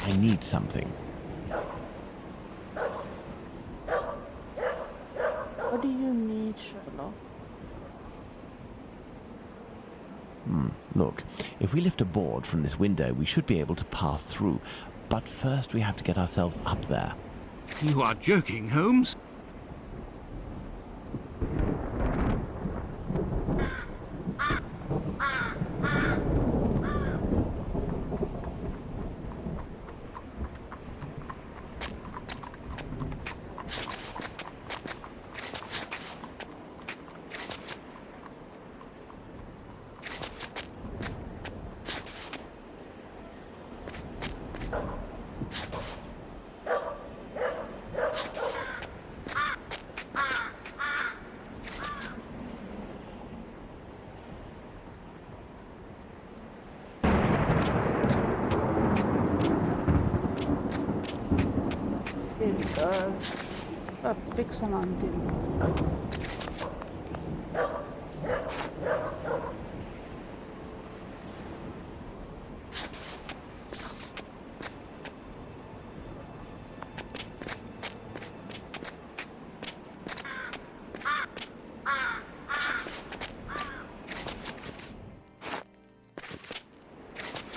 I need something. What do you need, Sherlock? Look, if we lift a board from this window, we should be able to pass through. But first we have to get ourselves up there. You are joking, Holmes? Pixelante.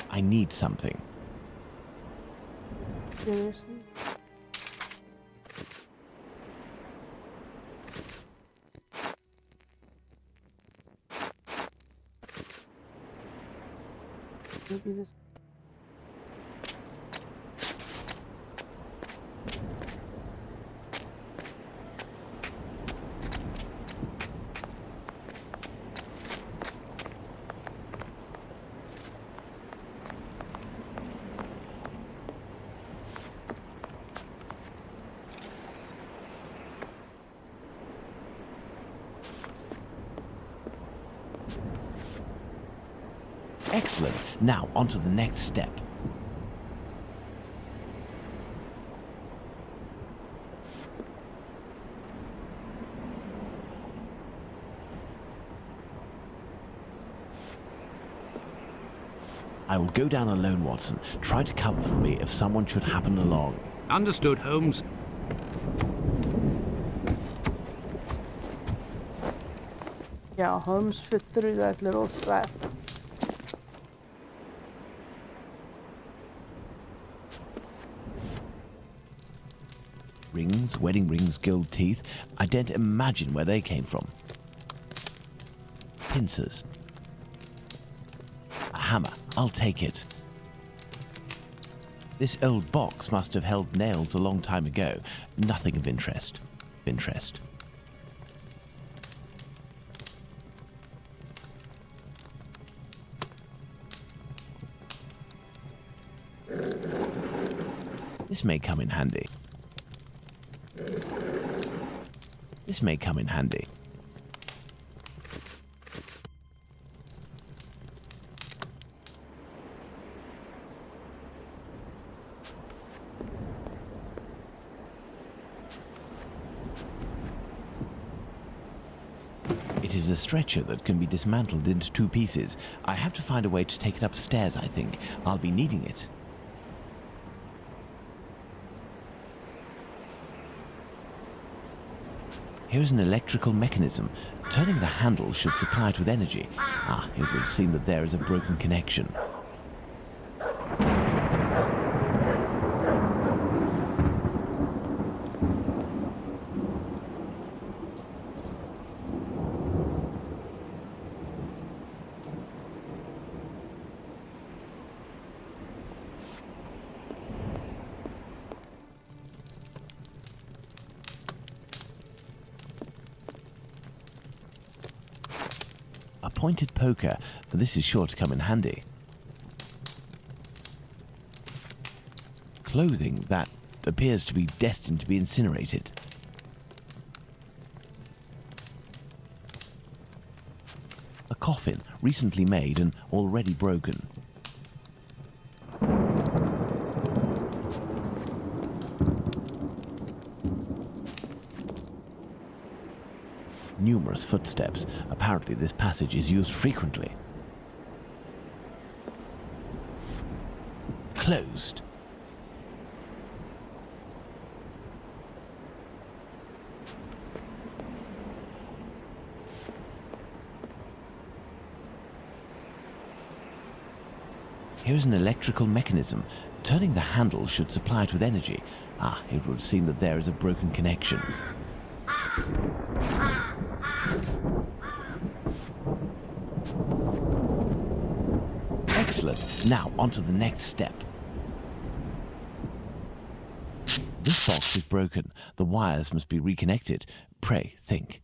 I need something. Seriously? Maybe this. Excellent. Now, on to the next step. I will go down alone, Watson. Try to cover for me if someone should happen along. Understood, Holmes. Yeah, Holmes fit through that little slap. Rings, wedding rings, gold teeth. I daren't imagine where they came from. Pincers. A hammer. I'll take it. This old box must have held nails a long time ago. Nothing of interest. This may come in handy. It is a stretcher that can be dismantled into 2 pieces. I have to find a way to take it upstairs, I think. I'll be needing it. Here's an electrical mechanism. Turning the handle should supply it with energy. It would seem that there is a broken connection. A pointed poker. This is sure to come in handy. Clothing that appears to be destined to be incinerated. A coffin, recently made and already broken. Numerous footsteps. Apparently this passage is used frequently. Closed. Here's an electrical mechanism. Turning the handle should supply it with energy. Ah, it would seem that there is a broken connection. Excellent. Now, on to the next step. This box is broken. The wires must be reconnected. Pray, think.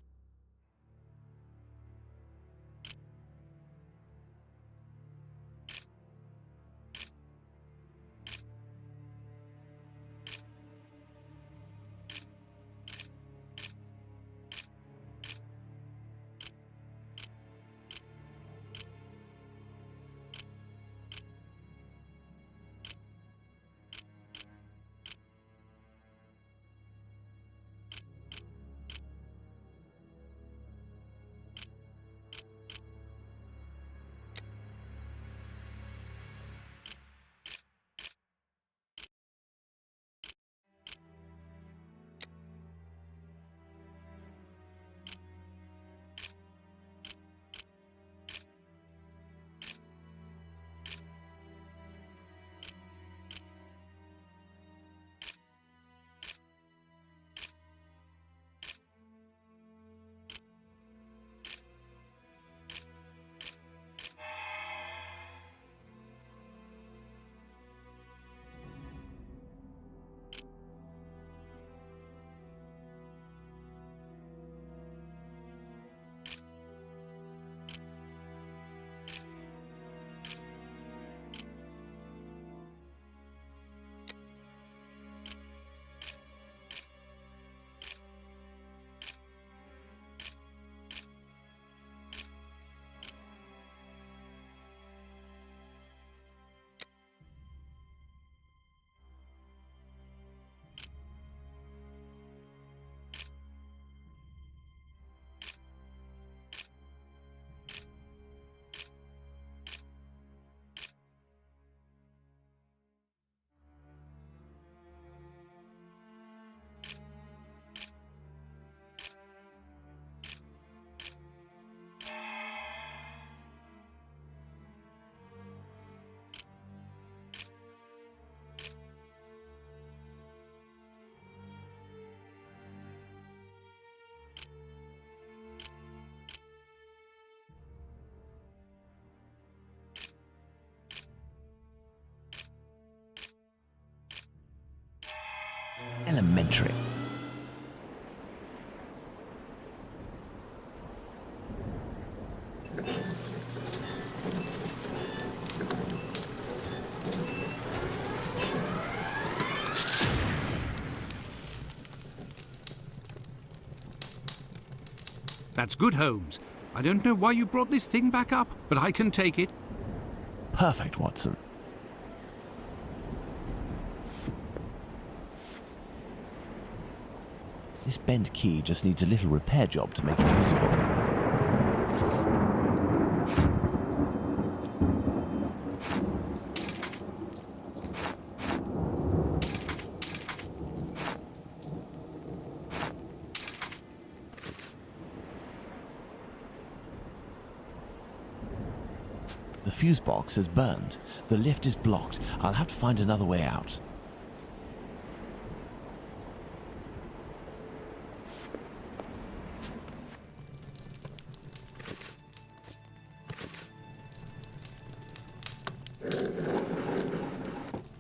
Elementary. That's good, Holmes. I don't know why you brought this thing back up, but I can take it. Perfect, Watson. This bent key just needs a little repair job to make it usable. The fuse box has burned. The lift is blocked. I'll have to find another way out.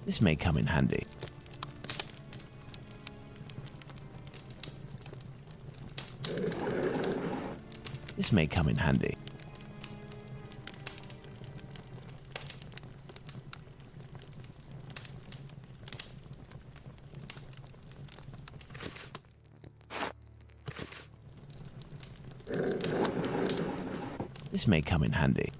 This may come in handy. This may come in handy. This may come in handy.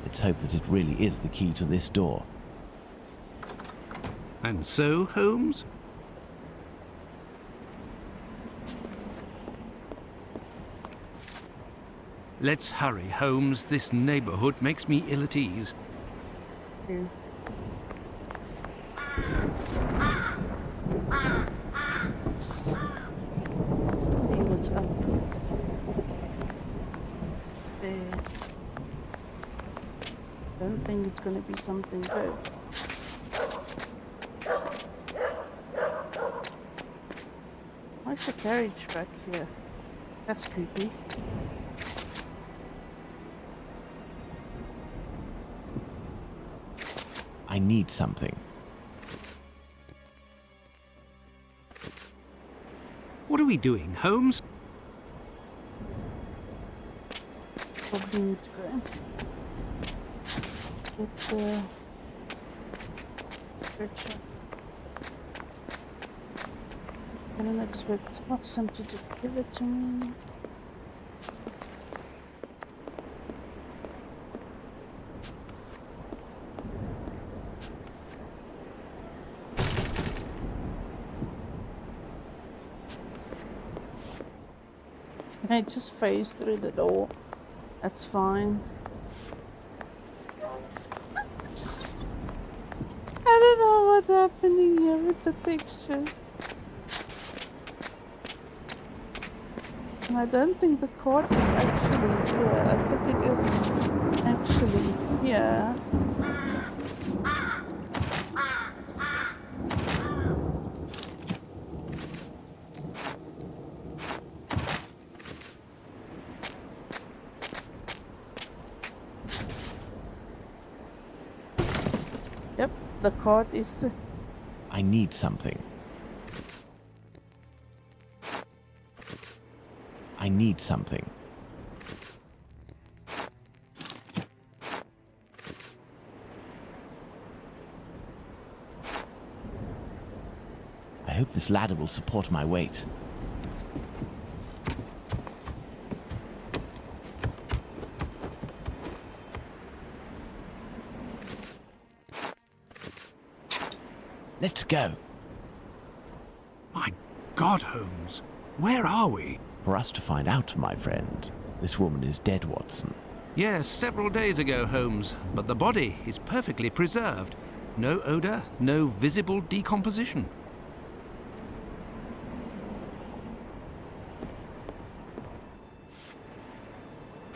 Let's hope that it really is the key to this door. And so, Holmes, Let's hurry, Holmes. This neighborhood makes me ill at ease. See what's up. There. Don't think it's gonna be something good. Why's the carriage back here? That's creepy. I need something. What are we doing, Holmes? Probably need to go get the stretcher. I don't expect Watson to just give it to me. I just phased through the door. That's fine. I don't know what's happening here with the textures. And I don't think the court is actually here. I think it is actually here. Yep, the court is the... I need something. I need something. I hope this ladder will support my weight. Let's go. My God, Holmes. Where are we? For us to find out, my friend. This woman is dead, Watson. Yes, several days ago, Holmes, but the body is perfectly preserved. No odor, no visible decomposition.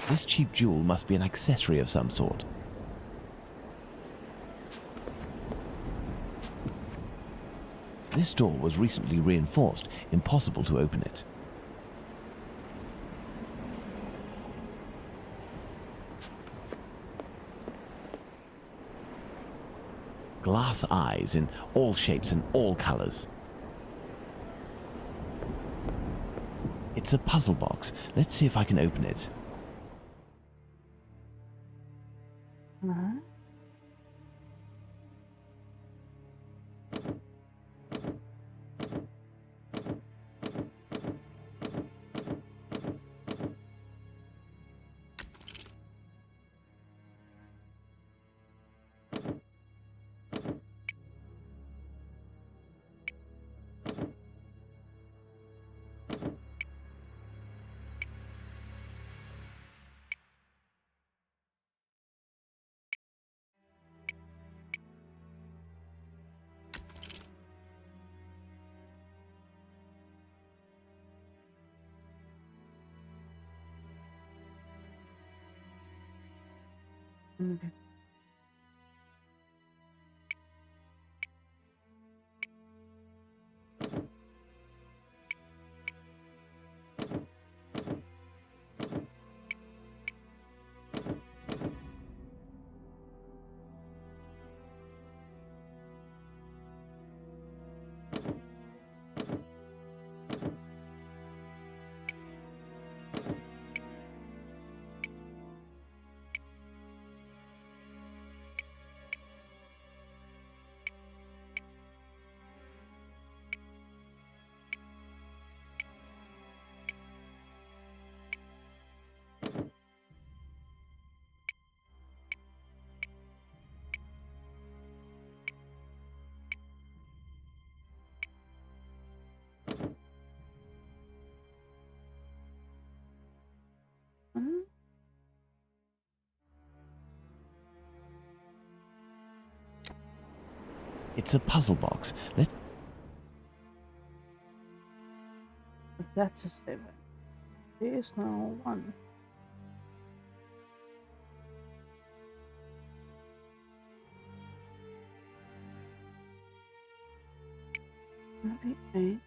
This cheap jewel must be an accessory of some sort. This door was recently reinforced. Impossible to open it. Glass eyes in all shapes and all colors. It's a puzzle box. Let's see if I can open it. Uh-huh. Okay. It's a puzzle box. That's a 7. There's now 1. Maybe 8.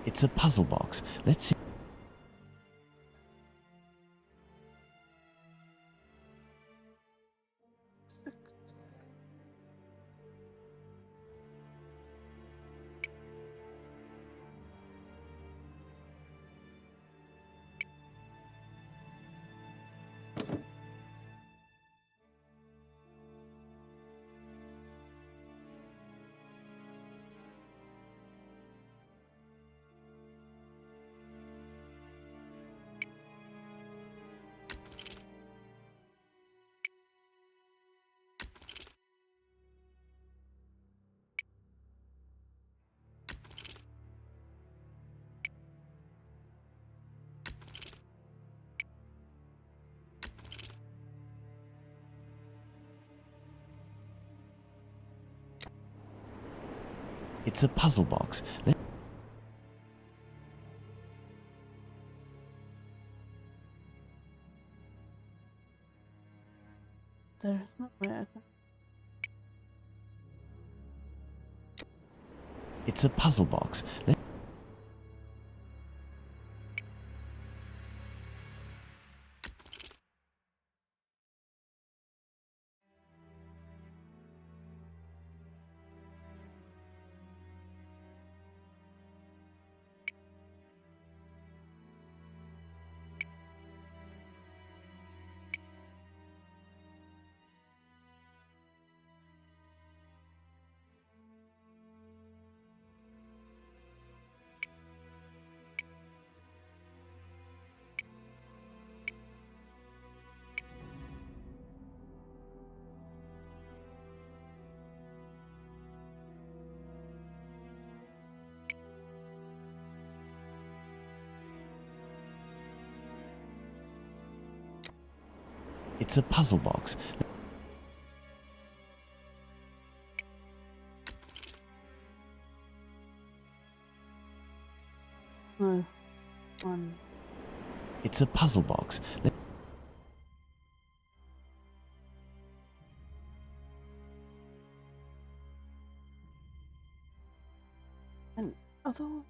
It's a puzzle box. Let's see. It's a puzzle box. There's no way I can. It's a puzzle box. It's a puzzle box. No. 1. It's a puzzle box. And other one.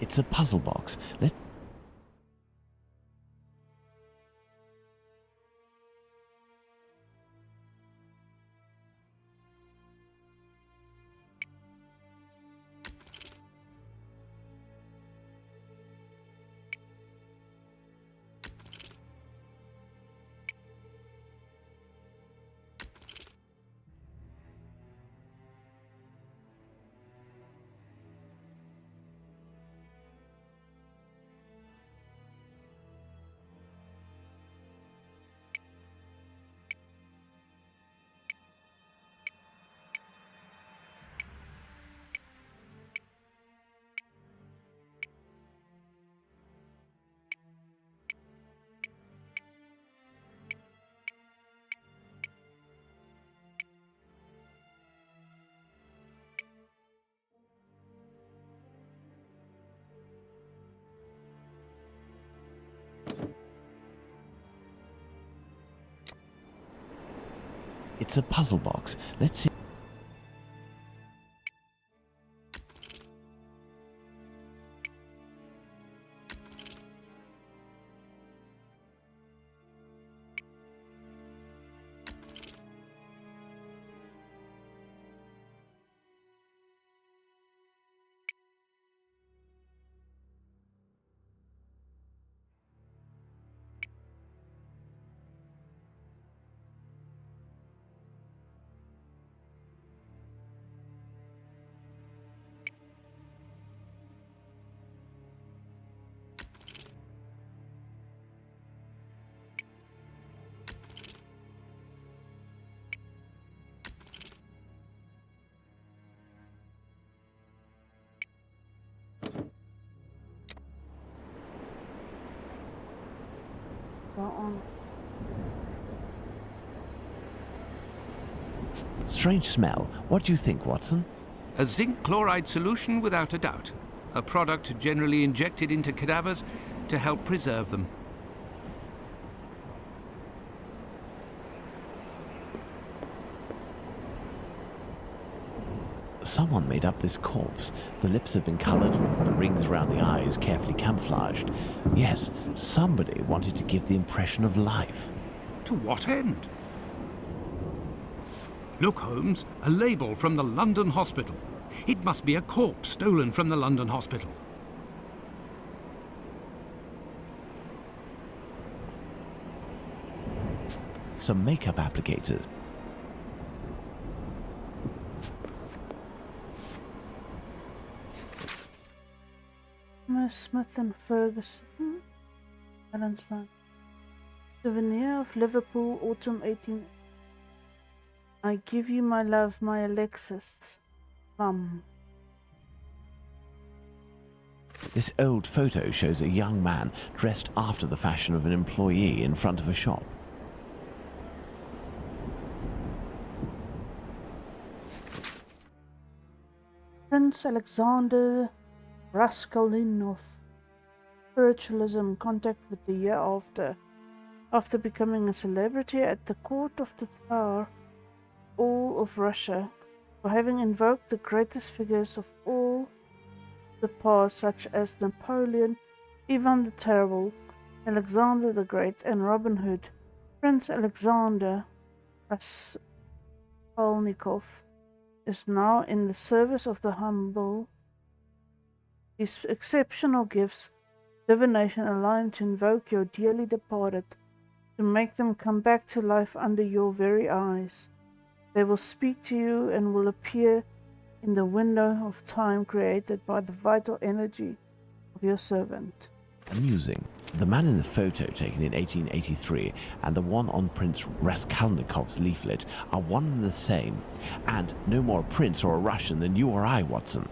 It's a puzzle box. It's a puzzle box. Let's see. Strange smell. What do you think, Watson? A zinc chloride solution without a doubt. A product generally injected into cadavers to help preserve them. Someone made up this corpse. The lips have been coloured and the rings around the eyes carefully camouflaged. Yes, somebody wanted to give the impression of life. To what end? Look, Holmes, a label from the London hospital. It must be a corpse stolen from the London hospital. Some makeup applicators. Smith and Ferguson. Valentine. Souvenir of Liverpool, autumn 18. I give you my love, my Alexis. Mum. This old photo shows a young man dressed after the fashion of an employee in front of a shop. Prince Alexander Raskolnikov. Spiritualism, contact with the year after. After becoming a celebrity at the court of the Tsar, all of Russia, for having invoked the greatest figures of all the past, such as Napoleon, Ivan the Terrible, Alexander the Great, and Robin Hood. Prince Alexander Raskolnikov is now in the service of the humble. His exceptional gifts, divination, allow him to invoke your dearly departed, to make them come back to life under your very eyes. They will speak to you and will appear in the window of time created by the vital energy of your servant. Amusing. The man in the photo taken in 1883 and the one on Prince Raskolnikov's leaflet are one and the same, and no more a prince or a Russian than you or I, Watson.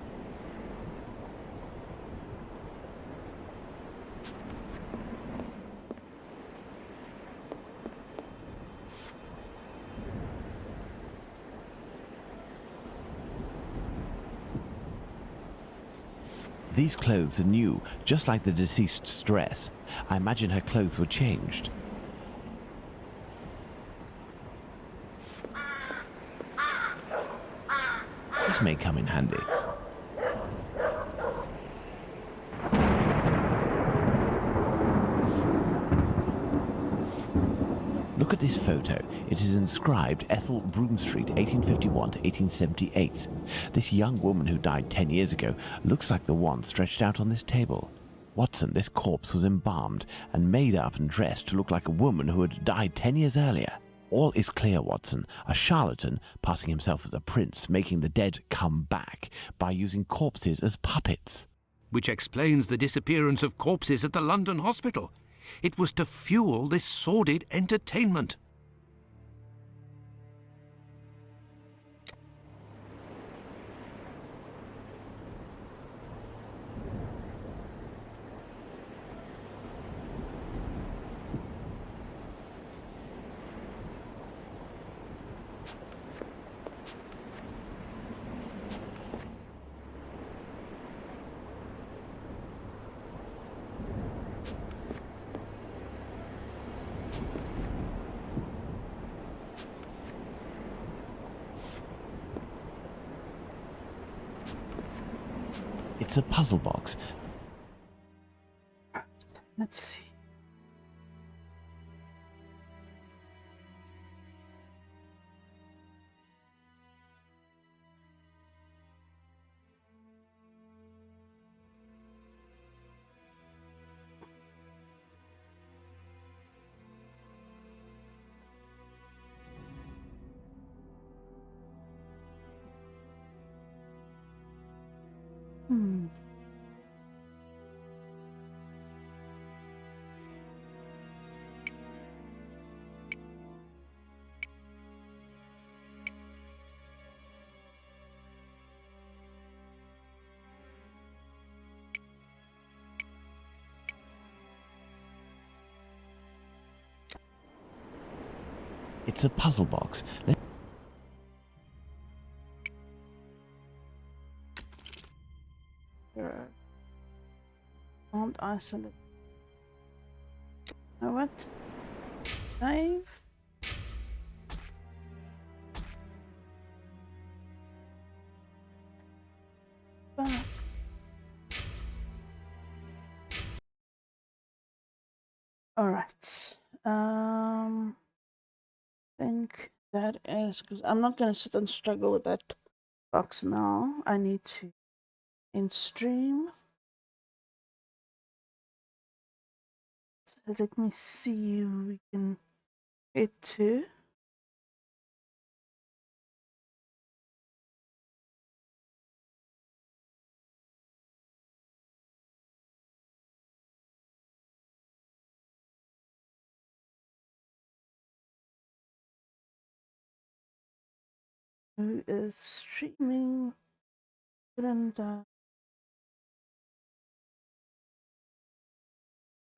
These clothes are new, just like the deceased's dress. I imagine her clothes were changed. This may come in handy. Look at this photo. It is inscribed Ethel Broomstreet, 1851 to 1878. This young woman who died 10 years ago looks like the one stretched out on this table. Watson, this corpse was embalmed and made up and dressed to look like a woman who had died 10 years earlier. All is clear, Watson. A charlatan, passing himself as a prince, making the dead come back by using corpses as puppets. Which explains the disappearance of corpses at the London hospital. It was to fuel this sordid entertainment. It's a puzzle box. Let's see. Hmm. It's a puzzle box. Can't isolate. Now what? Save. Back. All right. Think that is because I'm not gonna sit and struggle with that box now. I need to in stream. So let me see who we can get to. Who is streaming? And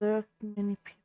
there are many people.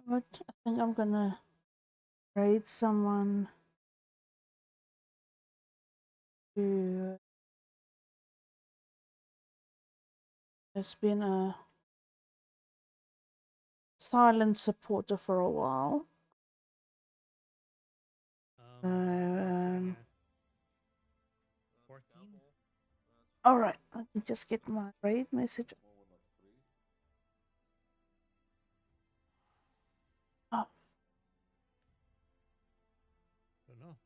What I think I'm gonna raid someone who has been a silent supporter for a while. All right, let me just get my raid message. Oh. Don't know.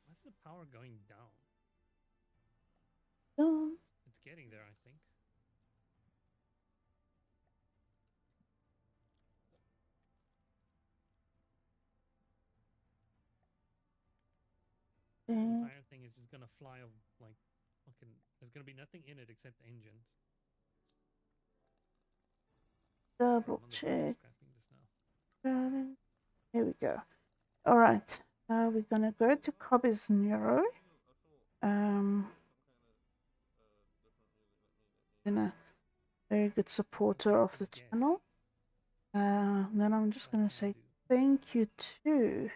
Why's the power going down? It's getting there, I think. The entire thing is just gonna fly off like fucking. There's gonna be nothing in it except engines. Double check. Here we go. All right. We're gonna go to Cobby's Neuro. Been a very good supporter of the channel. Then I'm just gonna say thank you to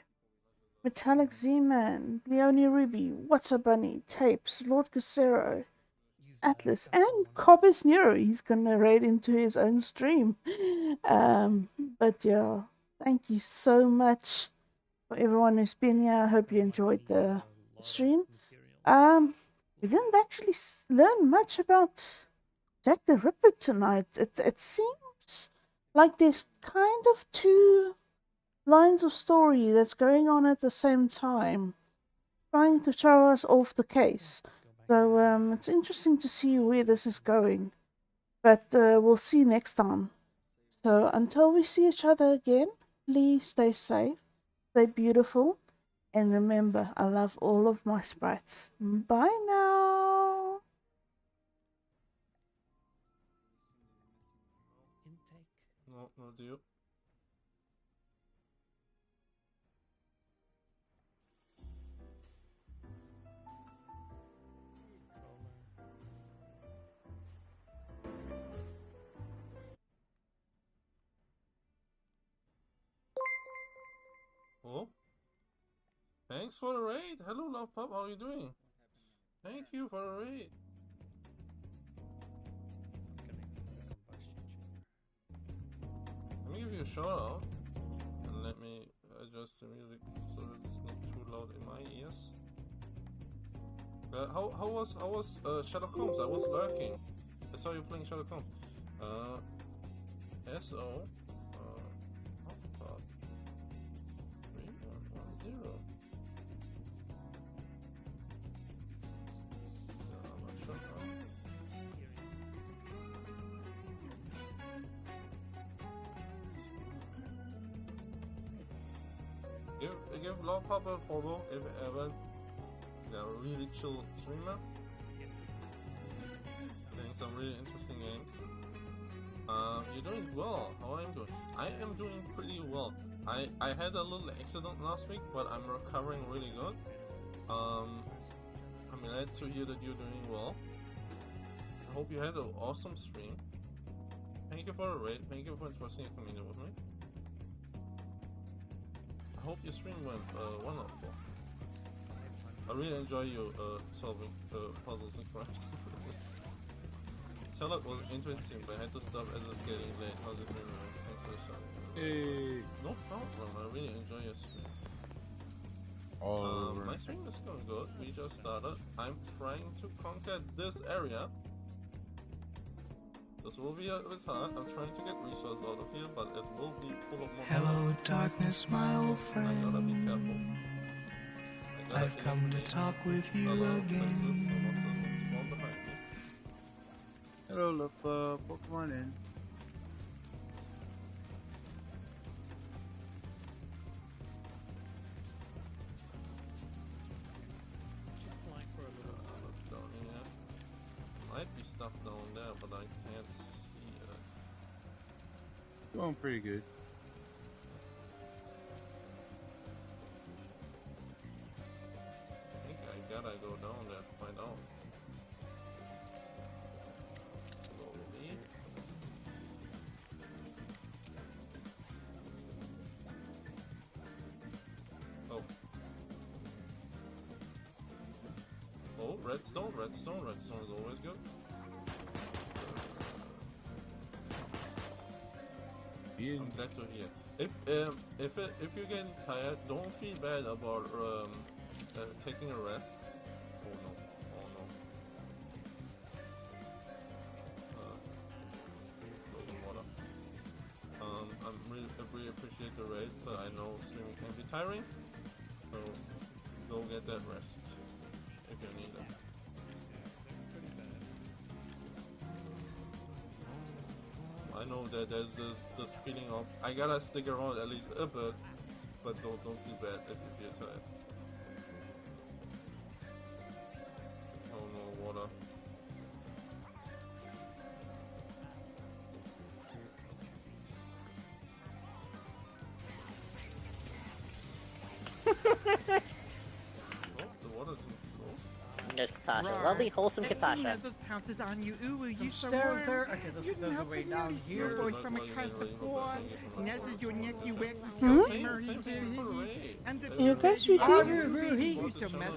Metallic Z-Man, Leonie Ruby, What's a Bunny, Tapes, Lord Casero, Atlas, and Cobby's Neuro. He's gonna raid into his own stream. But yeah, thank you so much for everyone who's been here. I hope you enjoyed the stream. We didn't actually learn much about Jack the Ripper tonight. It seems like there's kind of two lines of story that's going on at the same time, trying to throw us off the case. So it's interesting to see where this is going. But we'll see next time. So until we see each other again, please stay safe, stay beautiful, and remember, I love all of my sprites. Bye now. No, no, do you? Oh? Thanks for the raid. Hello, Love Pup. How are you doing? Thank you for the raid. Let me give you a shout out. And let me adjust the music so it's not too loud in my ears. How was Sherlock Holmes? I was lurking. I saw you playing Sherlock Holmes. SO. Hotspot. 3110. I'm not sure how. Give Love Pup a follow if ever. They're a really chill streamer. Playing some really interesting games. You're doing well. How am I doing? I am doing pretty well. I had a little accident last week, but I'm recovering really good. I'm glad to hear that you're doing well. I hope you had an awesome stream. Thank you for the raid. Thank you for trusting your community with me. I hope your stream went wonderful. I really enjoy you solving puzzles and crimes. Sherlock was interesting, but I had to stop as it was getting late. How's it been? Thanks for the shout. Hey. No problem. I really enjoy your stream. Oh, my stream is going good. We just started. I'm trying to conquer this area. This will be a bit hard. I'm trying to get resources out of here, but it will be full of monsters. Hello, darkness, my old friend. I gotta be careful. I've come to talk with you again. Hello, Love Pup. Welcome on in. Down here. Might be stuff down there, but I can't see it. Going pretty good. I think I gotta go down there to find out. Slowly. Oh. Oh, redstone, redstone, redstone is always good. I'm glad to hear. If you're getting tired, don't feel bad about taking a rest. Oh no! Oh no! Water. I really appreciate the raid, but I know streaming can be tiring. So go get that rest if you need it. I know that there's this feeling of I gotta stick around at least a bit, but don't feel bad if you feel tired. Oh no, water. Oh, the water's close. There's Katasha. Lovely, wholesome Katasha. Those pounces on you. Ooh, you so stairs warm. there. Okay, there's a way down here. Boy from across the floor. And this is your nephew, Rex. And the You guys ready? You so much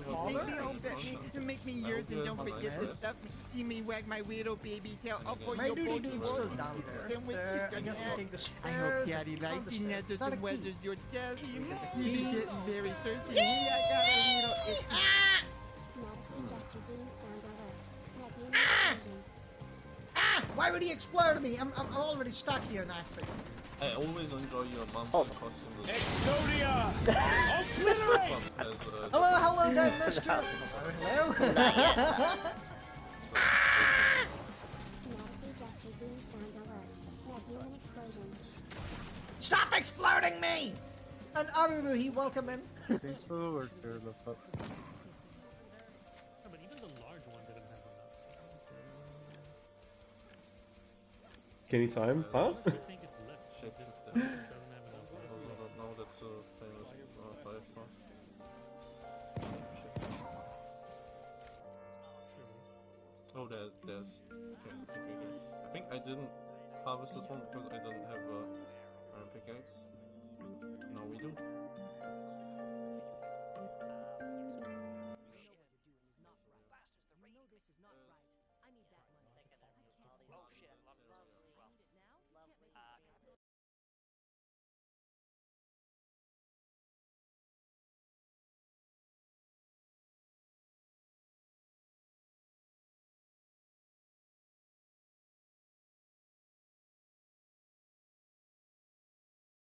make me yours and don't forget to stuff me. See me wag my little baby tail up for your boat. Still down there. I guess we take the stairs. I hope Daddy likes you, netters and weathers your chest. You be getting very thirsty. I got a little itchy. Why would he explode me? I'm already stuck here, Nazi. I always enjoy your mom's costume. Exodia! Hello there, mister. Hello. Stop exploding me! And Arubu, he welcome in. Thanks for the work there, Love Pup. But even the large one didn't have enough. Any time? Huh? I think it's left. It just doesn't have enough. No, that's a famous 5-star. Oh, there's. Okay. I think I didn't harvest this one because I didn't have a iron pickaxe.